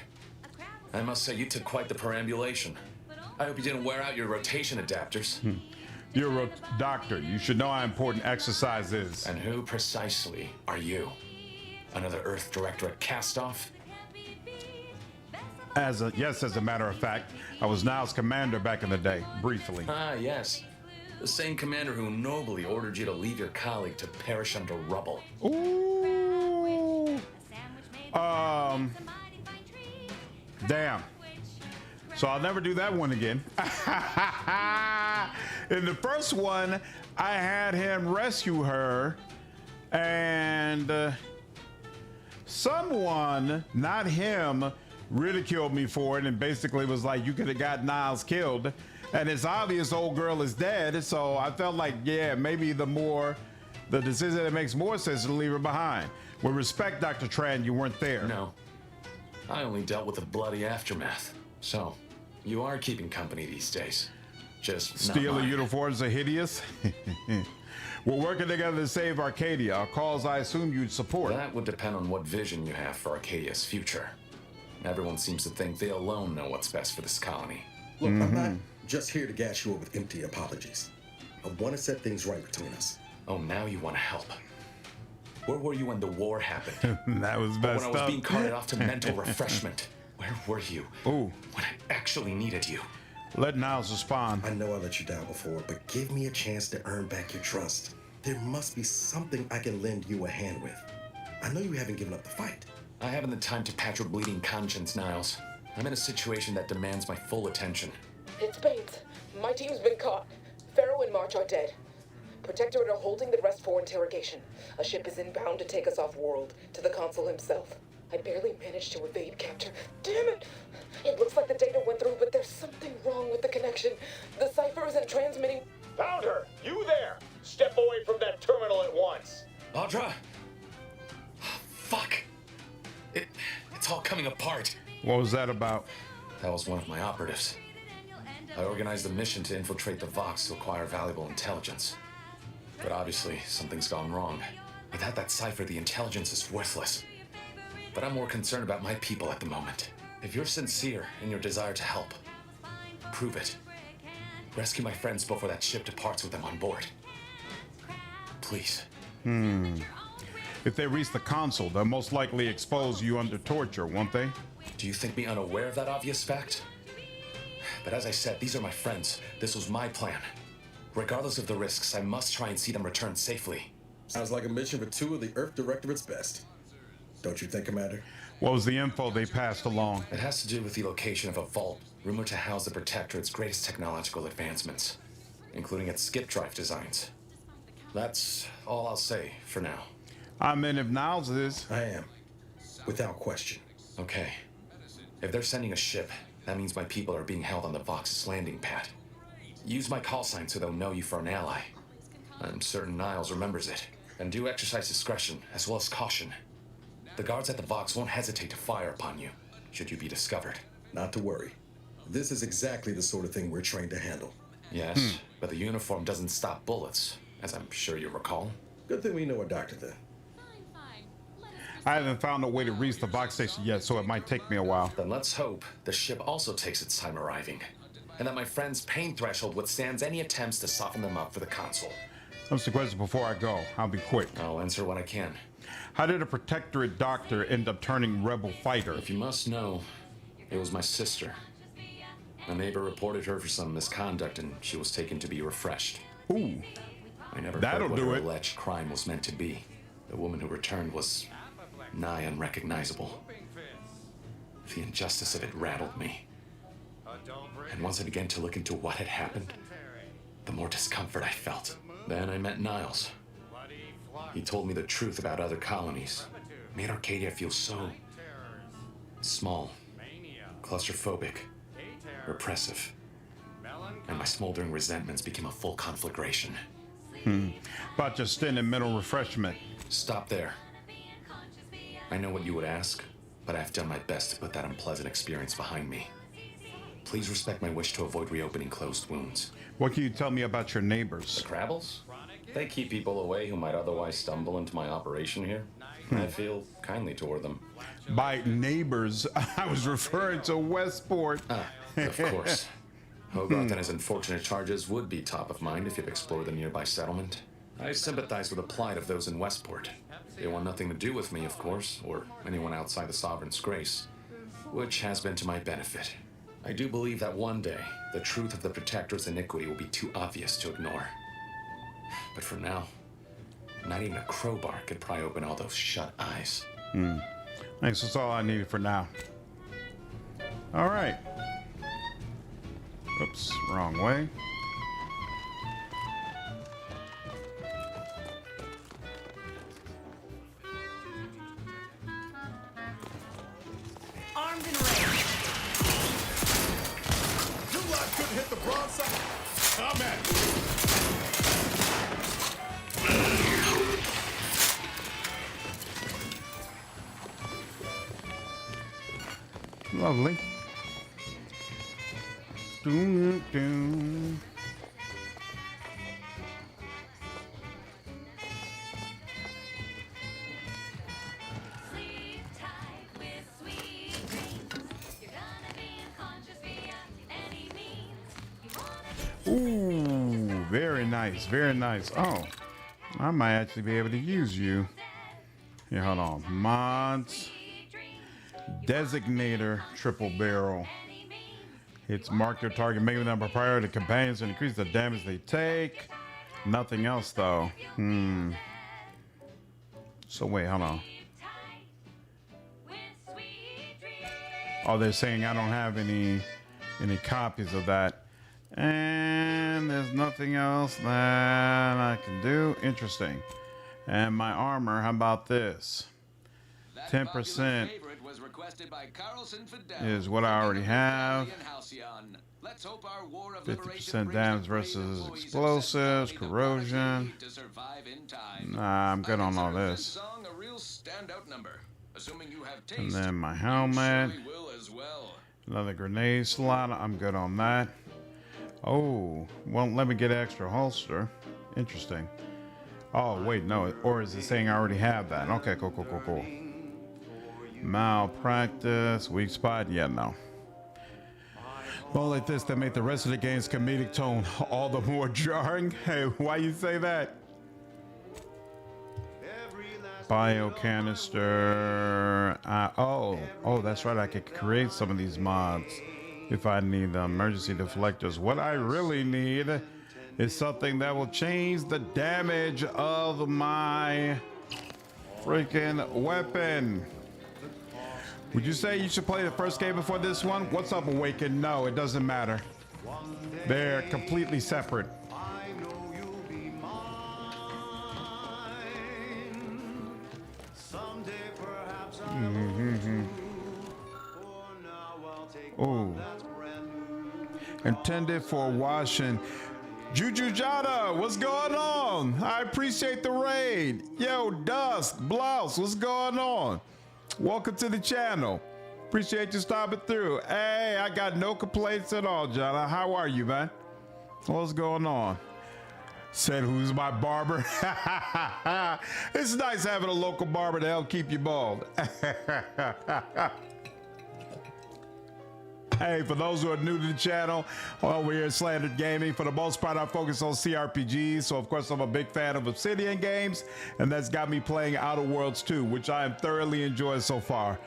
I must say, you took quite the perambulation. I hope you didn't wear out your rotation adapters. You're a doctor. You should know how important exercise is. And who precisely are you? Another Earth Directorate cast-off? As a matter of fact, I was Niles' commander back in the day, briefly. Ah, yes. The same commander who nobly ordered you to leave your colleague to perish under rubble. Ooh. Damn. So I'll never do that one again. In the first one, I had him rescue her, and someone, not him, ridiculed me for it and basically was like, you could have got Niles killed. And it's obvious old girl is dead, so I felt like, yeah, maybe the decision that makes more sense to leave her behind. With respect, Dr. Tran, you weren't there. No. I only dealt with the bloody aftermath. So, you are keeping company these days. Just Stealing uniforms are hideous. We're working together to save Arcadia, a cause I assume you'd support. That would depend on what vision you have for Arcadia's future. Everyone seems to think they alone know what's best for this colony. Look, I'm not just here to gas you up with empty apologies. I want to set things right between us. Oh, now you want to help. Where were you when the war happened? That was Or messed when I was up. being carted off to mental refreshment. Where were you? Ooh. When I actually needed you. Let Niles respond. I know I let you down before, but give me a chance to earn back your trust. There must be something I can lend you a hand with. I know you haven't given up the fight. I haven't the time to patch your bleeding conscience, Niles. I'm in a situation that demands my full attention. It's Bates. My team's been caught. Pharaoh and March are dead. Protectorate are holding the rest for interrogation. A ship is inbound to take us off-world, to the consul himself. I barely managed to evade capture. Damn it! It looks like the data went through, but there's something wrong with the connection. The cipher isn't transmitting. Found her! You there! Step away from that terminal at once! Audra! Fuck! It's all coming apart. What was that about? That was one of my operatives. I organized a mission to infiltrate the Vox to acquire valuable intelligence. But obviously, something's gone wrong. Without that cipher, the intelligence is worthless. But I'm more concerned about my people at the moment. If you're sincere in your desire to help, prove it. Rescue my friends before that ship departs with them on board. Please. If they reach the consul, they'll most likely expose you under torture, won't they? Do you think me unaware of that obvious fact? But as I said, these are my friends. This was my plan. Regardless of the risks, I must try and see them return safely. Sounds like a mission for 2 of the Earth Directorate's best. Don't you think, Commander? What was the info they passed along? It has to do with the location of a vault rumored to house the Protectorate's greatest technological advancements, including its skip drive designs. That's all I'll say for now. I'm in if Niles is. I am. Without question. Okay. If they're sending a ship, that means my people are being held on the Vox's landing pad. Use my call sign so they'll know you for an ally. I'm certain Niles remembers it. And do exercise discretion, as well as caution. The guards at the Vox won't hesitate to fire upon you. should you be discovered. Not to worry. This is exactly the sort of thing we're trained to handle. Yes, but the uniform doesn't stop bullets, as I'm sure you recall. Good thing we know a doctor then. I haven't found a way to reach the Vox station yet, so it might take me a while. Then let's hope the ship also takes its time arriving, and that my friend's pain threshold withstands any attempts to soften them up for the console. That's the question before I go. I'll be quick. I'll answer what I can. How did a protectorate doctor end up turning rebel fighter? If you must know, it was my sister. A neighbor reported her for some misconduct, and she was taken to be refreshed. Ooh. I never That'll heard what do her it. alleged crime was meant to be. The woman who returned was nigh unrecognizable. The injustice of it rattled me. And once I began to look into what had happened, the more discomfort I felt. Then I met Niles. He told me the truth about other colonies. Made Arcadia feel so small, claustrophobic, repressive. And my smoldering resentments became a full conflagration. About your stint in mental refreshment. Stop there. I know what you would ask, but I've done my best to put that unpleasant experience behind me. Please respect my wish to avoid reopening closed wounds. What can you tell me about your neighbors? The Crabbles? They keep people away who might otherwise stumble into my operation here. I feel kindly toward them. By neighbors, I was referring to Westport. Of course. Hogarth and his unfortunate charges would be top of mind if you've explored the nearby settlement. I sympathize with the plight of those in Westport. They want nothing to do with me, of course, or anyone outside the Sovereign's grace, which has been to my benefit. I do believe that one day, the truth of the Protector's iniquity will be too obvious to ignore. But for now, not even a crowbar could pry open all those shut eyes. Thanks, that's all I needed for now. All right. Oops, wrong way. Armed and ready. You lot couldn't hit the bronze side. Come at me. Lovely. Doom, doom. Sleep tight with sweet dreams. You're gonna be unconscious via any means. You wanna Ooh, very nice, very nice. Oh, I might actually be able to use you. Here, hold on. Mods. Designator triple barrel. Hits mark their target, making them a priority to companions and increase the damage they take. Nothing else though. So wait, hold on. Oh, they're saying I don't have any copies of that. And there's nothing else that I can do. Interesting. And my armor, how about this? 10% is what I already have. 50% damage versus explosives, corrosion. Nah, I'm good on all this. And then my helmet. Another grenade slot. I'm good on that. Oh, well, let me get an extra holster. Interesting. Oh, wait, no. Or is it saying I already have that? Okay, cool. Malpractice, weak spot. Yeah, no. Well, like this, that made the rest of the game's comedic tone all the more jarring. Hey, why you say that? Biocanister. Oh, that's right. I could create some of these mods if I need emergency deflectors. What I really need is something that will change the damage of my freaking weapon. Would you say you should play the first game before this one? What's up, Awaken? No, it doesn't matter. They're completely separate. Oh. Intended for washing. Juju Jada, what's going on? I appreciate the raid. Yo, Dusk, Blouse, what's going on? Welcome to the channel. Appreciate you stopping through. Hey, I got no complaints at all, John. How are you, man? What's going on? Said who's my barber? It's nice having a local barber to help keep you bald. Hey, for those who are new to the channel, well, we're here at Slandered Gaming. For the most part, I focus on CRPGs. So, of course, I'm a big fan of Obsidian games, and that's got me playing Outer Worlds 2, which I am thoroughly enjoying so far.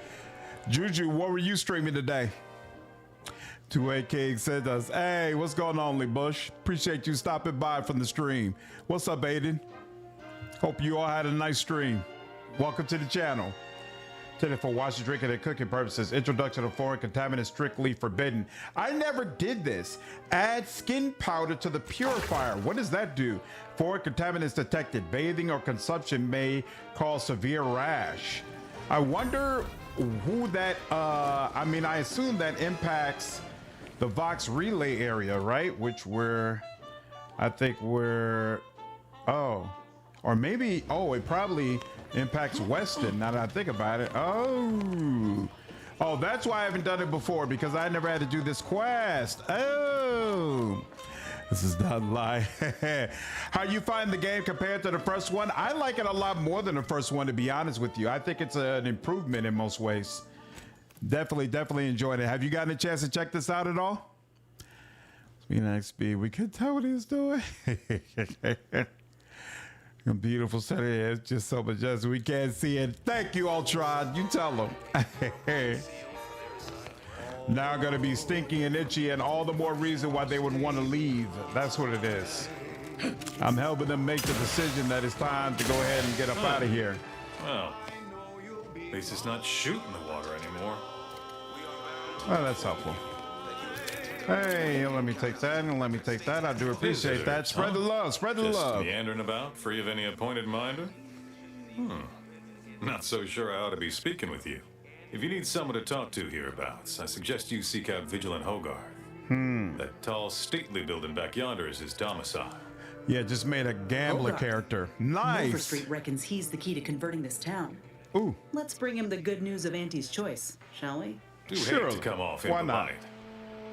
Juju, what were you streaming today? 2A King said us, hey, what's going on, Lee Bush? Appreciate you stopping by from the stream. What's up, Aiden? Hope you all had a nice stream. Welcome to the channel. Intended for washing, drinking, and cooking purposes. Introduction of foreign contaminants strictly forbidden. I never did this. Add skin powder to the purifier. What does that do? Foreign contaminants detected. Bathing or consumption may cause severe rash. I wonder who that, I assume that impacts the Vox relay area, right? Which or maybe, it probably impacts Weston, now that I think about it. Oh, that's why I haven't done it before, because I never had to do this quest. Oh, this is not lie. How you find the game compared to the first one? I like it a lot more than the first one, to be honest with you. I think it's an improvement in most ways. Definitely enjoyed it. Have you gotten a chance to check this out at all? XP, we could tell what he's doing. A beautiful set of hair. It's just so majestic. We can't see it. Thank you, Ultron. You tell them. Now going to be stinky and itchy, and all the more reason why they would want to leave. That's what it is. I'm helping them make the decision that it's time to go ahead and get up out of here. Well, at least it's not shooting the water anymore. Oh, that's helpful. Hey, let me take that, and let me take that. I do appreciate that. Spread the love, spread the Just love. meandering about, free of any appointed minder? Not so sure I ought to be speaking with you. If you need someone to talk to hereabouts, I suggest you seek out Vigilant Hogarth. That tall, stately building back yonder is his domicile. Yeah, just made a gambler character. Nice. Street reckons he's the key to converting this town. Ooh. Let's bring him the good news of Auntie's choice, shall we? Do hate to come off Why not? impolite.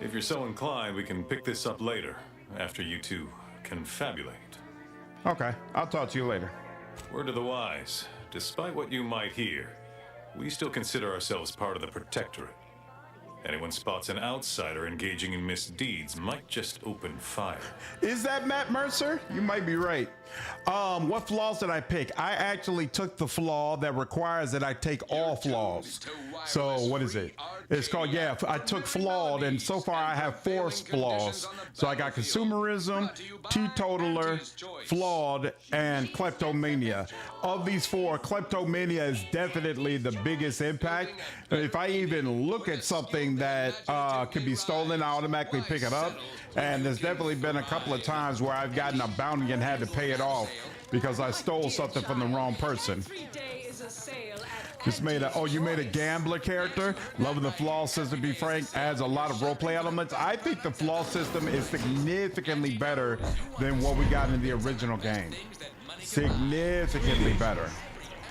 If you're so inclined, we can pick this up later, after you two confabulate. Okay, I'll talk to you later. Word to the wise, despite what you might hear, we still consider ourselves part of the Protectorate. Anyone spots an outsider engaging in misdeeds might just open fire. Is that Matt Mercer? You might be right. What flaws did I pick? I actually took the flaw that requires that I take all flaws. So what is it? It's called, I took flawed, and so far I have 4 flaws. So I got consumerism, teetotaler, flawed, and kleptomania. Of these 4, kleptomania is definitely the biggest impact. If I even look at something that can be stolen, I automatically pick it up. And there's definitely been a couple of times where I've gotten a bounty and had to pay it off because I stole something from the wrong person. Just made you made a gambler character. Loving the flaw system, to be frank, adds a lot of roleplay elements. I think the flaw system is significantly better than what we got in the original game. Significantly better.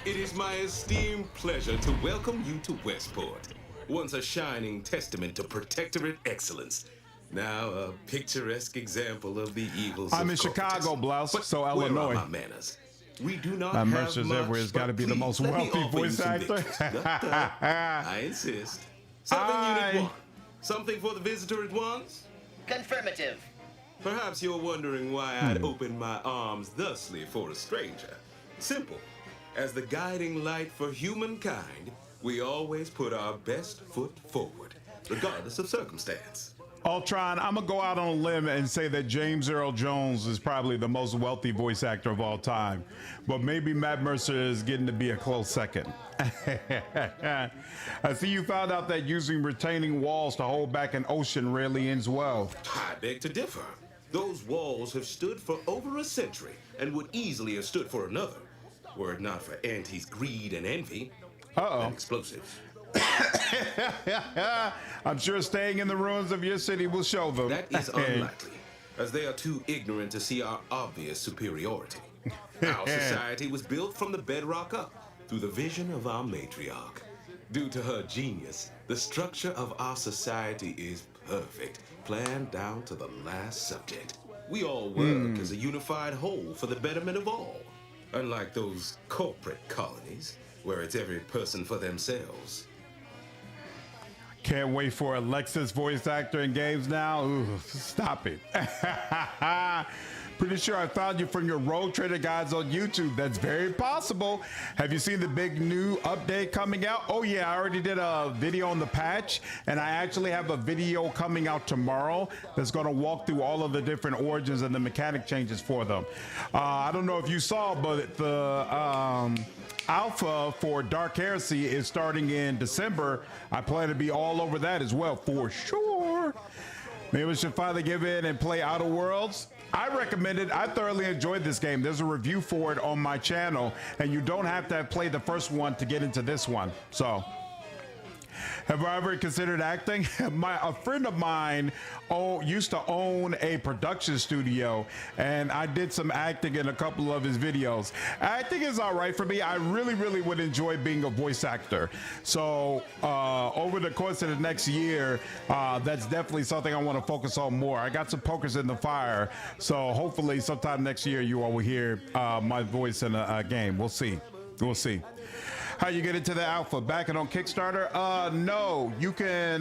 It is my esteemed pleasure to welcome you to Westport, once a shining testament to Protectorate excellence. Now a picturesque example of the evils I'm of in Chicago, Blouse, so where Illinois. are my manners? We do not My have Mercer's much, everywhere has got to be the but most please let me wealthy offer you voice some actor. victuals. I insist. Something Unit 1. Something for the visitor at once? Confirmative. Perhaps you're wondering why I'd open my arms thusly for a stranger. Simple. As the guiding light for humankind, we always put our best foot forward, regardless of circumstance. Ultron, I'm gonna go out on a limb and say that James Earl Jones is probably the most wealthy voice actor of all time, but maybe Matt Mercer is getting to be a close second. I see you found out that using retaining walls to hold back an ocean rarely ends well. I beg to differ. Those walls have stood for over a century and would easily have stood for another, were it not for Auntie's greed and envy. And explosives. I'm sure staying in the ruins of your city will show them. That is unlikely, as they are too ignorant to see our obvious superiority. Our society was built from the bedrock up, through the vision of our matriarch. Due to her genius, the structure of our society is perfect, planned down to the last subject. We all work as a unified whole for the betterment of all. Unlike those corporate colonies, where it's every person for themselves. Can't wait for Alexa's voice actor in games now. Ooh, stop it. Pretty sure I found you from your Road Trader guides on YouTube. That's very possible. Have you seen the big new update coming out? Oh yeah, I already did a video on the patch, and I actually have a video coming out tomorrow that's going to walk through all of the different origins and the mechanic changes for them. I don't know if you saw, but the alpha for Dark Heresy is starting in December. I plan to be all over that as well, for sure. Maybe we should finally give in and play Outer Worlds. I recommend it. I thoroughly enjoyed this game. There's a review for it on my channel, and you don't have to have played the first one to get into this one. So, have I ever considered acting? A friend of mine used to own a production studio, and I did some acting in a couple of his videos. Acting is all right for me. I really would enjoy being a voice actor. So over the course of the next year, that's definitely something I want to focus on more. I got some pokers in the fire, so hopefully sometime next year you all will hear my voice in a game. We'll see. We'll see. How you get into the alpha? Backing on Kickstarter? No, you can,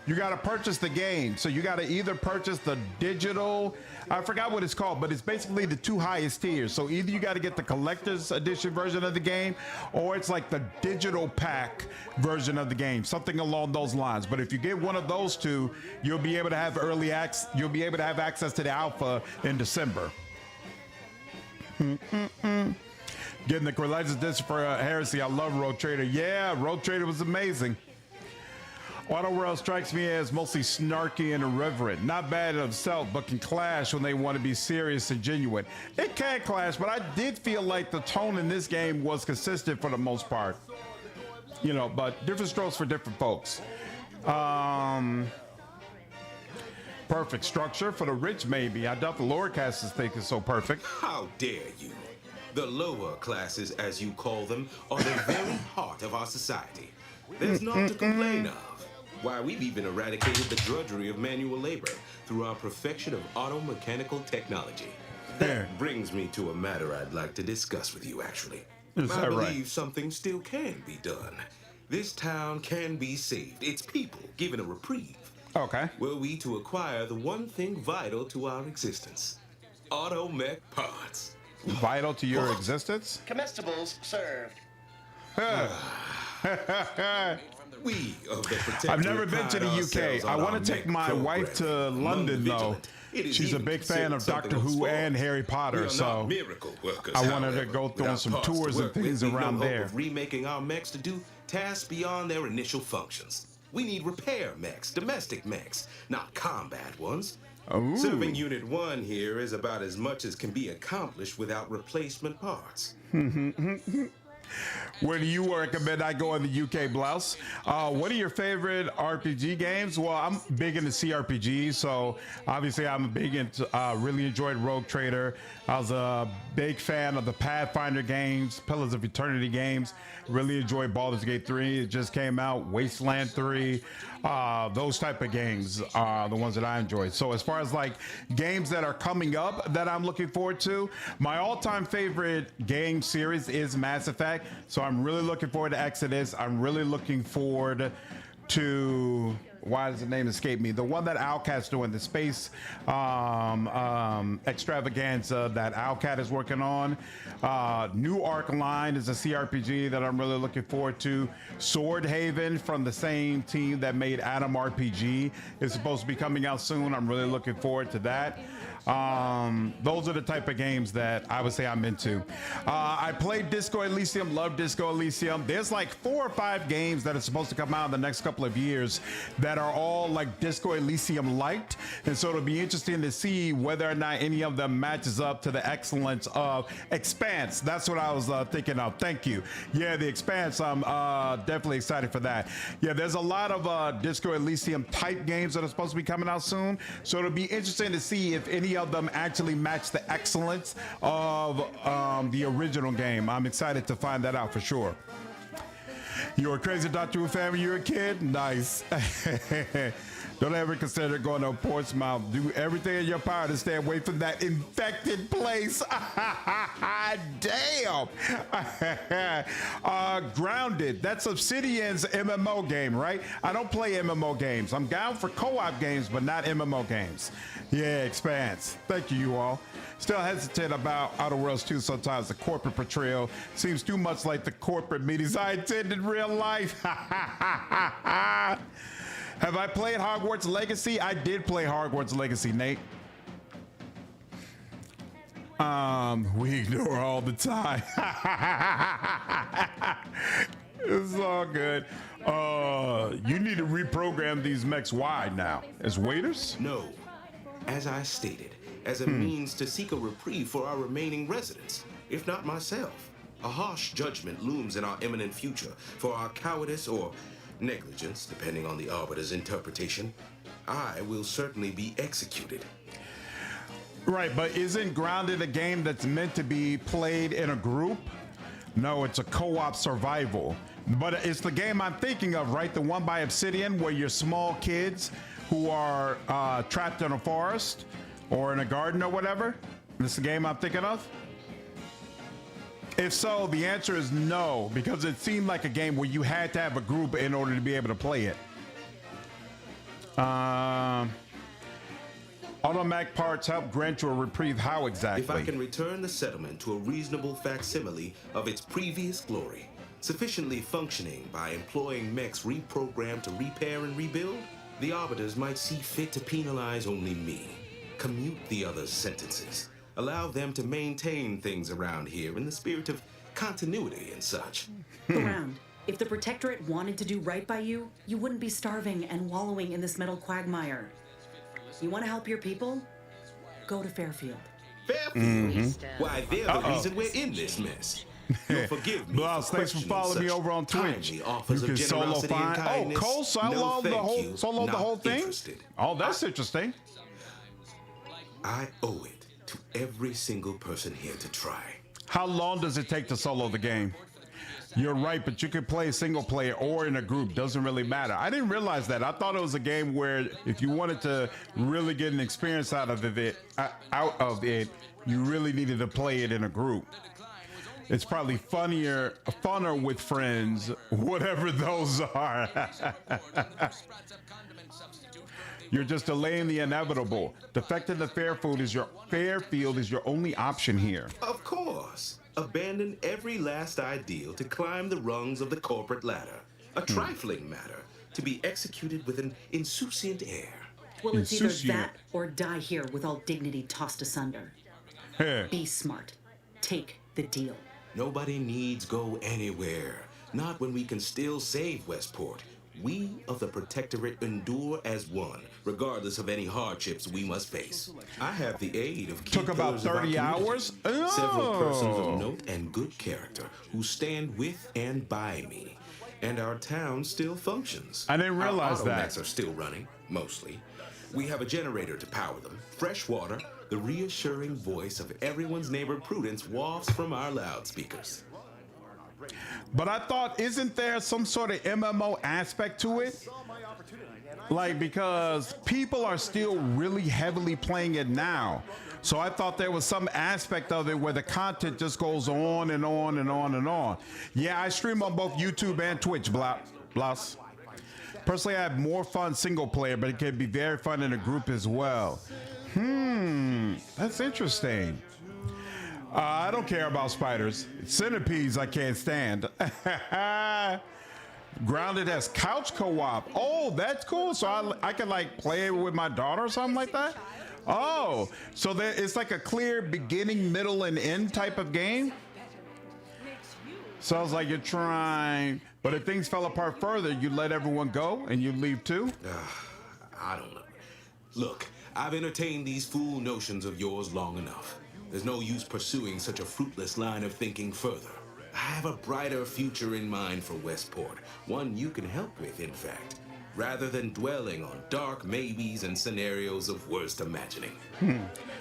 you got to purchase the game. So you got to either purchase the digital, I forgot what it's called, but it's basically the two highest tiers. So either you got to get the collector's edition version of the game, or it's like the digital pack version of the game, something along those lines. But if you get one of those two, you'll be able to have early access, you'll be able to have access to the alpha in December. Getting the collector's edition for Heresy. I love Road Trader. Yeah, Road Trader was amazing. Auto World strikes me as mostly snarky and irreverent. Not bad in itself, but can clash when they want to be serious and genuine. It can clash, but I did feel like the tone in this game was consistent for the most part. You know, but different strokes for different folks. Perfect structure for the rich, maybe. I doubt the lower classes think it's so perfect. How dare you? The lower classes, as you call them, are the very heart of our society. There's naught to complain of. Why, we've even eradicated the drudgery of manual labor through our perfection of auto-mechanical technology. That brings me to a matter I'd like to discuss with you, actually. I believe something still can be done. This town can be saved, its people given a reprieve. Okay. Were we to acquire the one thing vital to our existence, auto-mech parts. Vital to your existence? Comestibles served. We of the I've never been to the UK. I want to take my wife to London, though. She's a big fan of Doctor Who and Harry Potter, so I wanted to go through some tours and things around there. Remaking our mechs to do tasks beyond their initial functions. We need repair mechs, domestic mechs, not combat ones. Ooh. Serving Unit 1 here is about as much as can be accomplished without replacement parts. Where do you recommend I go in the UK, Blouse? What are your favorite RPG games? Well, I'm big into CRPGs, so obviously I'm big into, really enjoyed Rogue Trader. I was a big fan of the Pathfinder games, Pillars of Eternity games. Really enjoyed Baldur's Gate 3. It just came out. Wasteland 3. Those type of games are the ones that I enjoyed. So as far as like games that are coming up that I'm looking forward to, my all-time favorite game series is Mass Effect. So I'm really looking forward to Exodus. I'm really looking forward to, why does the name escape me? The one that Owlcat's doing, the space extravaganza that Owlcat is working on. New Arc Line is a CRPG that I'm really looking forward to. Sword Haven from the same team that made Atom RPG is supposed to be coming out soon. I'm really looking forward to that. Those are the type of games that I would say I'm into. I played Disco Elysium, love Disco Elysium. There's like 4 or 5 games that are supposed to come out in the next couple of years that are all like Disco Elysium liked. And so it'll be interesting to see whether or not any of them matches up to the excellence of Expanse. That's what I was thinking of. Thank you. Yeah, the Expanse, I'm definitely excited for that. Yeah, there's a lot of Disco Elysium type games that are supposed to be coming out soon. So it'll be interesting to see if any of them actually match the excellence of the original game. I'm excited to find that out for sure. You're a crazy Doctor Who fan when you're a kid? Nice. Don't ever consider going to Portsmouth. Do everything in your power to stay away from that infected place. Damn. Grounded. That's Obsidian's MMO game, right? I don't play MMO games. I'm down for co-op games, but not MMO games. Yeah, Expanse. Thank you all. Still hesitant about Outer Worlds 2 sometimes. The corporate portrayal seems too much like the corporate meetings I attend in real life. Have I played Hogwarts Legacy? I did play Hogwarts Legacy, Nate. We ignore all the time. It's all good. You need to reprogram these mechs wide now. As waiters? No. As I stated, as a means to seek a reprieve for our remaining residents, if not myself. A harsh judgment looms in our imminent future for our cowardice or negligence, depending on the Arbiter's interpretation. I will certainly be executed. Right, but isn't Grounded a game that's meant to be played in a group? No, it's a co-op survival. But it's the game I'm thinking of, right? The one by Obsidian where you're small kids who are trapped in a forest or in a garden or whatever. This is the game I'm thinking of? If so, the answer is no, because it seemed like a game where you had to have a group in order to be able to play it. Automatic parts help grant you a reprieve. How exactly? If I can return the settlement to a reasonable facsimile of its previous glory, sufficiently functioning by employing mechs reprogrammed to repair and rebuild, the Arbiters might see fit to penalize only me, commute the others' sentences, allow them to maintain things around here in the spirit of continuity and such. Around. If the Protectorate wanted to do right by you, you wouldn't be starving and wallowing in this metal quagmire. You want to help your people? Go to Fairfield. Fairfield? Why, they're the reason we're in this mess. You'll forgive me. Blouse, thanks for following me over on Twitch. You can solo find. Oh, Cole soloed the whole thing. Oh, that's interesting. I owe it to every single person here to try. How long does it take to solo the game? You're right, but you can play single player or in a group. Doesn't really matter. I didn't realize that. I thought it was a game where if you wanted to really get an experience out of it, you really needed to play it in a group. It's probably funner with friends, whatever those are. You're just delaying the inevitable. Defecting to Fairfield is your only option here. Of course. Abandon every last ideal to climb the rungs of the corporate ladder. A trifling matter to be executed with an insouciant air. Well, it's either that or die here with all dignity tossed asunder. Be smart. Take the deal. Nobody needs go anywhere. Not when we can still save Westport. We of the Protectorate endure as one, regardless of any hardships we must face. I have the aid of key took about 30 hours. Several persons of note and good character who stand with and by me. And our town still functions. I didn't realize our that. automats are still running, mostly. We have a generator to power them, fresh water, the reassuring voice of everyone's neighbor Prudence wafts from our loudspeakers. But I thought, isn't there some sort of MMO aspect to it? Like, because people are still really heavily playing it now. So I thought there was some aspect of it where the content just goes on and on and on and on. Yeah, I stream on both YouTube and Twitch, Blouse. Personally, I have more fun single player, but it can be very fun in a group as well. That's interesting. I don't care about spiders. Centipedes I can't stand. Grounded has couch co-op. Oh, that's cool. So I can like play it with my daughter or something like that? Oh, so it's like a clear beginning, middle, and end type of game? Sounds like you're trying, but if things fell apart further, you let everyone go and you leave too? I don't know. Look, I've entertained these fool notions of yours long enough. There's no use pursuing such a fruitless line of thinking further. I have a brighter future in mind for Westport, one you can help with, in fact, rather than dwelling on dark maybes and scenarios of worst imagining.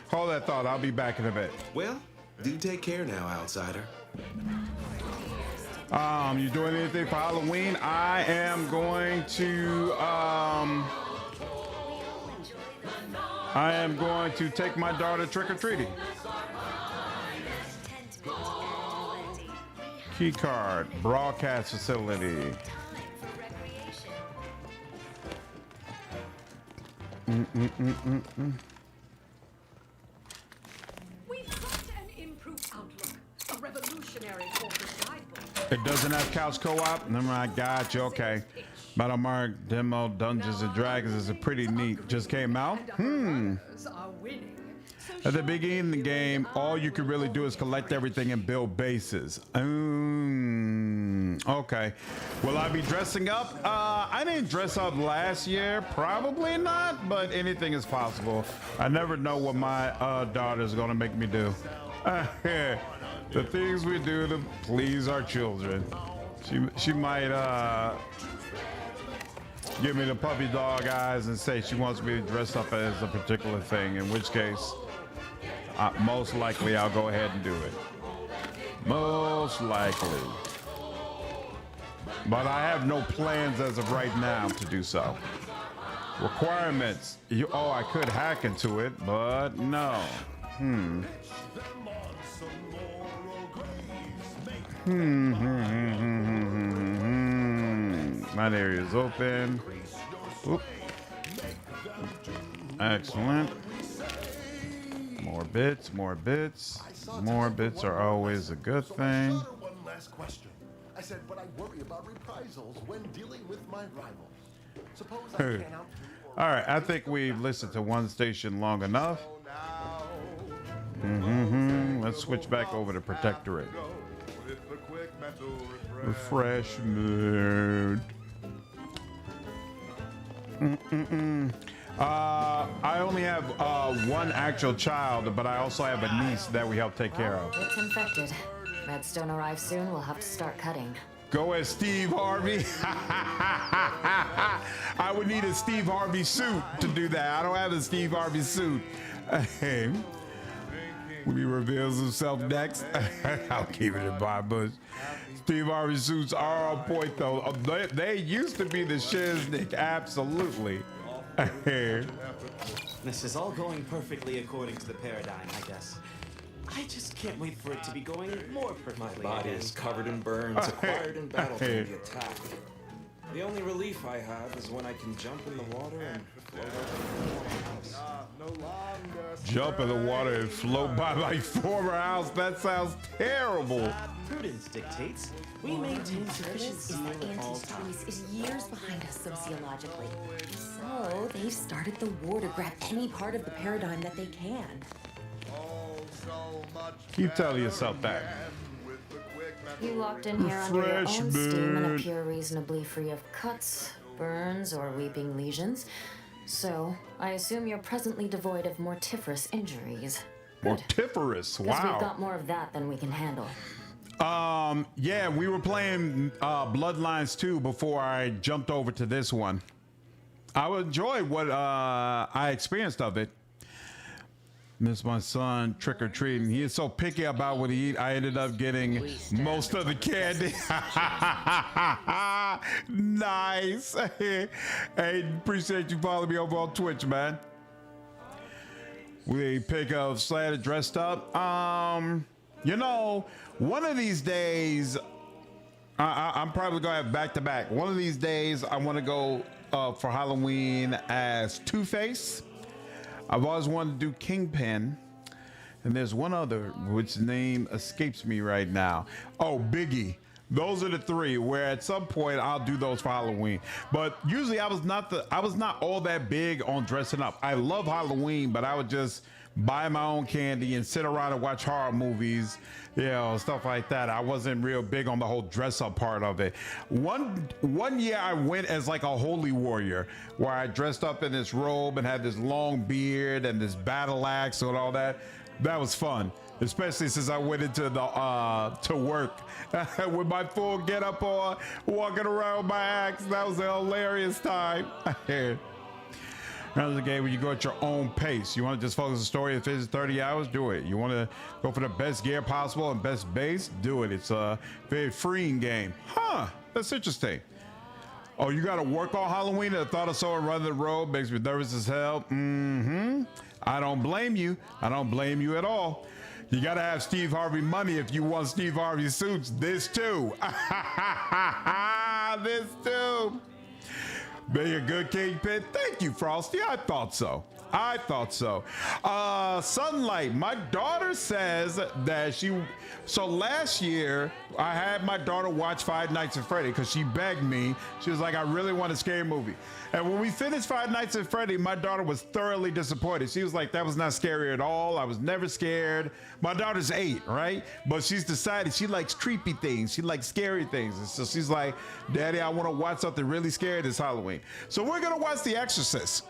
Hold that thought. I'll be back in a bit. Well, do take care now, outsider. You doing anything for Halloween? I am going to take my daughter trick-or-treating. Key card, broadcast facility. We've got an improved outlook, a revolutionary corporate guidebook. It doesn't have couch co-op? Never mind, got you, okay. Battlemark demo Dungeons and Dragons is a pretty neat. Just came out? Are winning. At the beginning of the game, all you can really do is collect everything and build bases. Okay. Will I be dressing up? I didn't dress up last year. Probably not, but anything is possible. I never know what my daughter's gonna make me do. The things we do to please our children. She might give me the puppy dog eyes and say she wants me to dress up as a particular thing, in which case most likely I'll go ahead and do it. Most likely. But I have no plans as of right now to do so. Requirements. I could hack into it, but no. That area is open. Oop. Excellent. More bits, more bits. More bits are always a good thing. One last question. I said, but I worry about reprisals when dealing with my rival. Suppose I can't out. All right, I think we've listened to one station long enough. Let's switch back over to Protectorate. Refreshment. I only have one actual child, but I also have a niece that we help take care of. It's infected. Redstone arrives soon. We'll have to start cutting. Go as Steve Harvey. I would need a Steve Harvey suit to do that. I don't have a Steve Harvey suit. When he reveals himself next, I'll keep it in my bush. Steve Harvey suits are on point, though. They used to be the shiznick, absolutely. This is all going perfectly according to the paradigm, I guess. I just can't wait for it to be going more perfectly. My body is covered in burns, acquired in battle during the attack. The only relief I have is when I can jump in the water and float over the house. Jump in the water and float by my former house. That sounds terrible. Prudence dictates we maintain sufficient Is the steel at all anti-space times. is years behind us sociologically. So they've started the war to grab any part of the paradigm that they can. Keep telling yourself that. You locked in here under your own steam and appear reasonably free of cuts, burns, or weeping lesions. So, I assume you're presently devoid of mortiferous injuries. Mortiferous, Because we've wow. got more of that than we can handle. Yeah, we were playing Bloodlines 2 before I jumped over to this one. I enjoyed what I experienced of it. Miss my son trick-or-treating. He is so picky about what he eat. I ended up getting most of the candy. Nice. Hey, appreciate you following me over on Twitch, man. We pick up Slater dressed up. You know, one of these days, I'm probably gonna have back-to-back. One of these days, I want to go for Halloween as Two-Face. I've always wanted to do Kingpin, and there's one other which name escapes me right now. Oh, Biggie. Those are the three where at some point I'll do those for Halloween. But usually I was not all that big on dressing up. I love Halloween, but I would just buy my own candy and sit around and watch horror movies, you know, stuff like that. I wasn't real big on the whole dress up part of it. One year I went as like a holy warrior, where I dressed up in this robe and had this long beard and this battle axe and all that. That was fun, especially since I went into the to work with my full get up on, walking around with my axe. That was a hilarious time. Another game where you go at your own pace. You want to just focus the story. If it's 30 hours, do it. You want to go for the best gear possible and best base, do it. It's a very freeing game. Huh, that's interesting. Oh, you got to work on Halloween? The thought of someone running the road makes me nervous as hell. I don't blame you. I don't blame you at all. You got to have Steve Harvey money if you want Steve Harvey suits. This too. This too. Being a good kingpin. Thank you, Frosty. I thought so. I thought so. Sunlight. My daughter says that so last year I had my daughter watch Five Nights at Freddy because she begged me. She was like, I really want a scary movie. And when we finished Five Nights at Freddy, my daughter was thoroughly disappointed. She was like, that was not scary at all. I was never scared. My daughter's 8, right? But she's decided she likes creepy things. She likes scary things. And so she's like, Daddy, I want to watch something really scary this Halloween. So we're going to watch The Exorcist.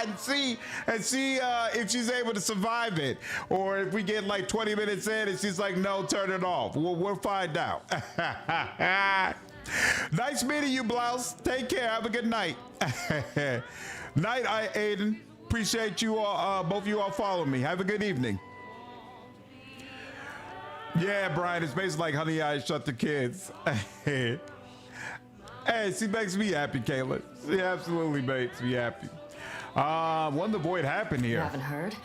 and see if she's able to survive it. Or if we get like 20 minutes in and she's like, no, turn it off. We'll find out. Nice meeting you, Blouse. Take care. Have a good night. Night, Aiden. Appreciate you all, both of you all following me. Have a good evening. Yeah, Brian, it's basically like Honey, I Shut the Kids. Hey, she makes me happy, Kayla. She absolutely makes me happy. When the void happened here. You haven't heard?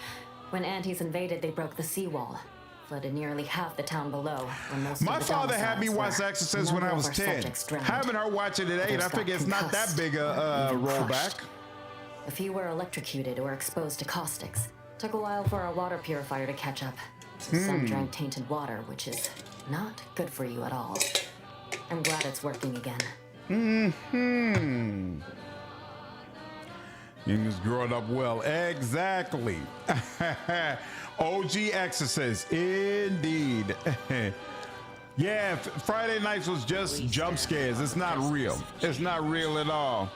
When Antis invaded, they broke the seawall. Flooded nearly half the town below. My father had me watch Exorcist when I was 10. Having her watch it at 8, I figure it's not that big a rollback. A few were electrocuted or exposed to caustics. Took a while for our water purifier to catch up. Some drank tainted water, which is not good for you at all. I'm glad it's working again. You just growing up well. Exactly. OG Exorcist, indeed. Yeah, Friday nights was just jump scares. It's not real. It's not real at all.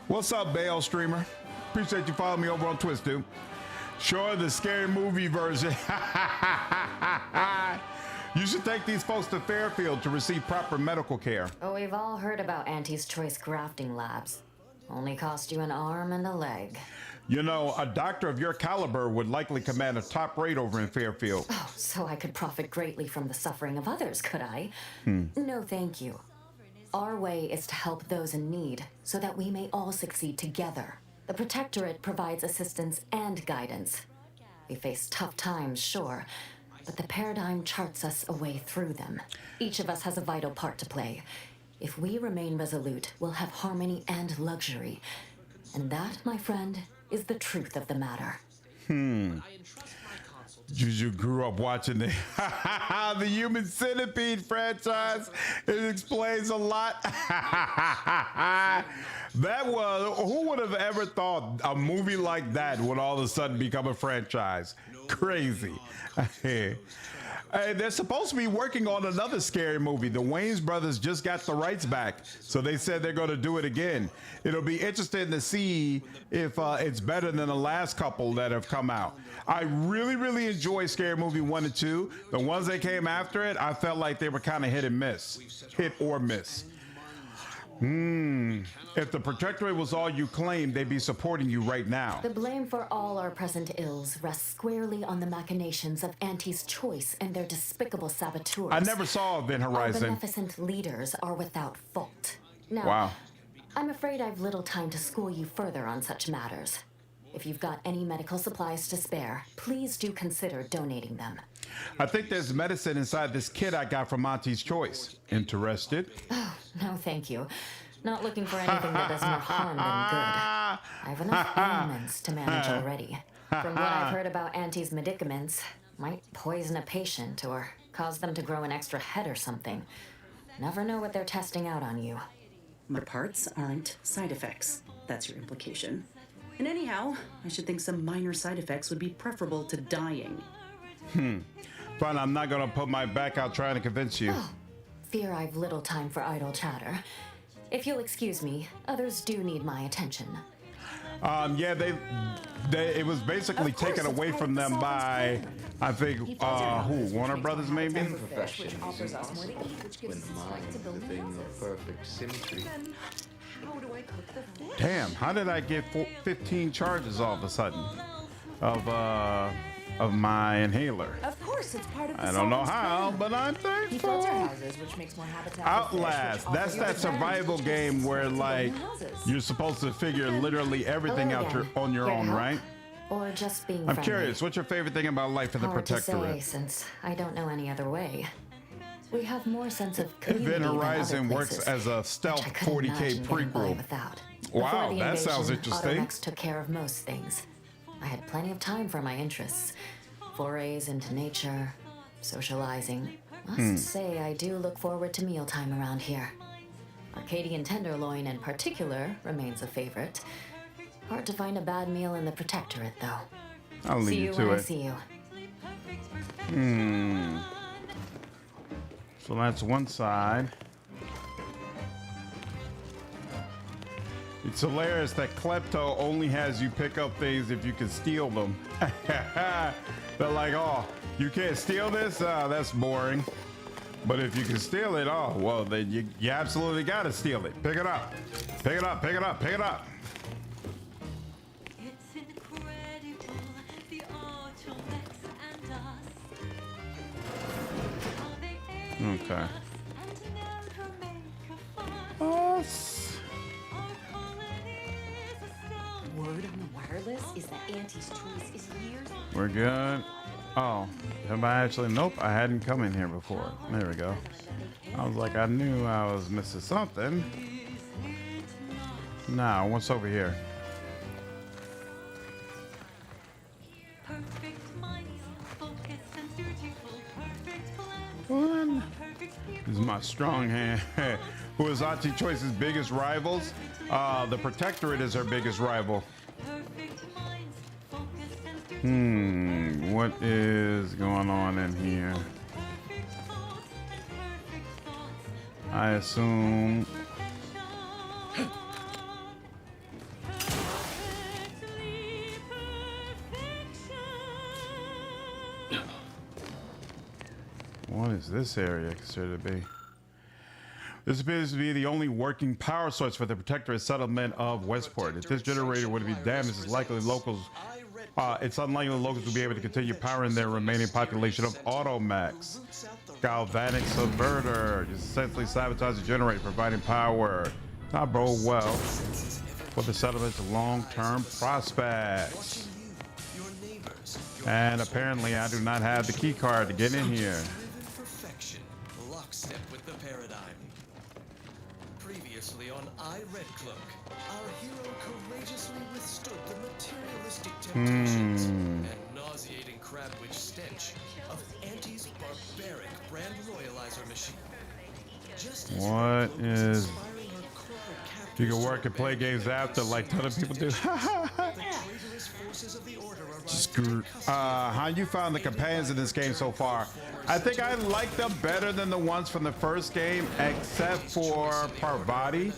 What's up, Bale Streamer? Appreciate you following me over on Twitch, dude. Sure, the scary movie version. You should take these folks to Fairfield to receive proper medical care. Oh, we've all heard about Auntie's Choice Grafting Labs. Only cost you an arm and a leg. You know, a doctor of your caliber would likely command a top rate over in Fairfield. Oh, so I could profit greatly from the suffering of others, could I? No, thank you. Our way is to help those in need so that we may all succeed together. The Protectorate provides assistance and guidance. We face tough times, sure, but the paradigm charts us a way through them. Each of us has a vital part to play. If we remain resolute, we'll have harmony and luxury. And that, my friend, is the truth of the matter. You grew up watching the Human Centipede franchise. It explains a lot. That was, who would have ever thought a movie like that would all of a sudden become a franchise? Crazy. Hey, they're supposed to be working on another scary movie. The Wayans brothers just got the rights back, so they said they're going to do it again. It'll be interesting to see if it's better than the last couple that have come out. I really, really enjoy Scary Movie 1 and 2. The ones that came after it, I felt like they were kind of hit and miss. Hit or miss. If the Protectorate was all you claimed, they'd be supporting you right now. The blame for all our present ills rests squarely on the machinations of Auntie's Choice and their despicable saboteurs. I never saw Event Horizon. Our beneficent leaders are without fault. Now, wow. I'm afraid I've little time to school you further on such matters. If you've got any medical supplies to spare, please do consider donating them. I think there's medicine inside this kit I got from Auntie's Choice. Interested? Oh, no, thank you. Not looking for anything that does more harm than good. I have enough ailments to manage already. From what I've heard about Auntie's medicaments, might poison a patient or cause them to grow an extra head or something. Never know what they're testing out on you. My parts aren't side effects. That's your implication. And anyhow, I should think some minor side effects would be preferable to dying. Fine, I'm not gonna put my back out trying to convince you. Oh, fear I've little time for idle chatter. If you'll excuse me, others do need my attention. Yeah, it was basically taken away from them by, I think, Warner Brothers maybe? When the mind, the thing of perfect symmetry. How do I cook the fish? Damn, how did I get 15 charges all of a sudden of my inhaler? Of course, it's part of the I don't know Sovereign's how, plan. but I'm He thankful. fills our houses, which makes more habitat for fish, Outlast. which That's offers that more survival advantage game to where the like houses. you're supposed to figure literally everything Hello out again. on your Here to own, help? right? Or just being I'm friendly? curious, what's your favorite thing about life in the Hard to say, Protectorate? since I don't know any other way. We have more sense of Event community than other Horizon works places, as a stealth which I couldn't 40K imagine getting by prequel. without. Wow, Before the that sounds invasion, interesting. Automex took care of most things. I had plenty of time for my interests. Forays into nature, socializing. Must say I do look forward to mealtime around here. Arcadian tenderloin in particular remains a favorite. Hard to find a bad meal in the Protectorate, though. I'll See leave you you to when I it. see you. So that's one side. It's hilarious that Klepto only has you pick up things if you can steal them. They're like, oh, you can't steal this? That's boring. But if you can steal it, oh, well, then you absolutely got to steal it. Pick it up. Pick it up, pick it up, pick it up. It's incredible, the Automex and us. How they aid Okay. us and never make a fuss. Us. Our colonies astound. Word on the wireless is that Auntie's choice is years. We're good. Oh, have I actually? Nope, I hadn't come in here before. There we go. I was like, I knew I was missing something. Now, what's over here? Perfect minds, focused and dutiful, perfect plans. One. Perfect This is my strong hand. Who is Auntie Choice's biggest rivals? The Protectorate is her biggest rival. perfect minds, focused and dutiful. What is going on in here? Perfect thoughts, perfect thoughts. I assume. Perfectly perfection. What is this area considered to be? This appears to be the only working power source for the Protectorate settlement of Westport. If this generator were to be damaged, it's unlikely locals will be able to continue powering their remaining population of Automex. Galvanic Subverter essentially sabotage the generator, providing power. Not bode well for the settlement's long-term prospects. And apparently, I do not have the key card to get in here. Perfection, lockstep with the paradigm. Previously on I Red Cloak, our hero courageously withstood the materialistic temptations and nauseating crabwitch stench of Auntie's barbaric brand royalizer machine. Just as What is? You can work and play games after, like other people do. Screw. How you found the companions in this game so far? I think I like them better than the ones from the first game, except for Parvati.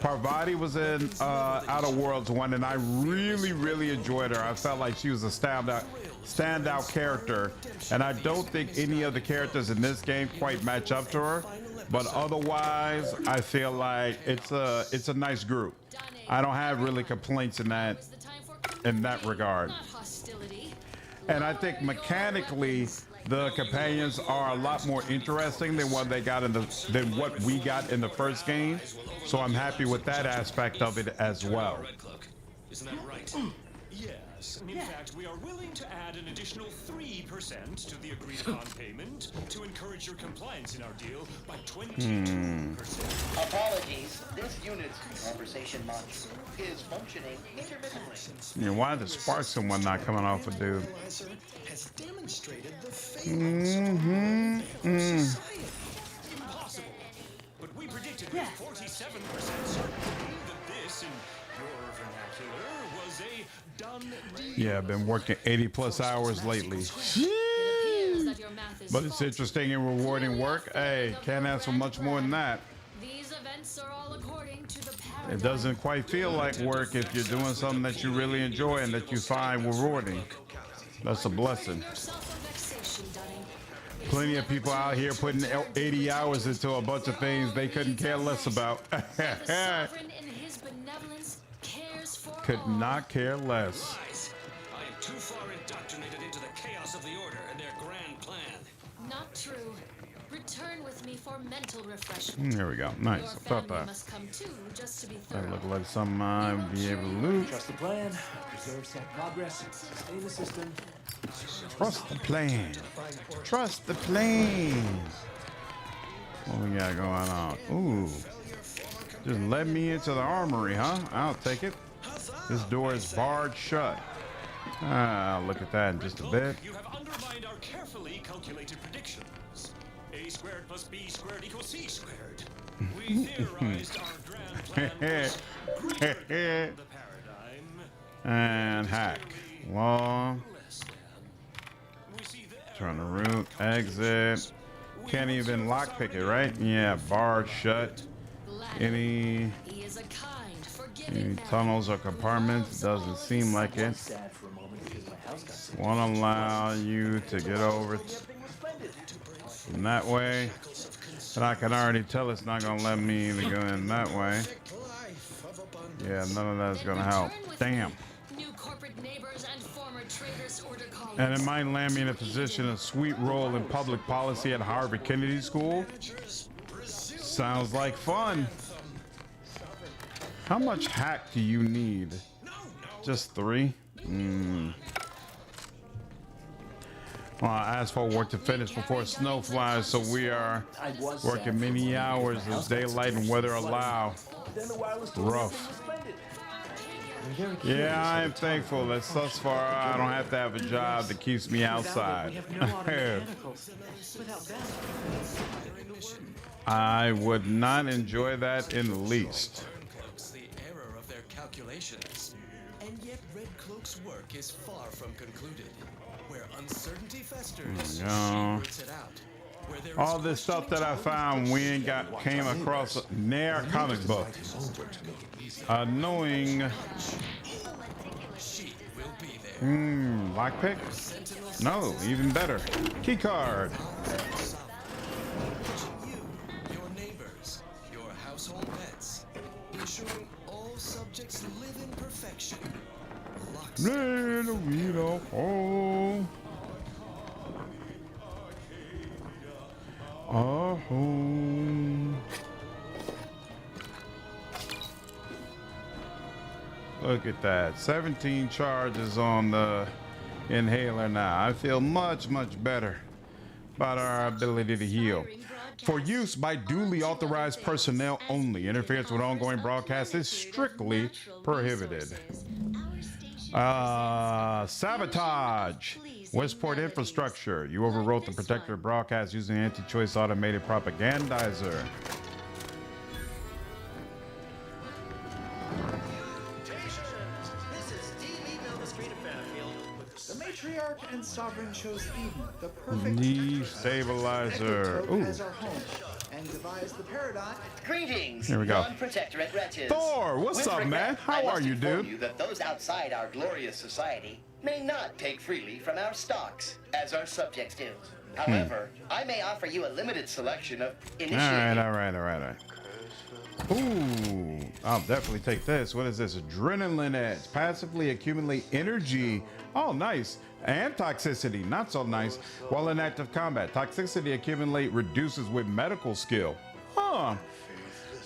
Parvati was in Outer Worlds 1, and I really enjoyed her. I felt like she was a standout character, and I don't think any of the characters in this game quite match up to her. But otherwise, I feel like it's a nice group. I don't have really complaints in that regard. And I think mechanically, the companions are a lot more interesting than what we got in the first game. So I'm happy with that aspect of it as well. Isn't that right? Yes. In fact, we are willing to add an additional 3% to the agreed upon payment to encourage your compliance in our deal by 22%. Apologies. This unit's conversation module is functioning intermittently. Yeah, why are the sparks and whatnot coming off of dude? Has demonstrated the Impossible. But we predicted with 47% certainty that this, in your vernacular, was a done deal. Yeah, I've been working 80+ hours lately. But it's interesting and rewarding work. Hey, can't ask for much more than that. These events are all according to the paradigm. It doesn't quite feel like work if you're doing something that you really enjoy and that you find rewarding. That's a blessing. Plenty of people out here putting 80 hours into a bunch of things they couldn't care less about. could not care less. Lies. I am too far indoctrinated into the chaos of the Order and their grand plan. Not true. Return with me for mental refreshment. There we go. Nice. Your I thought family that. must come too, just to be That thorough. looked like something I'd be able to loot. Trust the plan, preserve set progress, stay in the system. Trust the plan. Trust the plan. What we got going on? Ooh. Just let me into the armory, huh? I'll take it. This door is barred shut. I'll look at that in just a bit. You have undermined our carefully calculated predictions. A squared plus B squared equals C squared. We theorized our grand plan was greater than the paradigm. And hack. Law. Trying to root. Exit. Can't even lockpick it, right? Yeah, barred shut. Any tunnels or compartments? Doesn't seem like it. Won't allow you to get over in that way. But I can already tell it's not gonna let me either go in that way. Yeah, none of that's gonna help. Damn. And it might land me in a position, a sweet role in public policy at Harvard Kennedy School. Sounds like fun. How much hack do you need? Just 3? Well, I asked for work to finish before snow flies, so we are working many hours as daylight and weather allow. Rough. Yeah, I am thankful that thus far I don't have to have a job that keeps me outside. I would not enjoy that in the least. The error of their calculations. And yet Red Cloak's work is far from concluded. Where uncertainty festers, she roots it out. Where there All is this stuff that I found, we ain't came across near a comic book. Knowing. Lockpick? No, even better. Key card. your neighbors, your household pets, ensuring all subjects live in perfection. Little we don't fall. Home. Look at that. 17 charges on the inhaler now. I feel much, much better about our ability to heal. For use by duly authorized personnel only. Interference with ongoing broadcast is strictly prohibited. Sabotage. Westport infrastructure. You overwrote the protector broadcast using anti-choice automated propagandizer. The matriarch and sovereign chose Eden, the perfect Destabilizer. Ooh. as our home, and devised the paradigm. Greetings, Here we go. non-protectorate wretches. Thor, what's With up, regret, man? How I must are you, inform dude? You that those outside our glorious society may not take freely from our stocks, as our subjects do. However, I may offer you a limited selection of initiative. All right. Ooh, I'll definitely take this. What is this? Adrenaline edge. Passively accumulate energy. Oh, nice. And toxicity. Not so nice. While in active combat. Toxicity accumulate reduces with medical skill. Huh.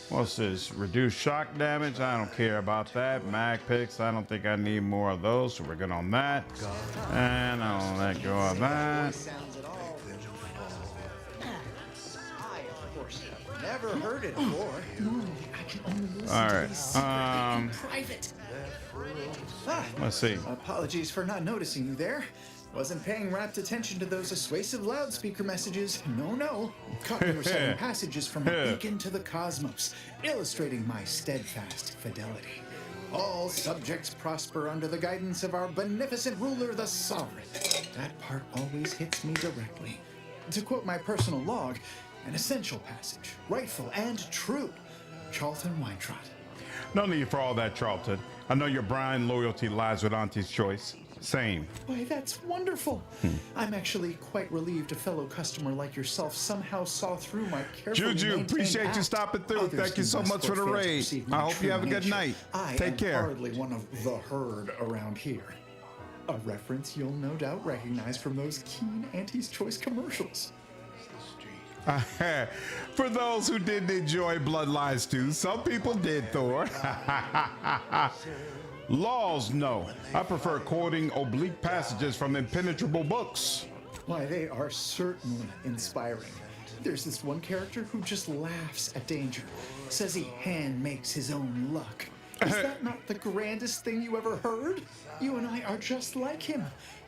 What's this? Reduce shock damage. I don't care about that. Mag picks. I don't think I need more of those. So we're good on that. And I'll let go of that. Never heard it before. All right. Let's see. Apologies for not noticing you there. Wasn't paying rapt attention to those persuasive loudspeaker messages. No. Caught me reciting passages from a beacon to the cosmos, illustrating my steadfast fidelity. All subjects prosper under the guidance of our beneficent ruler, the sovereign. That part always hits me directly. To quote my personal log, an essential passage, rightful and true. Charlton Weintrott. No need for all that, Charlton. I know your blind loyalty lies with Auntie's choice. Same. Why, that's wonderful. I'm actually quite relieved a fellow customer like yourself somehow saw through my carefully Juju, maintained appreciate you act. stopping through. Others Thank you do so best much for the fail to raid. perceive my I hope you true have a good nature. night. I Take am care. hardly one of the herd around here. A reference you'll no doubt recognize from those keen Auntie's Choice commercials. For those who didn't enjoy Bloodlines 2, some people did, Thor. Laws, no. I prefer quoting oblique passages from impenetrable books. Why, they are certainly inspiring. There's this one character who just laughs at danger, says he hand makes his own luck. Is that not the grandest thing you ever heard? You and I are just like him.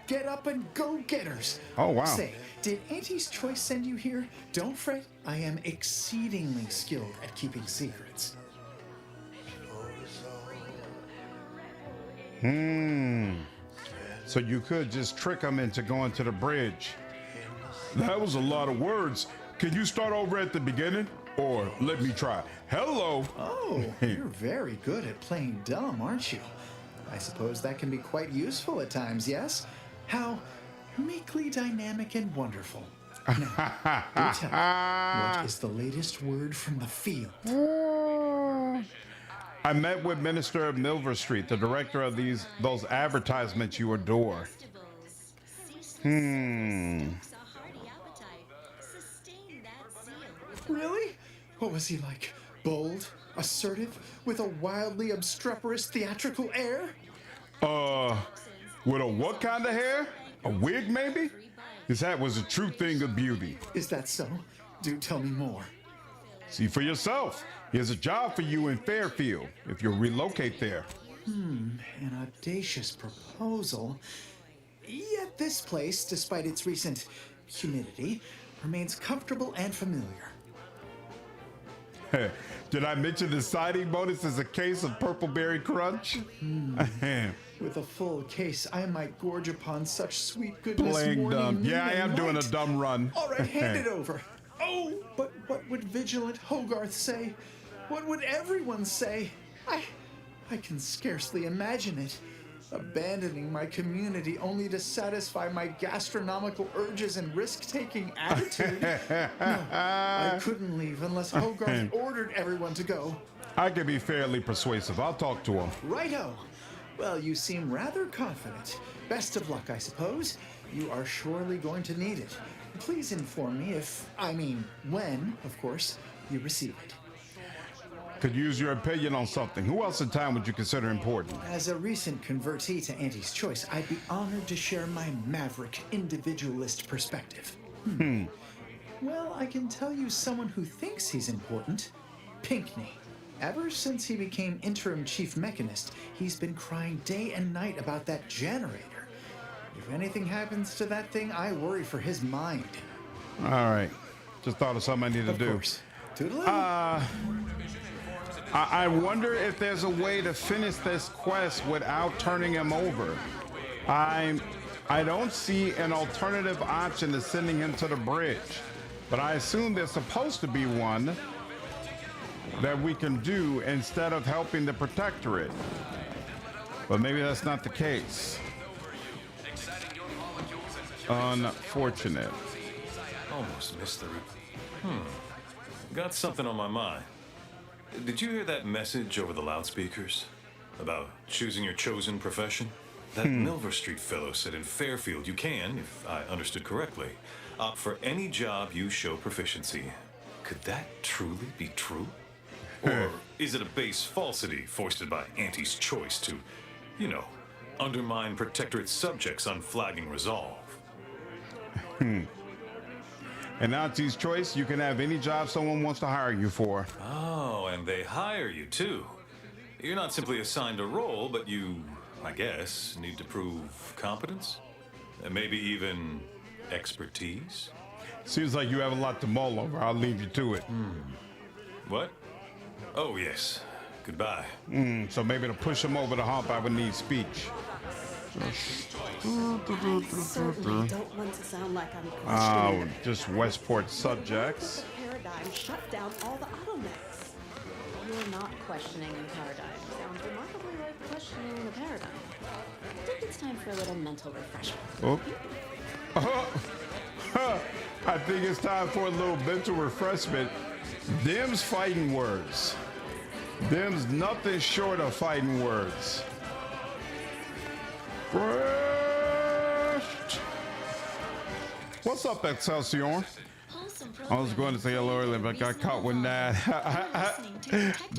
Get up and go getters. Oh, wow. Say, did Auntie's Choice send you here? Don't fret, I am exceedingly skilled at keeping secrets. So you could just trick them into going to the bridge. That was a lot of words. Can you start over at the beginning? Or let me try. Hello. Oh, you're very good at playing dumb, aren't you? I suppose that can be quite useful at times, yes? How meekly dynamic and wonderful. Now, do tell me, what is the latest word from the field? I met with Minister of Milver Street, the director of those advertisements you adore. Really? What was he like? Bold, assertive, with a wildly obstreperous theatrical air? With a what kind of hair? A wig, maybe? His hat was a true thing of beauty. Is that so? Do tell me more. See for yourself. He has a job for you in Fairfield, if you'll relocate there. An audacious proposal. Yet this place, despite its recent humidity, remains comfortable and familiar. Did I mention the signing bonus is a case of Purple Berry Crunch? With a full case, I might gorge upon such sweet goodness. Playing morning, dumb. noon, Yeah, I and am doing a night. dumb run. All right, hand it over. Oh, but what would vigilant Hogarth say? What would everyone say? I can scarcely imagine it. Abandoning my community only to satisfy my gastronomical urges and risk-taking attitude. No, I couldn't leave unless Hogarth ordered everyone to go. I can be fairly persuasive. I'll talk to him. Righto. Well, you seem rather confident. Best of luck, I suppose. You are surely going to need it. Please inform me when, of course, you receive it. Could use your opinion on something. Who else in town would you consider important? As a recent convertee to Auntie's Choice, I'd be honored to share my maverick individualist perspective. Well, I can tell you someone who thinks he's important. Pinckney. Ever since he became interim chief mechanist, he's been crying day and night about that generator. If anything happens to that thing, I worry for his mind. All right. Just thought of something I need to do. Of course. Toodaloo. I wonder if there's a way to finish this quest without turning him over. I don't see an alternative option to sending him to the bridge, but I assume there's supposed to be one that we can do instead of helping the Protectorate. But maybe that's not the case. Unfortunate. Almost missed the... Got something on my mind. Did you hear that message over the loudspeakers? About choosing your chosen profession? That Milver Street fellow said in Fairfield you can, if I understood correctly, opt for any job you show proficiency. Could that truly be true? Or is it a base falsity foisted by Auntie's Choice to, undermine Protectorate subjects' unflagging resolve? And Auntie's Choice, you can have any job someone wants to hire you for. Oh, and they hire you too. You're not simply assigned a role, but you, I guess, need to prove competence? And maybe even expertise? Seems like you have a lot to mull over. I'll leave you to it. What? Oh, yes. Goodbye. So maybe to push him over the hump, I would need speech. I certainly don't want to sound like I'm questioning Just Westport subjects. the paradigm shut down all the automates. You're not questioning the paradigm. Sounds remarkably like questioning the paradigm. I think it's it's time for a little mental refreshment. I think it's time for a little mental refreshment. Them's fighting words. Them's nothing short of fighting words. What's up, Excelsior? I was going to say hello earlier, but got caught with that.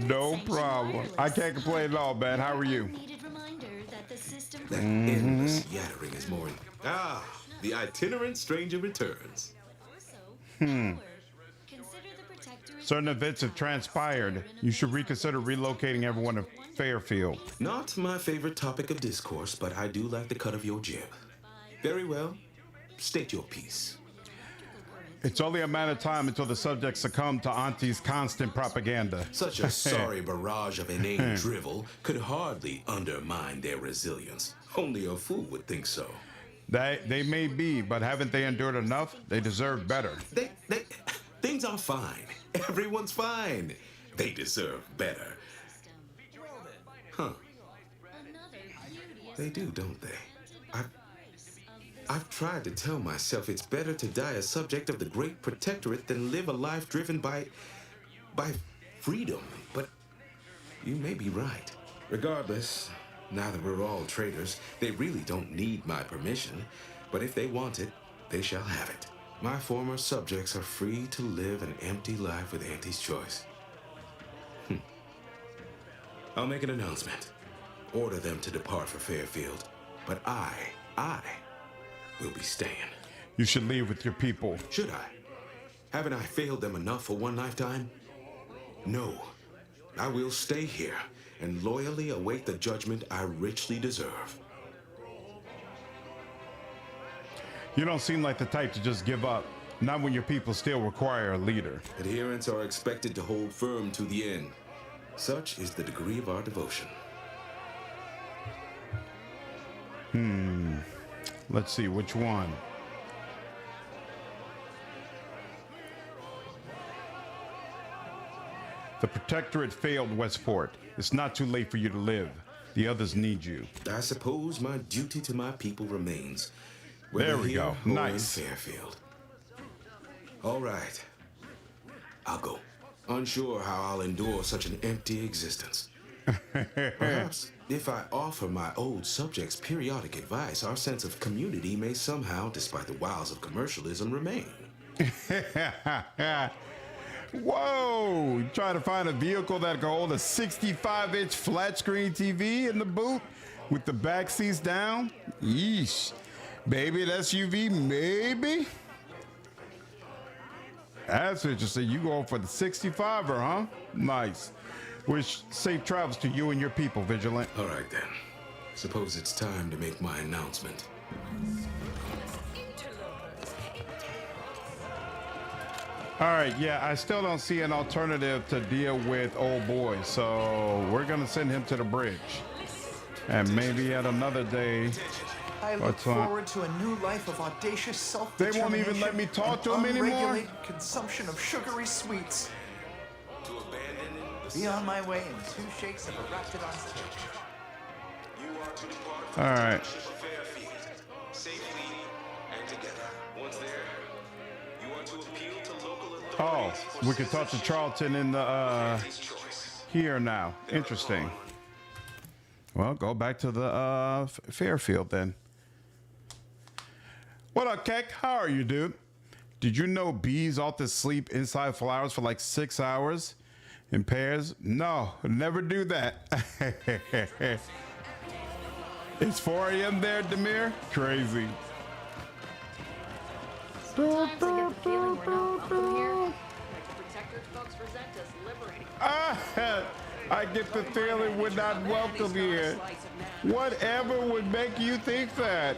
No problem. I can't complain at all, man. How are you? That endless yattering is more. The itinerant stranger returns. Certain events have transpired. You should reconsider relocating everyone to Fairfield. Not my favorite topic of discourse, but I do like the cut of your jib. Very well. State your piece. It's only a matter of time until the subjects succumb to Auntie's constant propaganda. Such a sorry barrage of inane drivel could hardly undermine their resilience. Only a fool would think so. They may be, but haven't they endured enough? They deserve better. Things are fine. Everyone's fine. They deserve better. Huh. They do, don't they? I've tried to tell myself it's better to die a subject of the Great Protectorate than live a life driven by freedom, but you may be right. Regardless, now that we're all traitors, they really don't need my permission, but if they want it, they shall have it. My former subjects are free to live an empty life with Auntie's choice. I'll make an announcement. Order them to depart for Fairfield, but I will be staying. You should leave with your people. Should I? Haven't I failed them enough for one lifetime? No. I will stay here and loyally await the judgment I richly deserve. You don't seem like the type to just give up. Not when your people still require a leader. Adherents are expected to hold firm to the end. Such is the degree of our devotion. Let's see, which one? The Protectorate failed Westport. It's not too late for you to live. The others need you. I suppose my duty to my people remains. There we go. Nice. In Fairfield. All right. I'll go. Unsure how I'll endure such an empty existence. Perhaps if I offer my old subjects periodic advice, our sense of community may somehow, despite the wiles of commercialism, remain. Whoa! You trying to find a vehicle that can hold a 65-inch flat screen TV in the boot with the back seats down? Yeesh. Baby, an SUV, maybe? That's interesting. You going for the 65er, huh? Nice. Wish safe travels to you and your people, Vigilant. All right, then. Suppose it's time to make my announcement. All right, yeah, I still don't see an alternative to deal with old boy, so we're going to send him to the bridge. And maybe at another day... I look forward to a new life of audacious self-determination. They won't even let me talk to him anymore? Unregulated consumption of sugary sweets. Be on my way in 2 shakes of a wrapped it on stage. All right. Oh, we can talk to Charlton in the here now. Interesting. Well, go back to the Fairfield then. What up, Keck? How are you, dude? Did you know bees ought to sleep inside flowers for like 6 hours in pairs? No, never do that. It's 4 a.m. there, Demir? Crazy. Sometimes I get the feeling we're not welcome here. Like the Protectorate folks resent us liberating. I get the feeling we're not welcome here. Whatever would make you think that?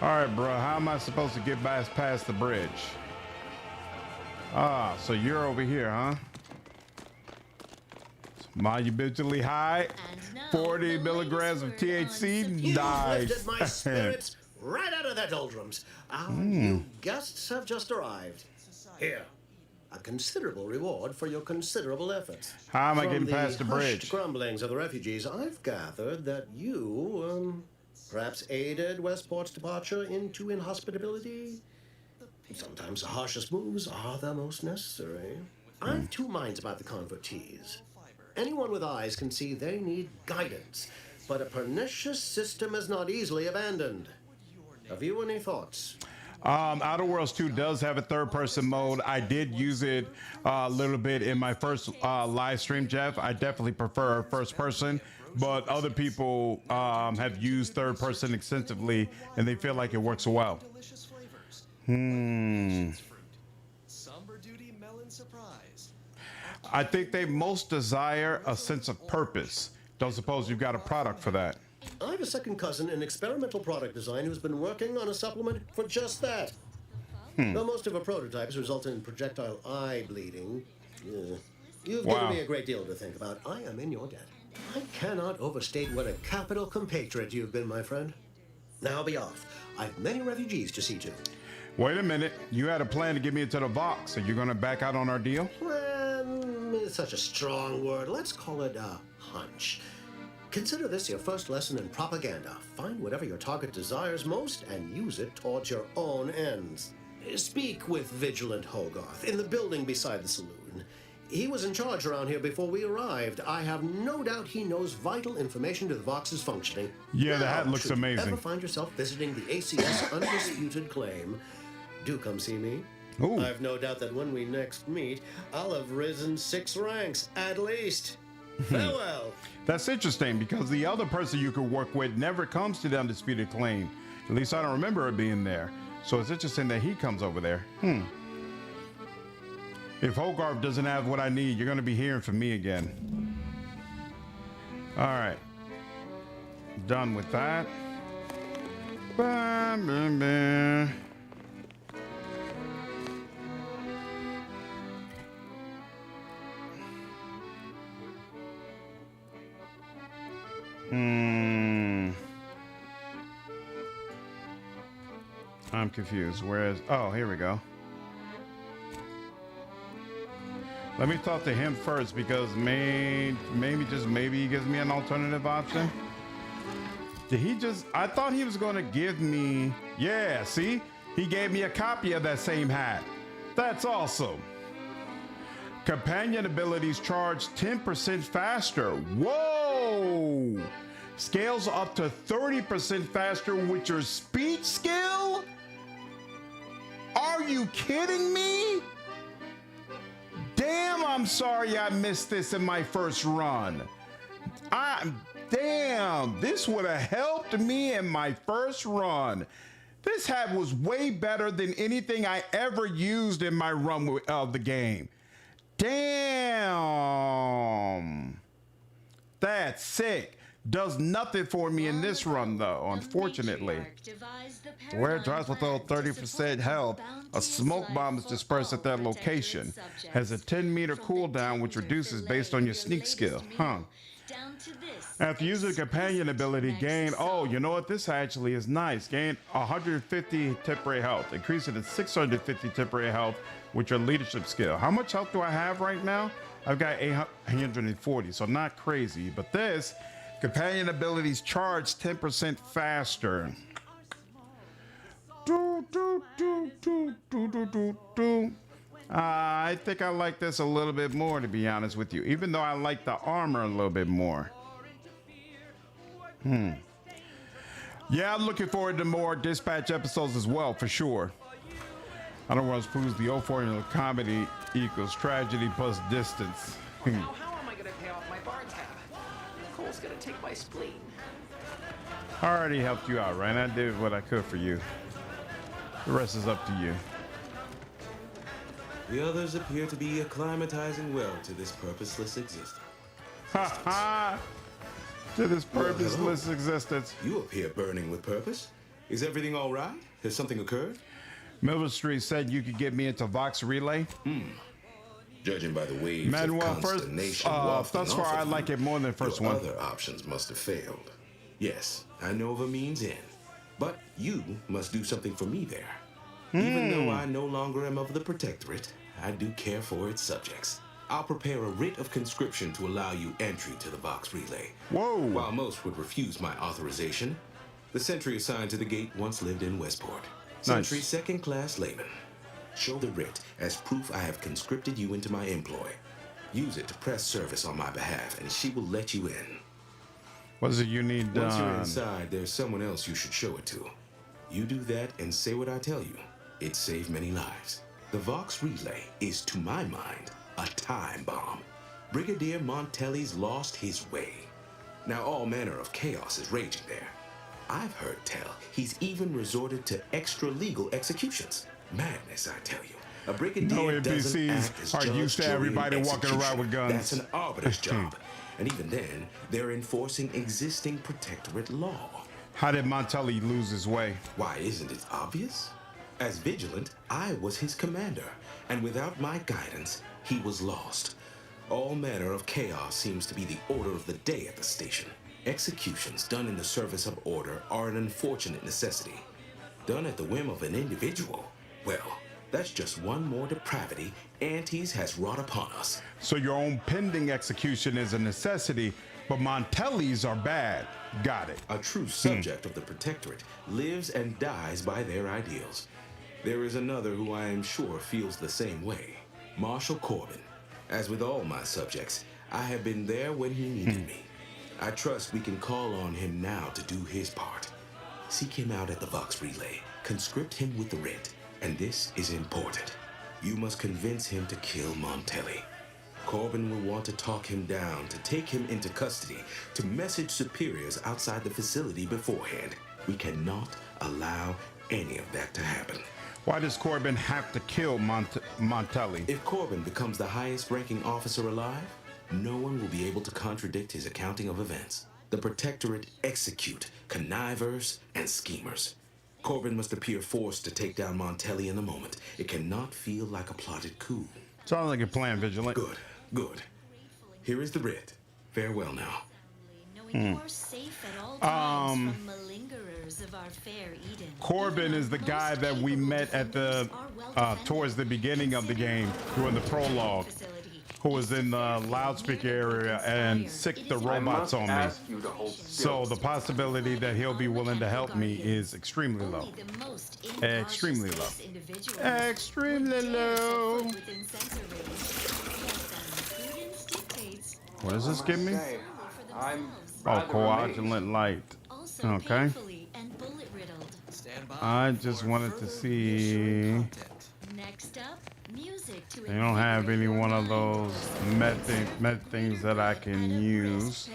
All right, bro, how am I supposed to get past the bridge? Ah, so you're over here, huh? Monumentally high, 40 milligrams of THC. You Nice. lifted my spirits right out of their doldrums. Our new guests have just arrived. Here, A considerable reward for your considerable efforts. How am I getting past the From the bridge? hushed grumblings of the refugees, I've gathered that you, perhaps aided Westport's departure into inhospitability. Sometimes the harshest moves are the most necessary. I've two minds about the convertees. Anyone with eyes can see they need guidance, but a pernicious system is not easily abandoned. Have you any thoughts? Outer Worlds 2 does have a third-person mode. I did use it a little bit in my first live stream, Jeff. I definitely prefer first person, but other people have used third person extensively, and they feel like it works well. I think they most desire a sense of purpose. Don't suppose you've got a product for that. I have a second cousin in experimental product design who's been working on a supplement for just that. Though most of her prototypes result in projectile eye bleeding, you've given me a great deal to think about. I am in your debt. I cannot overstate what a capital compatriot you've been, my friend. Now be off. I've many refugees to see to. Wait a minute. You had a plan to get me into the Vox. Are you going to back out on our deal? Well, it's such a strong word. Let's call it a hunch. Consider this your first lesson in propaganda. Find whatever your target desires most and use it towards your own ends. Speak with Vigilant Hogarth in the building beside the saloon. He was in charge around here before we arrived. I have no doubt he knows vital information to the Vox's functioning. Yeah, the hat looks should amazing. you ever find yourself visiting the ACS Undisputed Claim, do come see me. Ooh. I've no doubt that when we next meet, I'll have risen 6 ranks, at least. Farewell. That's interesting because the other person you could work with never comes to the Undisputed Claim. At least I don't remember it being there. So it's interesting that he comes over there. If Hogarth doesn't have what I need, you're going to be hearing from me again. All right. Done with that. Bam, bam, bam. I'm confused. Whereas, oh, here we go. Let me talk to him first because maybe he gives me an alternative option. Did he just, I thought he was going to give me, yeah, see? He gave me a copy of that same hat. That's awesome. Companion abilities charge 10% faster. Whoa! Scales up to 30% faster with your speech skill? Are you kidding me? Damn, I'm sorry I missed this in my first run. Damn, this would have helped me in my first run. This hat was way better than anything I ever used in my run of the game. Damn. That's sick. Does nothing for me in this run, though, unfortunately. Where it drives with 30% health, a smoke bomb is dispersed at that location. Has a 10-meter cooldown, which reduces based on your sneak skill. After using the companion ability, gain, oh, you know what? This actually is nice. Gain 150 temporary health. Increase it to 650 temporary health with your leadership skill. How much health do I have right now? I've got 840, so not crazy. But this... companion abilities charge 10% faster. I think I like this a little bit more, to be honest with you, even though I like the armor a little bit more. Yeah, I'm looking forward to more Dispatch episodes as well, for sure. I don't want to prove the old formula comedy equals tragedy plus distance. How am I going to pay off my bar tab? Cole's going to take my spleen. I already helped you out, right? I did what I could for you. The rest is up to you. The others appear to be acclimatizing well to this purposeless existence. Ha ha! To this purposeless existence. You appear burning with purpose. Is everything all right? Has something occurred? Miller Street said you could get me into Vox Relay. Judging by the waves Manuel, of consternation thus far I like it more than the first one. Other options must have failed. Yes, I know of a means in, but you must do something for me there. Even though I no longer am of the Protectorate, I do care for its subjects. I'll prepare a writ of conscription to allow you entry to the Vox Relay. Whoa! While most would refuse my authorization, the sentry assigned to the gate once lived in Westport. Sentry Nice. second-class layman. Show the writ as proof I have conscripted you into my employ. Use it to press service on my behalf, and she will let you in. What is it you need done? Once you're inside, there's someone else you should show it to. You do that and say what I tell you. It saved many lives. The Vox Relay is, to my mind, a time bomb. Brigadier Montelli's lost his way. Now all manner of chaos is raging there. I've heard tell he's even resorted to extra-legal executions. Madness, I tell you. A brigadier doesn't act as NPCs are judge, used to jury, everybody walking around with guns. That's an arbiter's job. And even then, they're enforcing existing protectorate law. How did Montelli lose his way? Why, isn't it obvious? As vigilant, I was his commander, and without my guidance, he was lost. All manner of chaos seems to be the order of the day at the station. Executions done in the service of order are an unfortunate necessity. Done at the whim of an individual, well, that's just one more depravity Antes has wrought upon us. So your own pending execution is a necessity, but Montelli's are bad. Got it. A true subject of the Protectorate lives and dies by their ideals. There is another who I am sure feels the same way, Marshal Corbin. As with all my subjects, I have been there when he needed me. I trust we can call on him now to do his part. Seek him out at the Vox Relay, conscript him with the writ, and this is important. You must convince him to kill Montelli. Corbin will want to talk him down, to take him into custody, to message superiors outside the facility beforehand. We cannot allow any of that to happen. Why does Corbin have to kill Montelli? If Corbin becomes the highest ranking officer alive, no one will be able to contradict his accounting of events. The Protectorate execute connivers and schemers. Corbin must appear forced to take down Montelli in the moment. It cannot feel like a plotted coup. Sounds like a plan, Vigilant. Good, good. Here is the writ. Farewell now. You are safe at all times from malingerers of our fair Eden. Corbin is the guy that we met at the towards the beginning of the game during the prologue, who was in the loudspeaker area and sicked the robots on me. So the possibility that he'll be willing to help me is extremely low. Extremely low. Extremely low. What does this give me? Oh, coagulant light. Okay. I just wanted to see. They don't have any one of those med things that I can use.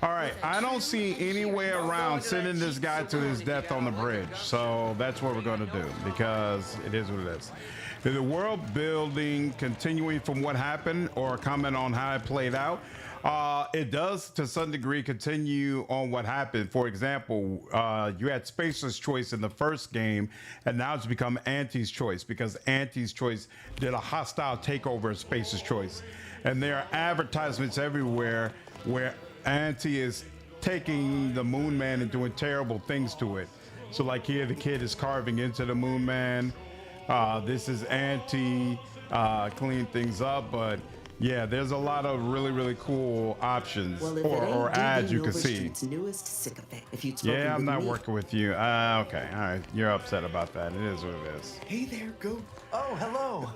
All right, I don't see any way around sending this guy to his death on the bridge. So that's what we're going to do, because it is what it is. Is the world building continuing from what happened, or comment on how it played out? It does, to some degree, continue on what happened. For example, you had Spacer's Choice in the first game, and now it's become Anti's Choice, because Anti's Choice did a hostile takeover of Spacer's Choice. And there are advertisements everywhere where Anti is taking the Moon Man and doing terrible things to it. So like here, the kid is carving into the Moon Man. This is Anti, clean things up, but yeah, there's a lot of really, really cool options or ads you can see. Yeah, I'm not working with you. Okay, all right. You're upset about that. It is what it is. Hey there, Go. Oh, hello.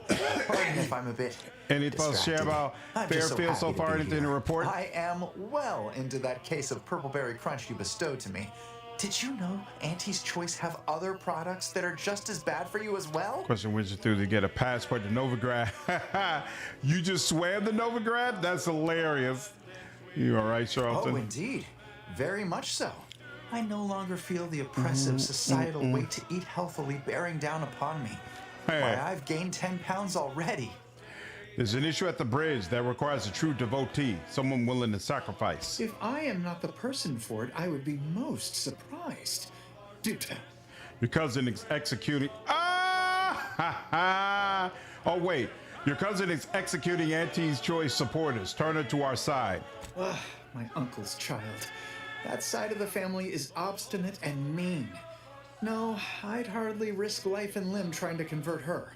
Pardon if I'm a bit Any thoughts to share about Fairfield so far? Anything to report? I am well into that case of Purple Berry Crunch you bestowed to me. Did you know Auntie's Choice have other products that are just as bad for you as well? Question went you through to get a passport to Novigrad. You just swam to Novigrad? That's hilarious. You all right, Charlton? Oh, indeed. Very much so. I no longer feel the oppressive societal weight to eat healthily bearing down upon me. Hey. Why, I've gained 10 pounds already. There's an issue at the bridge that requires a true devotee, someone willing to sacrifice. If I am not the person for it, I would be most surprised. Do tell. Your cousin is executing. Ah! Oh, wait. Your cousin is executing Auntie's Choice supporters. Turn her to our side. My uncle's child. That side of the family is obstinate and mean. No, I'd hardly risk life and limb trying to convert her.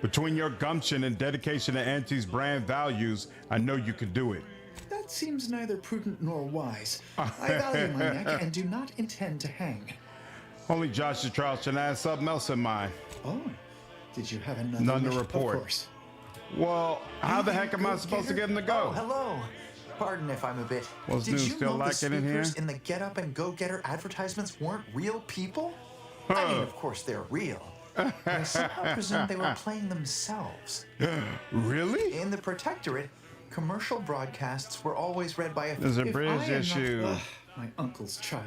Between your gumption and dedication to Auntie's brand values, I know you could do it. That seems neither prudent nor wise. I value my neck and do not intend to hang. Only Josh the Trout should have something else in mind. Oh, did you have another None to mission? report. Of course. Well, how the heck am I supposed to get him to go? Oh, hello. Pardon if I'm a bit. What's Did new, you still know the lacking in here? speakers in the Get Up and Go Getter advertisements weren't real people? I mean, of course they're real. But I somehow presumed they were playing themselves. Really? In the Protectorate, commercial broadcasts were always read by a... There's a If bridge I am not- issue. Ugh, my uncle's child.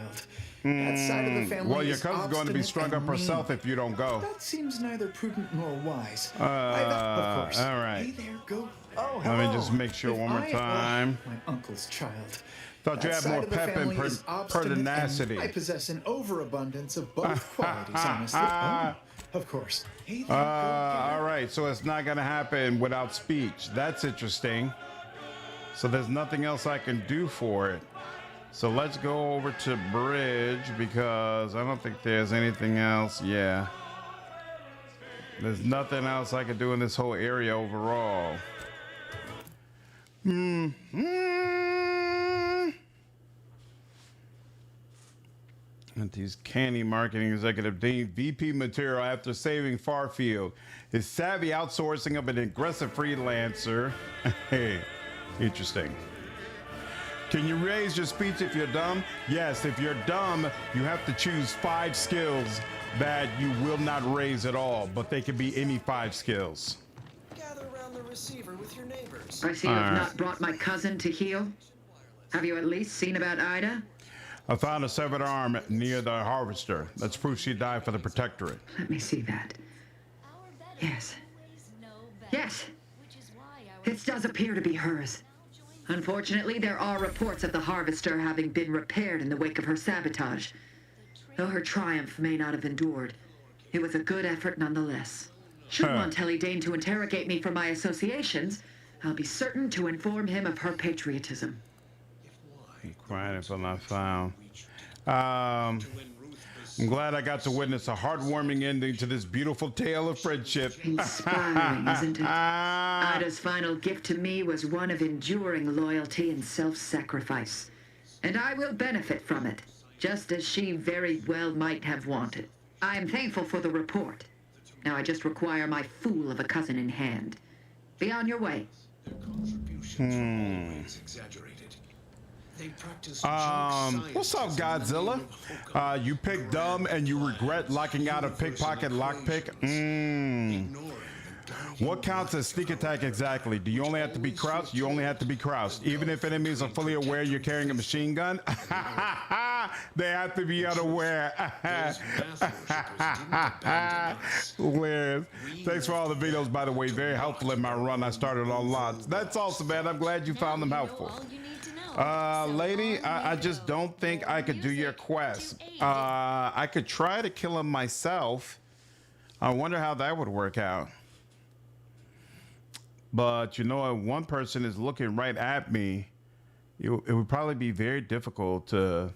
That side of the family Well, your is cousin's going to be obstinate strung up and herself mean. if you don't go. That seems neither prudent nor wise. Of course. All right. Hey there, go. Oh, Let me just make sure If one more I- time. My uncle's child. Thought you That had side more of the pep and family is obstinate, pertinacity. and I possess an overabundance of both qualities, honestly. Oh, of course. Hey there, All right, so it's not going to happen without speech. That's interesting. So there's nothing else I can do for it. So let's go over to bridge because I don't think there's anything else. Yeah. There's nothing else I can do in this whole area overall. Auntie's candy marketing executive deemed VP material after saving Farfield. His savvy outsourcing of an aggressive freelancer. Hey, interesting. Can you raise your speech if you're dumb? Yes, if you're dumb, you have to choose 5 skills that you will not raise at all, but they can be any 5 skills. Gather around the receiver with your neighbors. I see you have not brought my cousin to heal. Have you at least seen about Ida? I found a severed arm near the harvester. That's proof she died for the Protectorate. Let me see that. Yes. Yes. This does appear to be hers. Unfortunately, there are reports of the harvester having been repaired in the wake of her sabotage. Though her triumph may not have endured, it was a good effort nonetheless. Should Montelli deign to interrogate me for my associations, I'll be certain to inform him of her patriotism. I'm crying if I'm not found. I'm glad I got to witness a heartwarming ending to this beautiful tale of friendship. Inspiring, isn't it? Ida's final gift to me was one of enduring loyalty and self-sacrifice. And I will benefit from it, just as she very well might have wanted. I am thankful for the report. Now I just require my fool of a cousin in hand. Be on your way. What's up, Godzilla? You picked dumb and you regret locking out a pickpocket lockpick? What counts as sneak attack exactly? Do you only have to be crouched? You only have to be crouched. Even if enemies are fully aware you're carrying a machine gun? They have to be unaware. Hilarious. Thanks for all the videos, by the way. Very helpful in my run. I started on lots. That's awesome, man. I'm glad you found them helpful. Lady, I just don't think I could do your quest. I could try to kill him myself. I wonder how that would work out. But you know, if one person is looking right at me, it would probably be very difficult to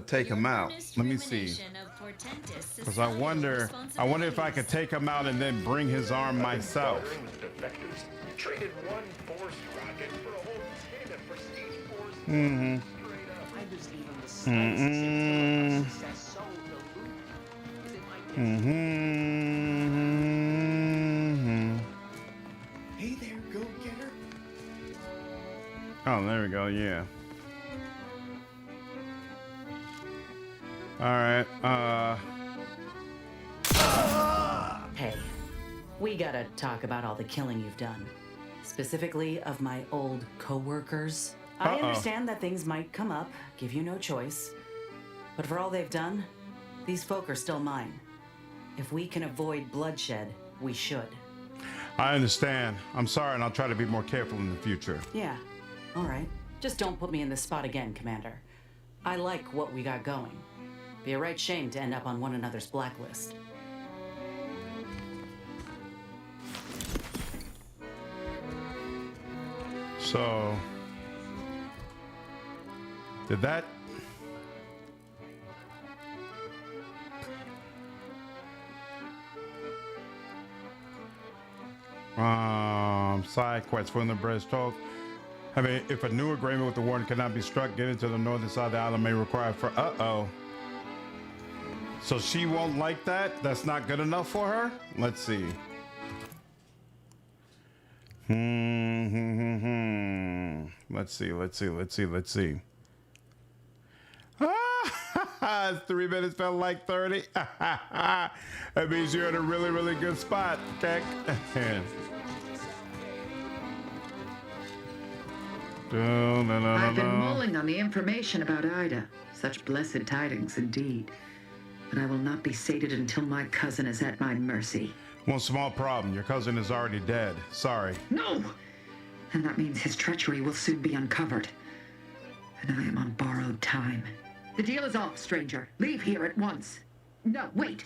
take him out. Let me see. Because I wonder if I could take him out and then bring his arm myself. Traded one force rocket for a whole 10 of prestige force. Mm-hmm. Hey there, go-getter. Oh, there we go, yeah. Alright, Hey, we gotta talk about all the killing you've done. Specifically of my old co-workers. I understand that things might come up, give you no choice. But for all they've done, these folk are still mine. If we can avoid bloodshed, we should. I understand. I'm sorry, and I'll try to be more careful in the future. Yeah, all right. Just don't put me in this spot again, Commander. I like what we got going. Be a right shame to end up on one another's blacklist. So, did that... Side quest from the breast talk. I mean, if a new agreement with the warden cannot be struck, getting to the northern side of the island may require for. So she won't like that? That's not good enough for her? Let's see. Let's see. 3 minutes felt like 30. That means you're in a really, really good spot, Keck. I've been mulling on the information about Ida. Such blessed tidings indeed. But I will not be sated until my cousin is at my mercy. One small problem. Your cousin is already dead. Sorry. No! And that means his treachery will soon be uncovered. And I am on borrowed time. The deal is off, stranger. Leave here at once. No, wait.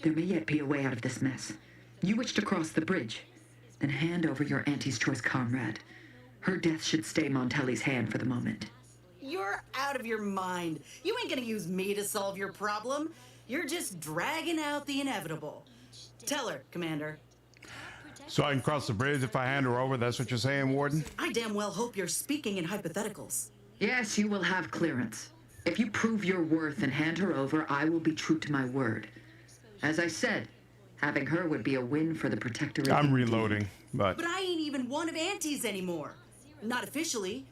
There may yet be a way out of this mess. You wish to cross the bridge. Then hand over your Auntie's choice comrade. Her death should stay Montelli's hand for the moment. You're out of your mind. You ain't gonna use me to solve your problem. You're just dragging out the inevitable. Tell her, Commander. So I can cross the bridge if I hand her over? That's what you're saying, Warden? I damn well hope you're speaking in hypotheticals. Yes, you will have clearance. If you prove your worth and hand her over, I will be true to my word. As I said, having her would be a win for the Protectorate. I'm reloading, But I ain't even one of Auntie's anymore. Not officially.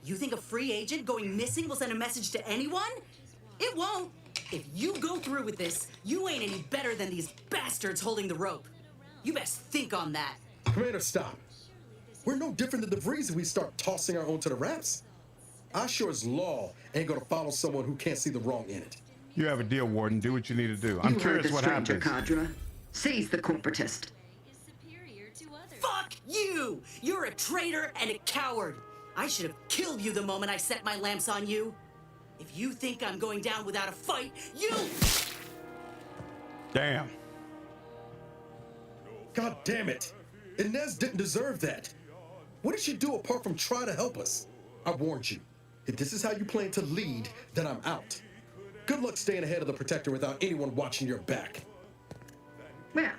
You think a free agent going missing will send a message to anyone? It won't. If you go through with this, you ain't any better than these bastards holding the rope. You best think on that. Commander, stop. We're no different than the breeze if we start tossing our own to the raps. I sure as law ain't gonna follow someone who can't see the wrong in it. You have a deal, Warden. Do what you need to do. I'm curious what happens. Cadra. Seize the corporatist. Fuck you! You're a traitor and a coward. I should have killed you the moment I set my lamps on you. If you think I'm going down without a fight, you... Damn. God damn it. Inez didn't deserve that. What did she do apart from try to help us? I warned you. If this is how you plan to lead, then I'm out. Good luck staying ahead of the Protector without anyone watching your back. Well,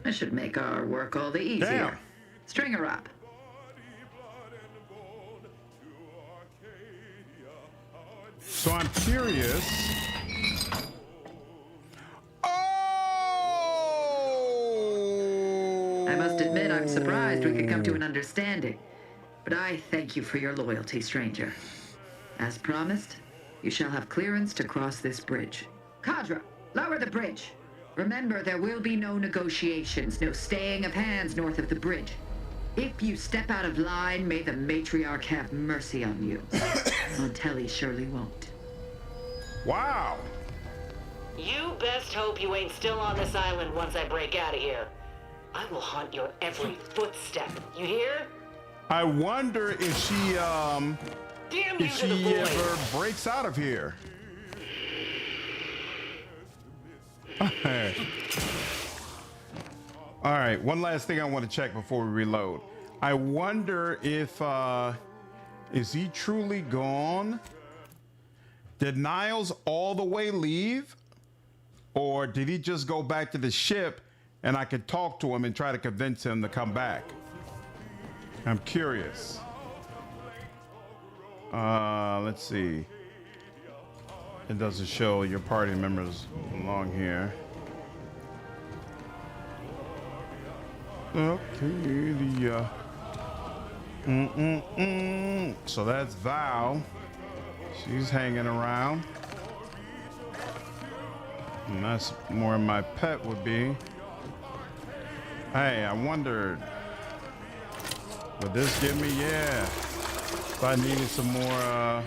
that should make our work all the easier. Damn. String her up. So I'm curious. I must admit, I'm surprised we could come to an understanding. But I thank you for your loyalty, stranger. As promised, you shall have clearance to cross this bridge. Cadra, lower the bridge. Remember, there will be no negotiations, no staying of hands north of the bridge. If you step out of line, may the matriarch have mercy on you. Montelli surely won't. Wow. You best hope you ain't still on this island once I break out of here. I will hunt your every footstep. You hear? I wonder if she ever breaks out of here. All right, one last thing I want to check before we reload. I wonder if is he truly gone? Did Niles all the way leave? Or did he just go back to the ship and I could talk to him and try to convince him to come back? I'm curious. Let's see. It doesn't show your party members along here. Okay, so that's Val. She's hanging around. And that's more my pet would be. Hey, I wondered, would this give me, yeah. If I needed some more,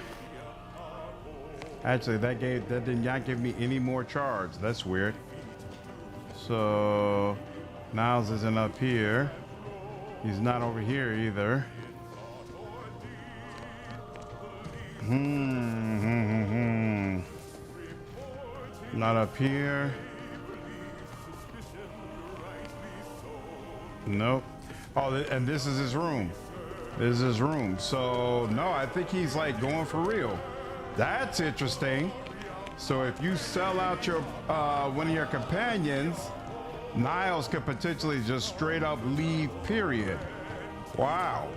actually that did not give me any more charge. That's weird. So Niles isn't up here. He's not over here either. Not up here. Nope. Oh, and this is his room. This is his room. So no, I think he's like going for real. That's interesting. So if you sell out your one of your companions, Niles could potentially just straight up leave, period. Wow.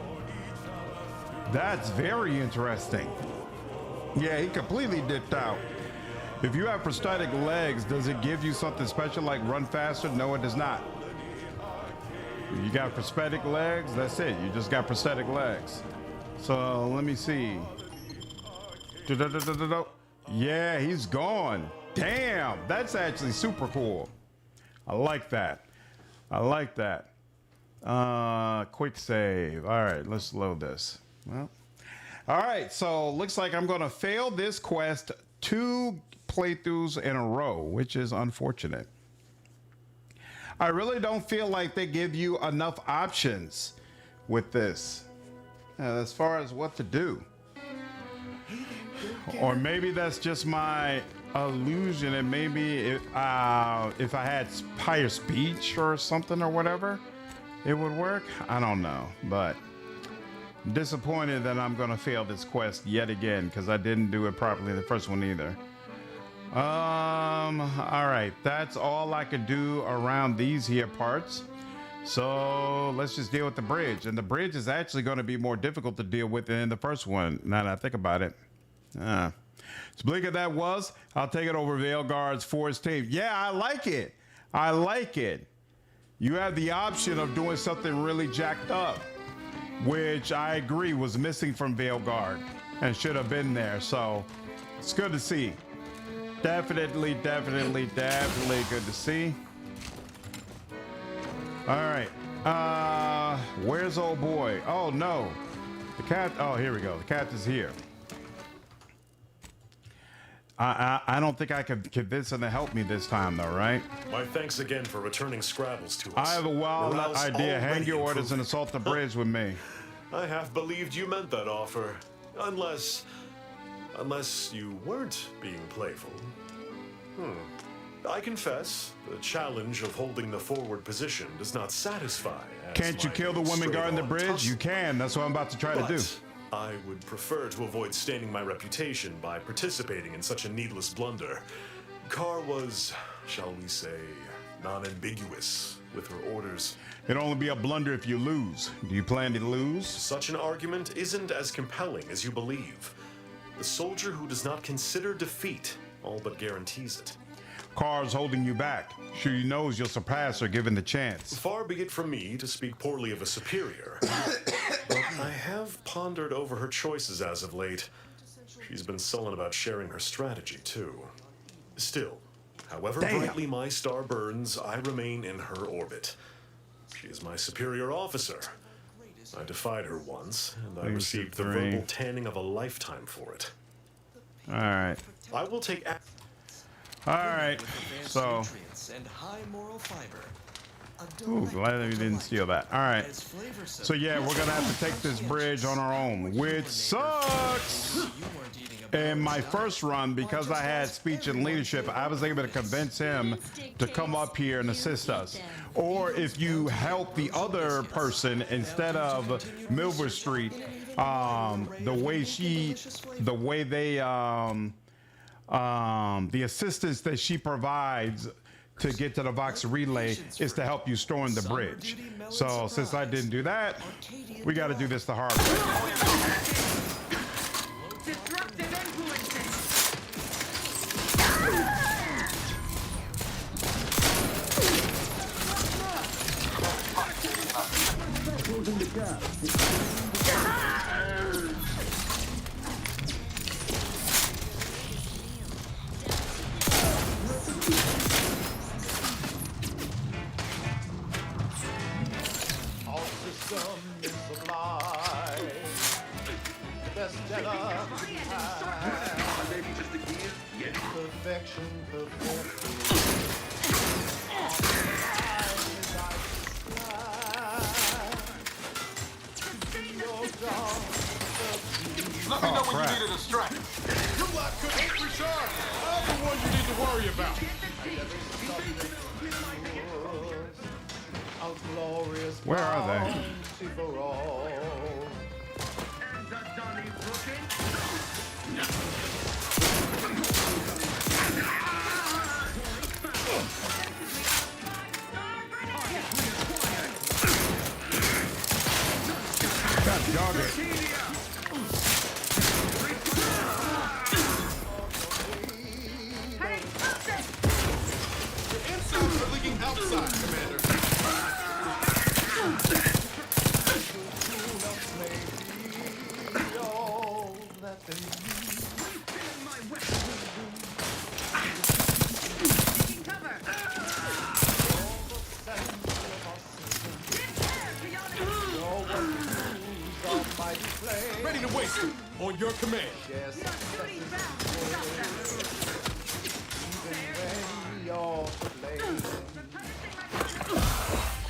That's very interesting. Yeah, he completely dipped out. If you have prosthetic legs, does it give you something special like run faster? No, it does not. You got prosthetic legs, that's it. You just got prosthetic legs. So let me see. Yeah, he's gone. Damn, that's actually super cool. I like that. I like that. Quick save. All right, let's load this. Well, all right, so looks like I'm gonna fail this quest 2 playthroughs in a row, which is unfortunate. I really don't feel like they give you enough options with this as far as what to do. Or maybe that's just my illusion, and maybe if I had higher speech or something or whatever, it would work. I don't know, but I'm disappointed that I'm gonna fail this quest yet again because I didn't do it properly the first one either. All right, that's all I could do around these here parts. So let's just deal with the bridge, and the bridge is actually going to be more difficult to deal with than the first one. Now that I think about it. So Blinker that was. I'll take it over Veilguard's Force team. Yeah, I like it. I like it. You have the option of doing something really jacked up, which I agree was missing from Veilguard and should have been there. So it's good to see. Definitely good to see. All right. Where's old boy? Oh no. The cat. Oh, here we go. The cat is here. I don't think I could convince him to help me this time though, right? My thanks again for returning Scrabbles to us. I have a wild Morale's idea. Hang already your orders and improving. assault the bridge with me. I half believed you meant that offer. Unless you weren't being playful. I confess, the challenge of holding the forward position does not satisfy. Can't you kill the woman guarding the bridge? You can. That's what I'm about to try to do. I would prefer to avoid staining my reputation by participating in such a needless blunder. Carr was, shall we say, non-ambiguous with her orders. It'll only be a blunder if you lose. Do you plan to lose? Such an argument isn't as compelling as you believe. The soldier who does not consider defeat all but guarantees it. Carr's holding you back. She knows you'll surpass her given the chance. Far be it from me to speak poorly of a superior, but I have pondered over her choices as of late. She's been sullen about sharing her strategy, too. Still, however brightly my star burns, I remain in her orbit. She is my superior officer. I defied her once, and I received the verbal tanning of a lifetime for it. All right. I will take... All right, so. Ooh, glad that we didn't steal that. All right. So yeah, we're gonna have to take this bridge on our own, which sucks. In my first run, because I had speech and leadership, I was able to convince him to come up here and assist us. Or if you help the other person instead of Milver Street, the assistance that she provides to get to the Vox relay is to help you storm the bridge. So since I didn't do that, we got to do this the hard way. Disruptive influences. Closing the gap. Let me know when you need a distract. You lot couldn't recharge. I'm the one you need to worry about. Where are they? Ready to waste it on your command.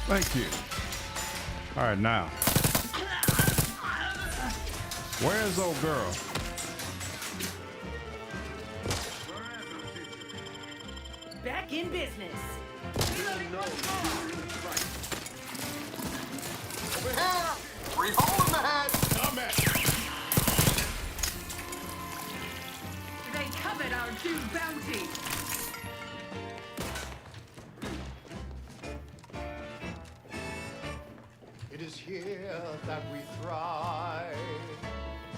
Thank you. All right, now. Where's old girl? Back in business. Over here! Free hole in the head! Come at. They covered our due bounty. It is here that we thrive.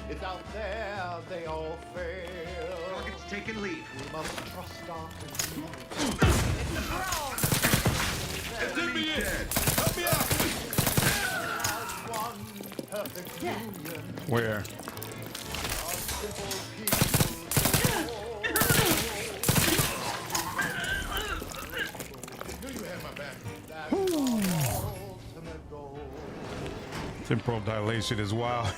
It's out there they all fail. Rockets taken lead. We must trust our community. It's in me in. Help me out. One perfect union. Where? Our simple people. Knew you had my back. That's our ultimate goal. Temporal dilation as well.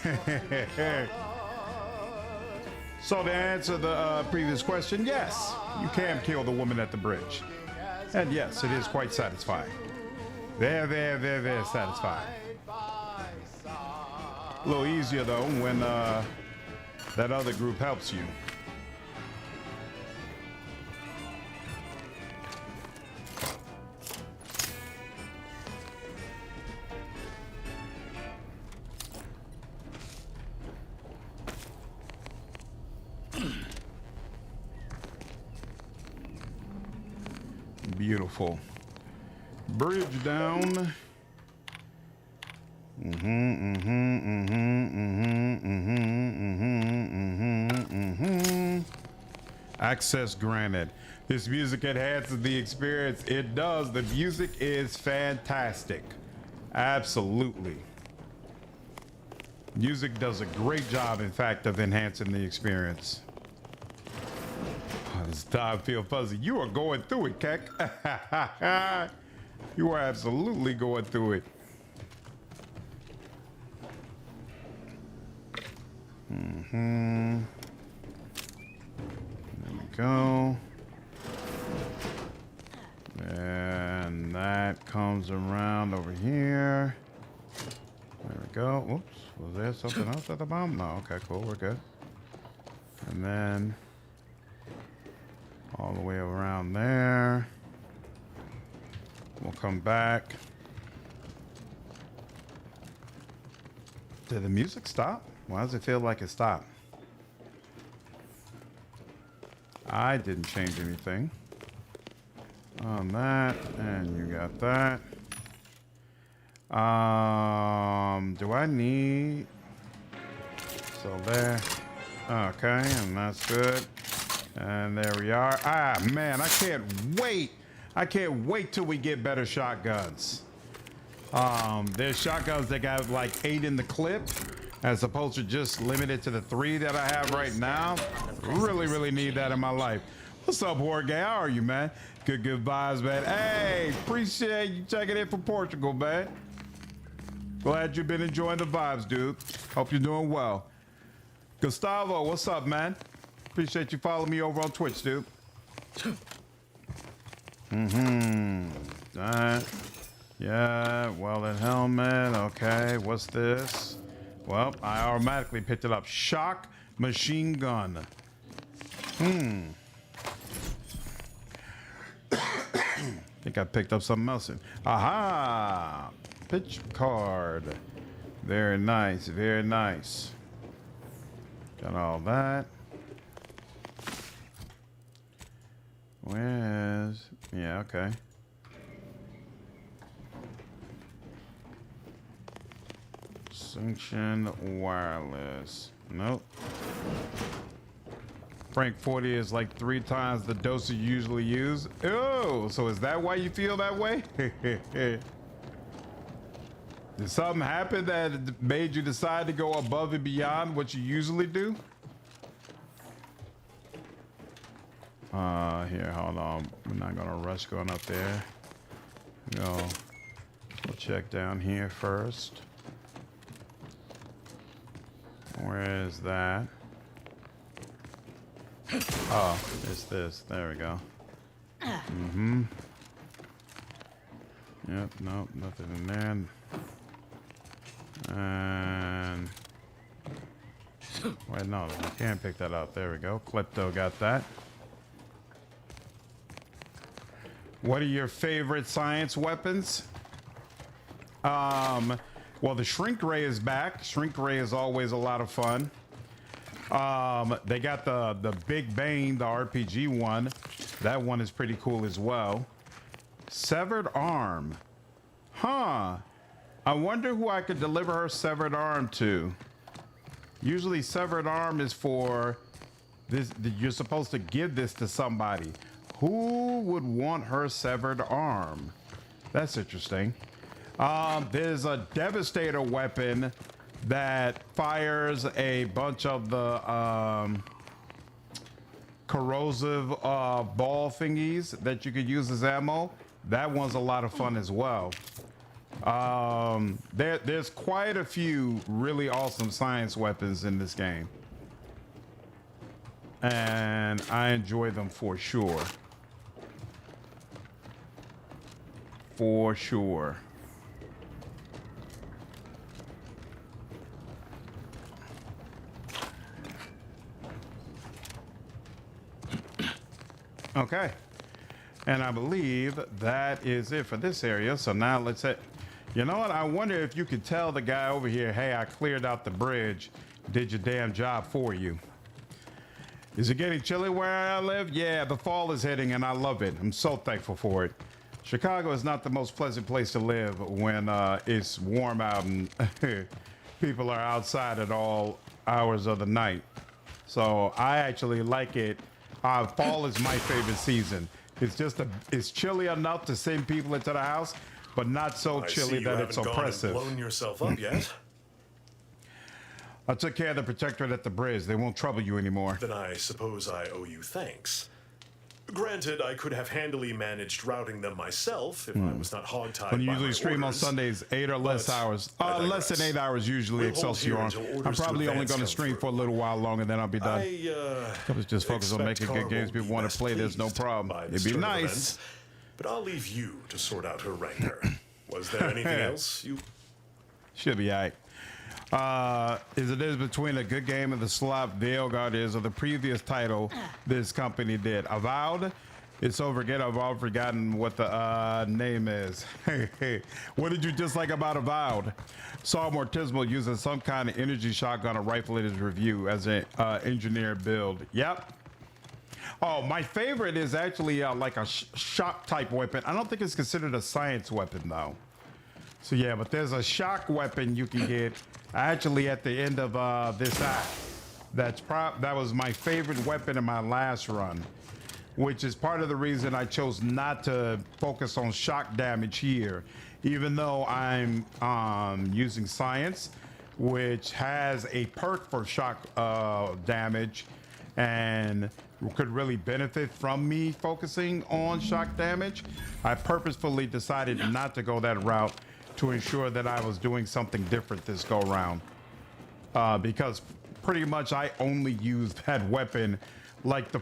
So to answer the previous question, yes, you can kill the woman at the bridge. And yes, it is quite satisfying. Very, very, very, very satisfying. A little easier though when that other group helps you. Beautiful. Bridge down. Access granted. This music enhances the experience. It does. The music is fantastic. Absolutely. Music does a great job, in fact, of enhancing the experience. Oh, this time feel fuzzy. You are going through it, Keck. You are absolutely going through it. There we go. And that comes around over here. There we go. Oops. Was there something else at the bottom? No. Okay, cool. We're good. And then all the way around there. We'll come back. Did the music stop? Why does it feel like it stopped? I didn't change anything on that, and you got that. Do I need? So there. Okay, and that's good. And there we are. Ah, man, I can't wait. I can't wait till we get better shotguns. There's shotguns that got like 8 in the clip, as opposed to just limited to the 3 that I have right now. Really, really need that in my life. What's up, Jorge? How are you, man? Good vibes, man. Hey, appreciate you checking in from Portugal, man. Glad you've been enjoying the vibes, dude. Hope you're doing well. Gustavo, what's up, man? Appreciate you following me over on Twitch, dude. That. Yeah, welded helmet. Okay, what's this? Well, I automatically picked it up. Shock machine gun. Think I picked up something else. Aha! Pitch card. Very nice, very nice. Got all that. Where's... Yeah, okay. Sanction wireless. Nope. Frank 40 is like 3 times the dose you usually use. Oh, so is that why you feel that way? Did something happen that made you decide to go above and beyond what you usually do? Here, hold on. We're not gonna rush going up there. We'll check down here first. Where is that? Oh, it's this. There we go. Mm-hmm. Yep, nope, nothing in there. And wait, no, you can't pick that up. There we go. Klepto got that. What are your favorite science weapons? Well, the shrink ray is back. Shrink ray is always a lot of fun. They got the Big Bane, the RPG one. That one is pretty cool as well. Severed arm. Huh. I wonder who I could deliver her severed arm to. Usually severed arm is for this. You're supposed to give this to somebody. Who would want her severed arm? That's interesting. There's a Devastator weapon that fires a bunch of the corrosive ball thingies that you could use as ammo. That one's a lot of fun as well. There's quite a few really awesome science weapons in this game, and I enjoy them for sure. For sure. Okay, and I believe that is it for this area. So now let's say, you know what? I wonder if you could tell the guy over here, hey, I cleared out the bridge, did your damn job for you. Is it getting chilly where I live? Yeah, the fall is hitting and I love it. I'm so thankful for it. Chicago is not the most pleasant place to live when it's warm out and people are outside at all hours of the night. So I actually like it. Fall is my favorite season. It's chilly enough to send people into the house, but not so chilly that it's oppressive. Blown yourself up yet? I took care of the protectorate at the bridge. They won't trouble you anymore. Then I suppose I owe you thanks. Granted, I could have handily managed routing them myself if I was not hogtied. When you by usually my stream orders, on Sundays, 8 or less hours. Less than 8 hours usually, We'll hold Excelsior. here until I'm orders to probably only advance going to come stream through. for a little while longer, then I'll be done. I was just focused on making good games people want to play. There's no problem. It'd be nice. Events, but I'll leave you to sort out her rancor. Was there anything else you... Should be all right. Is it is between a good game and the slop Veilguard is, or the previous title this company did. Avowed? It's over again. I've all forgotten what the name is. What did you dislike about Avowed? Saw Mortismo using some kind of energy shotgun or rifle in his review as an engineer build. Yep. Oh, my favorite is actually like a shock type weapon. I don't think it's considered a science weapon though. So yeah, but there's a shock weapon you can get actually at the end of this act. That was my favorite weapon in my last run, which is part of the reason I chose not to focus on shock damage here, even though I'm using science, which has a perk for shock damage and could really benefit from me focusing on shock damage. I purposefully decided not to go that route to ensure that I was doing something different this go round, because pretty much I only used that weapon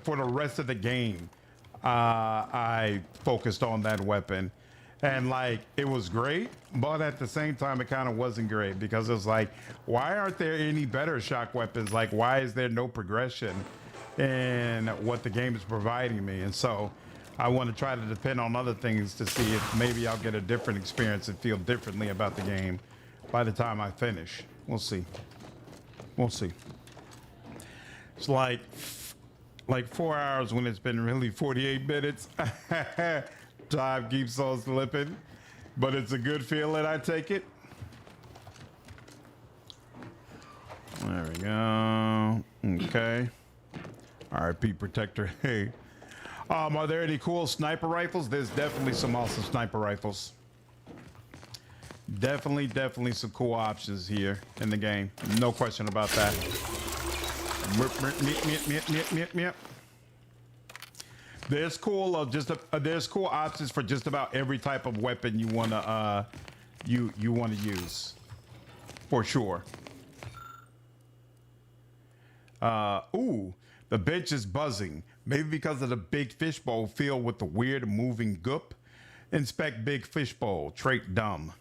for the rest of the game. I focused on that weapon, and it was great, but at the same time it kind of wasn't great, because it's like, why aren't there any better shock weapons? Like, why is there no progression in what the game is providing me? And so I want to try to depend on other things to see if maybe I'll get a different experience and feel differently about the game by the time I finish. We'll see. We'll see. It's like 4 hours when it's been really 48 minutes. Time keeps on slipping, but it's a good feeling. I take it. There we go. Okay. RP Protector. Hey. Are there any cool sniper rifles? There's definitely some awesome sniper rifles. Definitely some cool options here in the game. No question about that. There's cool there's cool options for just about every type of weapon you wanna you wanna use, for sure. Ooh, the bench is buzzing. Maybe because of the big fishbowl filled with the weird moving goop. Inspect big fishbowl. Trait dumb.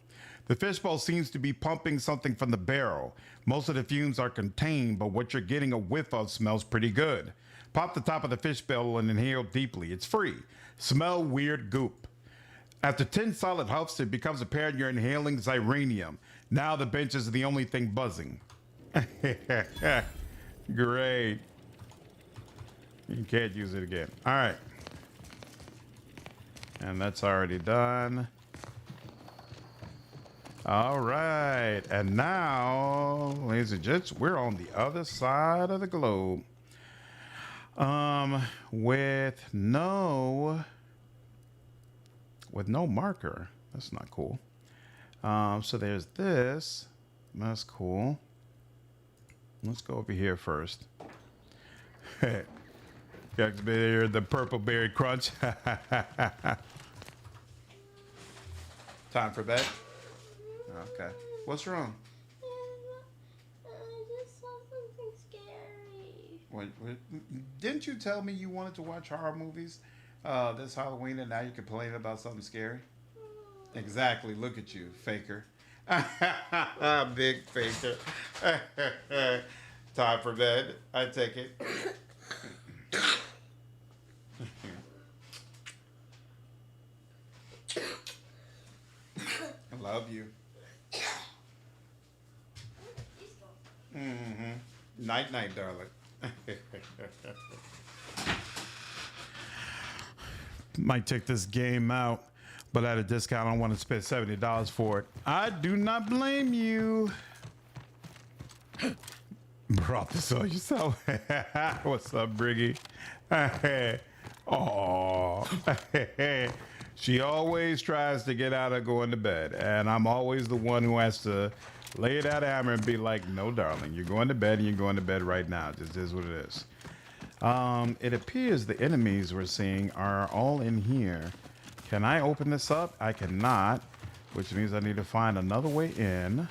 The fishbowl seems to be pumping something from the barrel. Most of the fumes are contained, but what you're getting a whiff of smells pretty good. Pop the top of the fishbowl and inhale deeply. It's free. Smell weird goop. After 10 solid huffs, it becomes apparent you're inhaling xyranium. Now the bench is the only thing buzzing. Great. You can't use it again. All right. And that's already done. All right. And now, ladies and gents, we're on the other side of the globe. With no marker. That's not cool. So there's this. That's cool. Let's go over here first. The purple berry crunch. Time for bed? Okay. What's wrong? I just saw something scary. What, didn't you tell me you wanted to watch horror movies this Halloween and now you're complaining about something scary? Exactly. Look at you, faker. Big faker. Time for bed. I take it. I love you. Night, night, darling. Might take this game out, but at a discount, I don't want to spend $70 for it. I do not blame you. Brought this on yourself. What's up, Briggy? Oh, she always tries to get out of going to bed, and I'm always the one who has to lay that hammer and be like, no, darling, you're going to bed and you're going to bed right now. This is what it is. It appears the enemies we're seeing are all in here. Can I open this up? I cannot, which means I need to find another way in.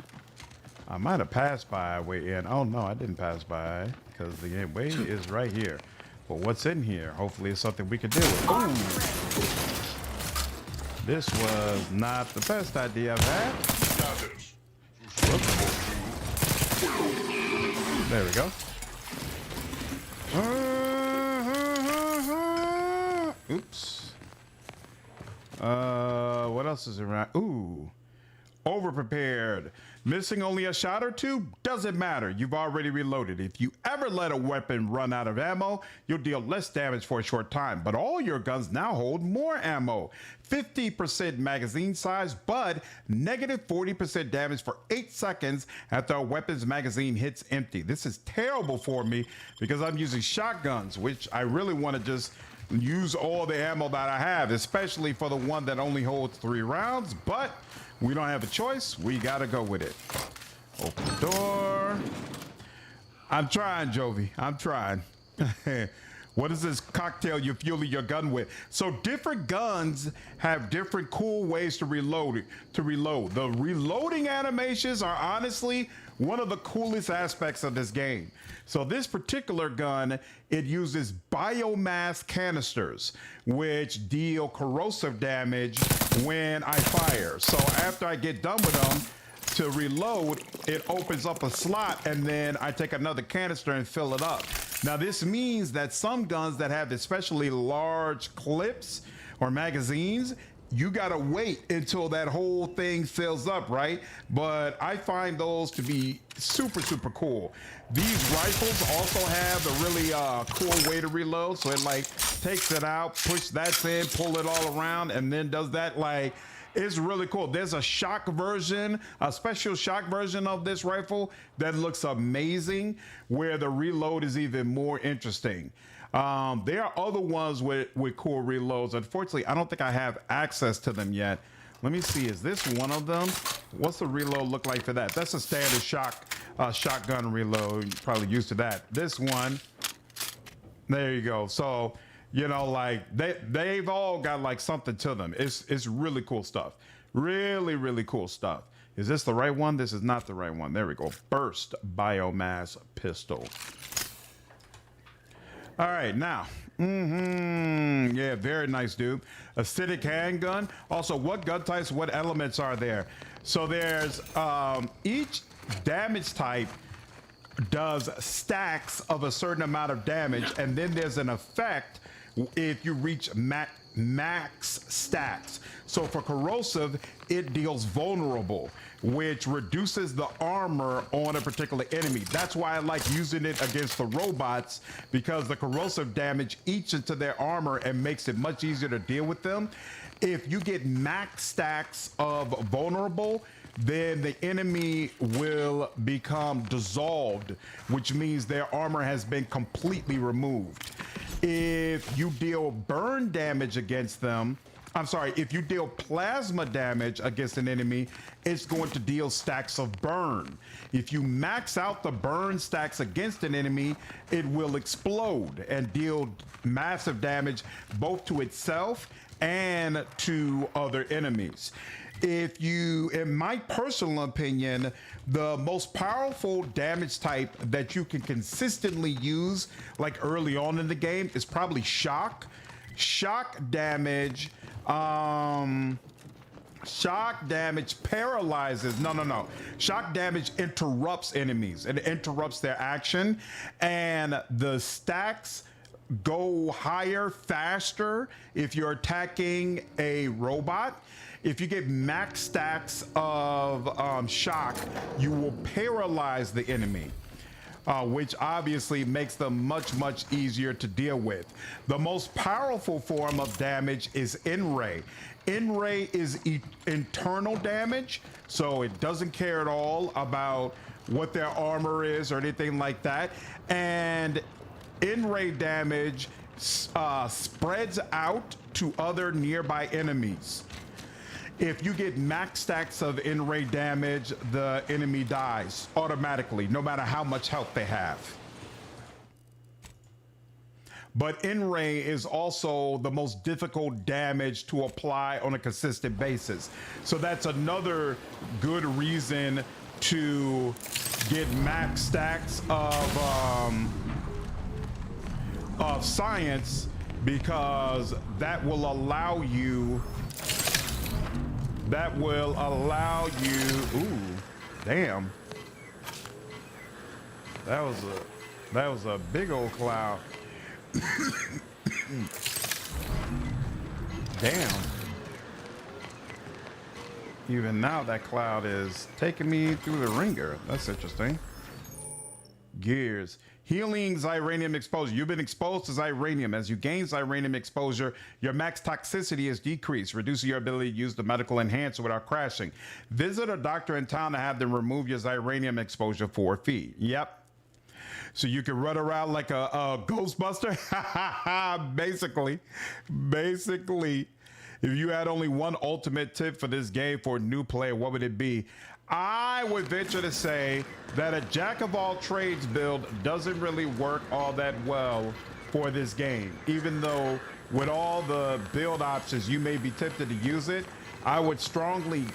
I might have passed by a way in. Oh, no, I didn't pass by because the way is right here. But what's in here? Hopefully it's something we can deal with. Ooh. This was not the best idea I've had. There we go. Oops. What else is around? Ooh. Overprepared. Missing only a shot or two? Doesn't matter. You've already reloaded. If you ever let a weapon run out of ammo, you'll deal less damage for a short time. But all your guns now hold more ammo. 50% magazine size, but negative 40% damage for 8 seconds after a weapon's magazine hits empty. This is terrible for me because I'm using shotguns, which I really want to just use all the ammo that I have, especially for the one that only holds 3 rounds. But we don't have a choice. We gotta go with it. Open the door. I'm trying, Jovi. I'm trying. What is this cocktail you're fueling your gun with? So different guns have different cool ways to reload. The reloading animations are honestly one of the coolest aspects of this game. So this particular gun, it uses biomass canisters, which deal corrosive damage when I fire. So after I get done with them, to reload, it opens up a slot and then I take another canister and fill it up. Now this means that some guns that have especially large clips or magazines, you gotta wait until that whole thing fills up, right? But I find those to be super, super cool. These rifles also have a really cool way to reload. So it like takes it out, push that in, pull it all around, and then does that. Like, it's really cool. There's a shock version, a special shock version of this rifle that looks amazing, where the reload is even more interesting. There are other ones with cool reloads. Unfortunately, I don't think I have access to them yet. Let me see, is this one of them? What's the reload look like for that? That's a standard shotgun reload. You're probably used to that. This one, there you go. So You know, like they've all got like something to them. It's really cool stuff. Really, really cool stuff. Is this the right one? This is not the right one. There we go. Burst biomass pistol. All right, now. Yeah, very nice, dude. Acidic handgun. Also, what gun types, what elements are there? So there's each damage type does stacks of a certain amount of damage, and then there's an effect if you reach max stacks. So for corrosive, it deals vulnerable, which reduces the armor on a particular enemy. That's why I like using it against the robots, because the corrosive damage eats into their armor and makes it much easier to deal with them. If you get max stacks of vulnerable, then the enemy will become dissolved, which means their armor has been completely removed. If you deal burn damage against them, I'm sorry, if you deal plasma damage against an enemy, it's going to deal stacks of burn. If you max out the burn stacks against an enemy, it will explode and deal massive damage both to itself and to other enemies. If you, in my personal opinion, the most powerful damage type that you can consistently use, like early on in the game, is probably shock. Shock damage, shock damage paralyzes. No. Shock damage interrupts enemies. It interrupts their action, and the stacks go higher faster if you're attacking a robot. If you get max stacks of shock, you will paralyze the enemy, which obviously makes them much easier to deal with. The most powerful form of damage is in-ray. In-ray is internal damage, so it doesn't care at all about what their armor is or anything like that. And in-ray damage spreads out to other nearby enemies. If you get max stacks of in-ray damage, the enemy dies automatically, no matter how much health they have. But in-ray is also the most difficult damage to apply on a consistent basis. So that's another good reason to get max stacks of science, because that will allow you. Ooh, damn. That was a big old cloud. Damn. Even now that cloud is taking me through the ringer. That's interesting. Gears. Healing Xyranium exposure. You've been exposed to Xyranium. As you gain Xyranium exposure, your max toxicity is decreased, reducing your ability to use the medical enhancer without crashing. Visit a doctor in town to have them remove your Xyranium exposure for a fee. Yep. So you can run around like a Ghostbuster? Basically, if you had only one ultimate tip for this game for a new player, what would it be? I would venture to say that a jack of all trades build doesn't really work all that well for this game. Even though with all the build options, you may be tempted to use it, I would strongly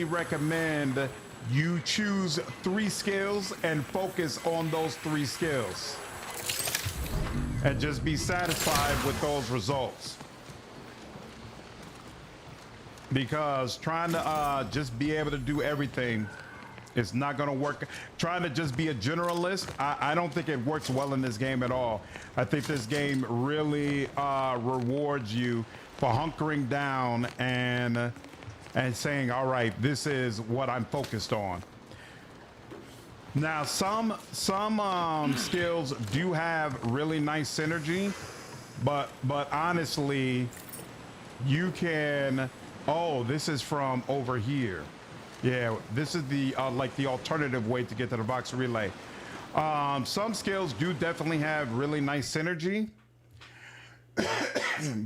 recommend you choose 3 skills and focus on those 3 skills. And just be satisfied with those results. Because trying to just be able to do everything is not going to work. Trying to just be a generalist, I don't think it works well in this game at all. I think this game really rewards you for hunkering down and saying, all right, this is what I'm focused on. Now, some skills do have really nice synergy, but honestly, you can. Oh, this is from over here. Yeah, this is the like the alternative way to get to the box relay. Some skills do definitely have really nice synergy,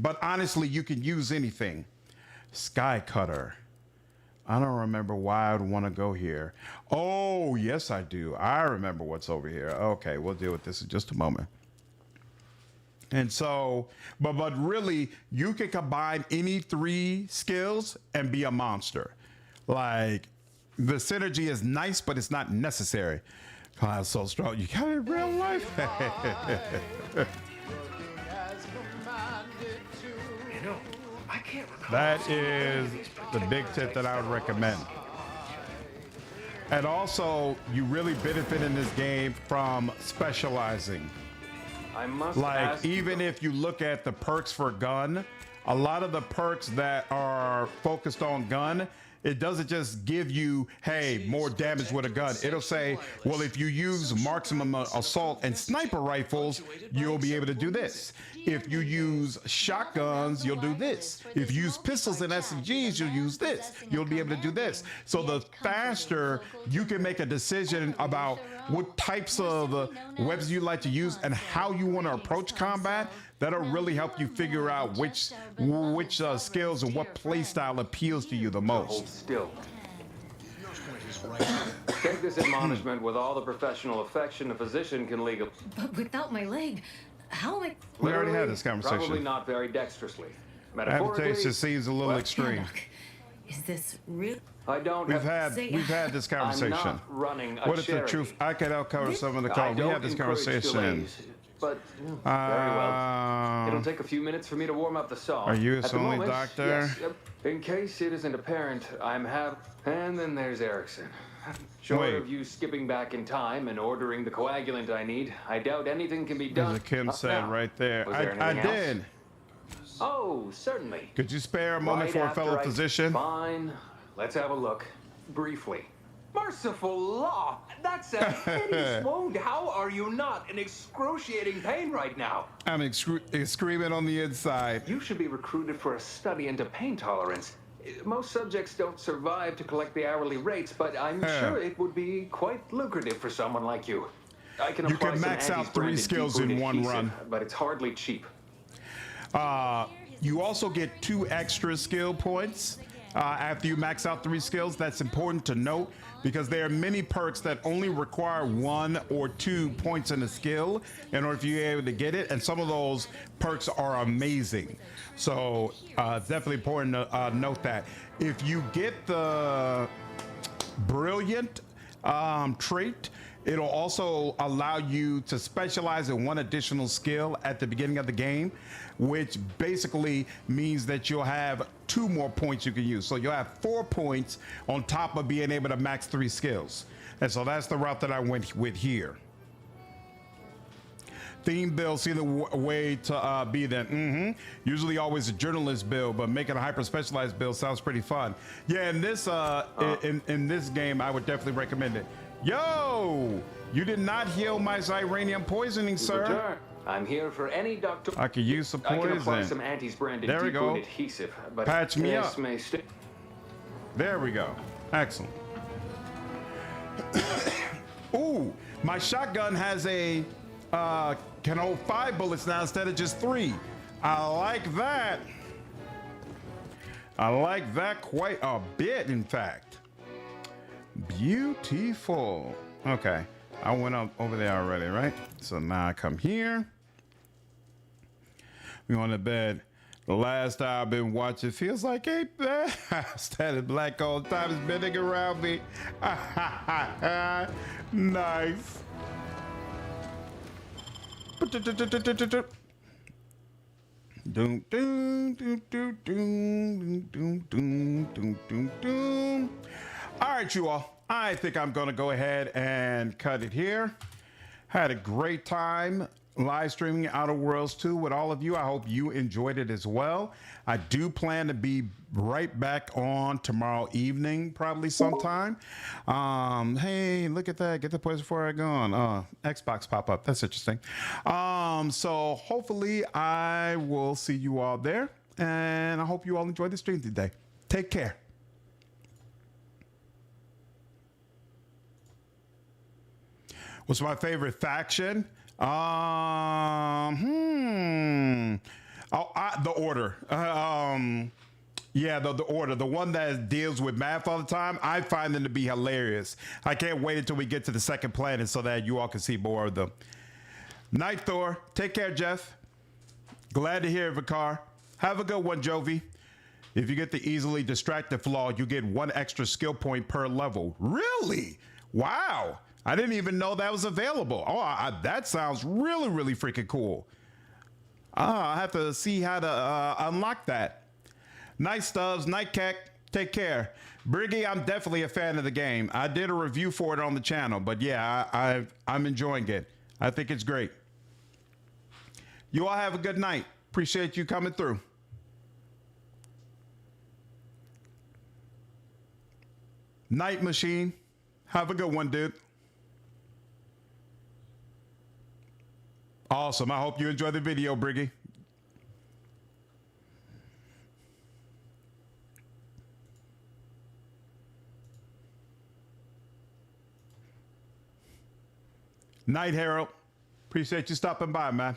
but honestly, you can use anything. Sky Cutter. I don't remember why I'd want to go here. Oh, yes, I do. I remember what's over here. Okay, we'll deal with this in just a moment. And so, but really, you can combine any 3 skills and be a monster. Like, the synergy is nice, but it's not necessary. Cloud's so strong. You got it in real life. I can't recall. That is the big tip that I would recommend. And also, you really benefit in this game from specializing. I must Like, ask even if you look at the perks for gun, a lot of the perks that are focused on gun, it doesn't just give you, hey, more damage with a gun. It'll say, well, if you use marksman assault and sniper rifles, you'll be able to do this. If you use shotguns, you'll do this. If you use pistols and SMGs, you'll use this. You'll be able to do this. So the faster you can make a decision about what types of weapons you like to use and how you want to approach combat, that'll really help you figure out which skills and what play style appeals to you the most. Hold still. Take this admonishment with all the professional affection a physician can legally. But without my leg, how am I? We already had this conversation. Probably not very dexterously. Metaphorically, Amputation seems a little extreme. Is this real? I don't. We've had this conversation. I'm not running a What is the charity. truth? I can cover some of the I calls. We don't had this encourage conversation. delays, But very well. It'll take a few minutes for me to warm up the saw. Are you At his the only moment, doctor? Yes. In case it isn't apparent, and then there's Erickson. Short Wait. of you skipping back in time and ordering the coagulant I need, I doubt anything can be done. As Kim up said now. right there. Was there I anything else? did. Oh, certainly. Could you spare a moment Right for a after fellow I- physician? Fine. Let's have a look. Briefly. Merciful law! That's a hideous wound. How are you not in excruciating pain right now? I'm screaming on the inside. You should be recruited for a study into pain tolerance. Most subjects don't survive to collect the hourly rates, but I'm sure it would be quite lucrative for someone like you. I can You apply can some max out Andes 3 branded skills deep in wound one adhesive, run. but it's hardly cheap. You also get 2 extra skill points after you max out 3 skills. That's important to note because there are many perks that only require 1 or 2 points in a skill in order for you to be able to get it. And some of those perks are amazing. So it's definitely important to note that. If you get the brilliant trait, it'll also allow you to specialize in 1 additional skill at the beginning of the game, which basically means that you'll have 2 more points you can use. So you'll have 4 points on top of being able to max 3 skills. And so that's the route that I went with here. Theme build, see the way to be then. Usually always a journalist build, but making a hyper specialized build sounds pretty fun. Yeah, in this in this game, I would definitely recommend it. Yo, you did not heal my Xyranium poisoning, sir. Return. I'm here for any doctor. I could use some I can apply poison. some Andes branded There we deep go. wound adhesive, but Patch me this up. may stay. There we go. Excellent. Ooh, my shotgun has a can hold 5 bullets now instead of just 3. I like that. I like that quite a bit, in fact. Beautiful. Okay, I went up over there already, right? So now I come here. We on the bed. The last time I've been watching feels like a bad. Standing black all the time is bending around me. Nice. Doom, doom, doom, doom, doom, doom, doom, doom, doom, doom. All right, you all. I think I'm going to go ahead and cut it here. Had a great time live streaming Outer Worlds 2 with all of you. I hope you enjoyed it as well. I do plan to be right back on tomorrow evening, probably sometime. Hey, look at that. Get the place before I go on. Xbox pop up. That's interesting. So hopefully I will see you all there. And I hope you all enjoyed the stream today. Take care. What's my favorite faction? The Order. Yeah, the Order. The one that deals with math all the time. I find them to be hilarious. I can't wait until we get to the second planet so that you all can see more of them. Night Thor. Take care, Jeff. Glad to hear it, Vicar. Have a good one, Jovi. If you get the easily distracted flaw, you get 1 extra skill point per level. Really? Wow. I didn't even know that was available. Oh, that sounds really, really freaking cool. I have to see how to unlock that. Night Stubbs, Night Cack, take care. Briggy, I'm definitely a fan of the game. I did a review for it on the channel, but yeah, I'm enjoying it. I think it's great. You all have a good night. Appreciate you coming through. Night Machine, have a good one, dude. Awesome. I hope you enjoy the video, Briggy. Night, Harold. Appreciate you stopping by, man.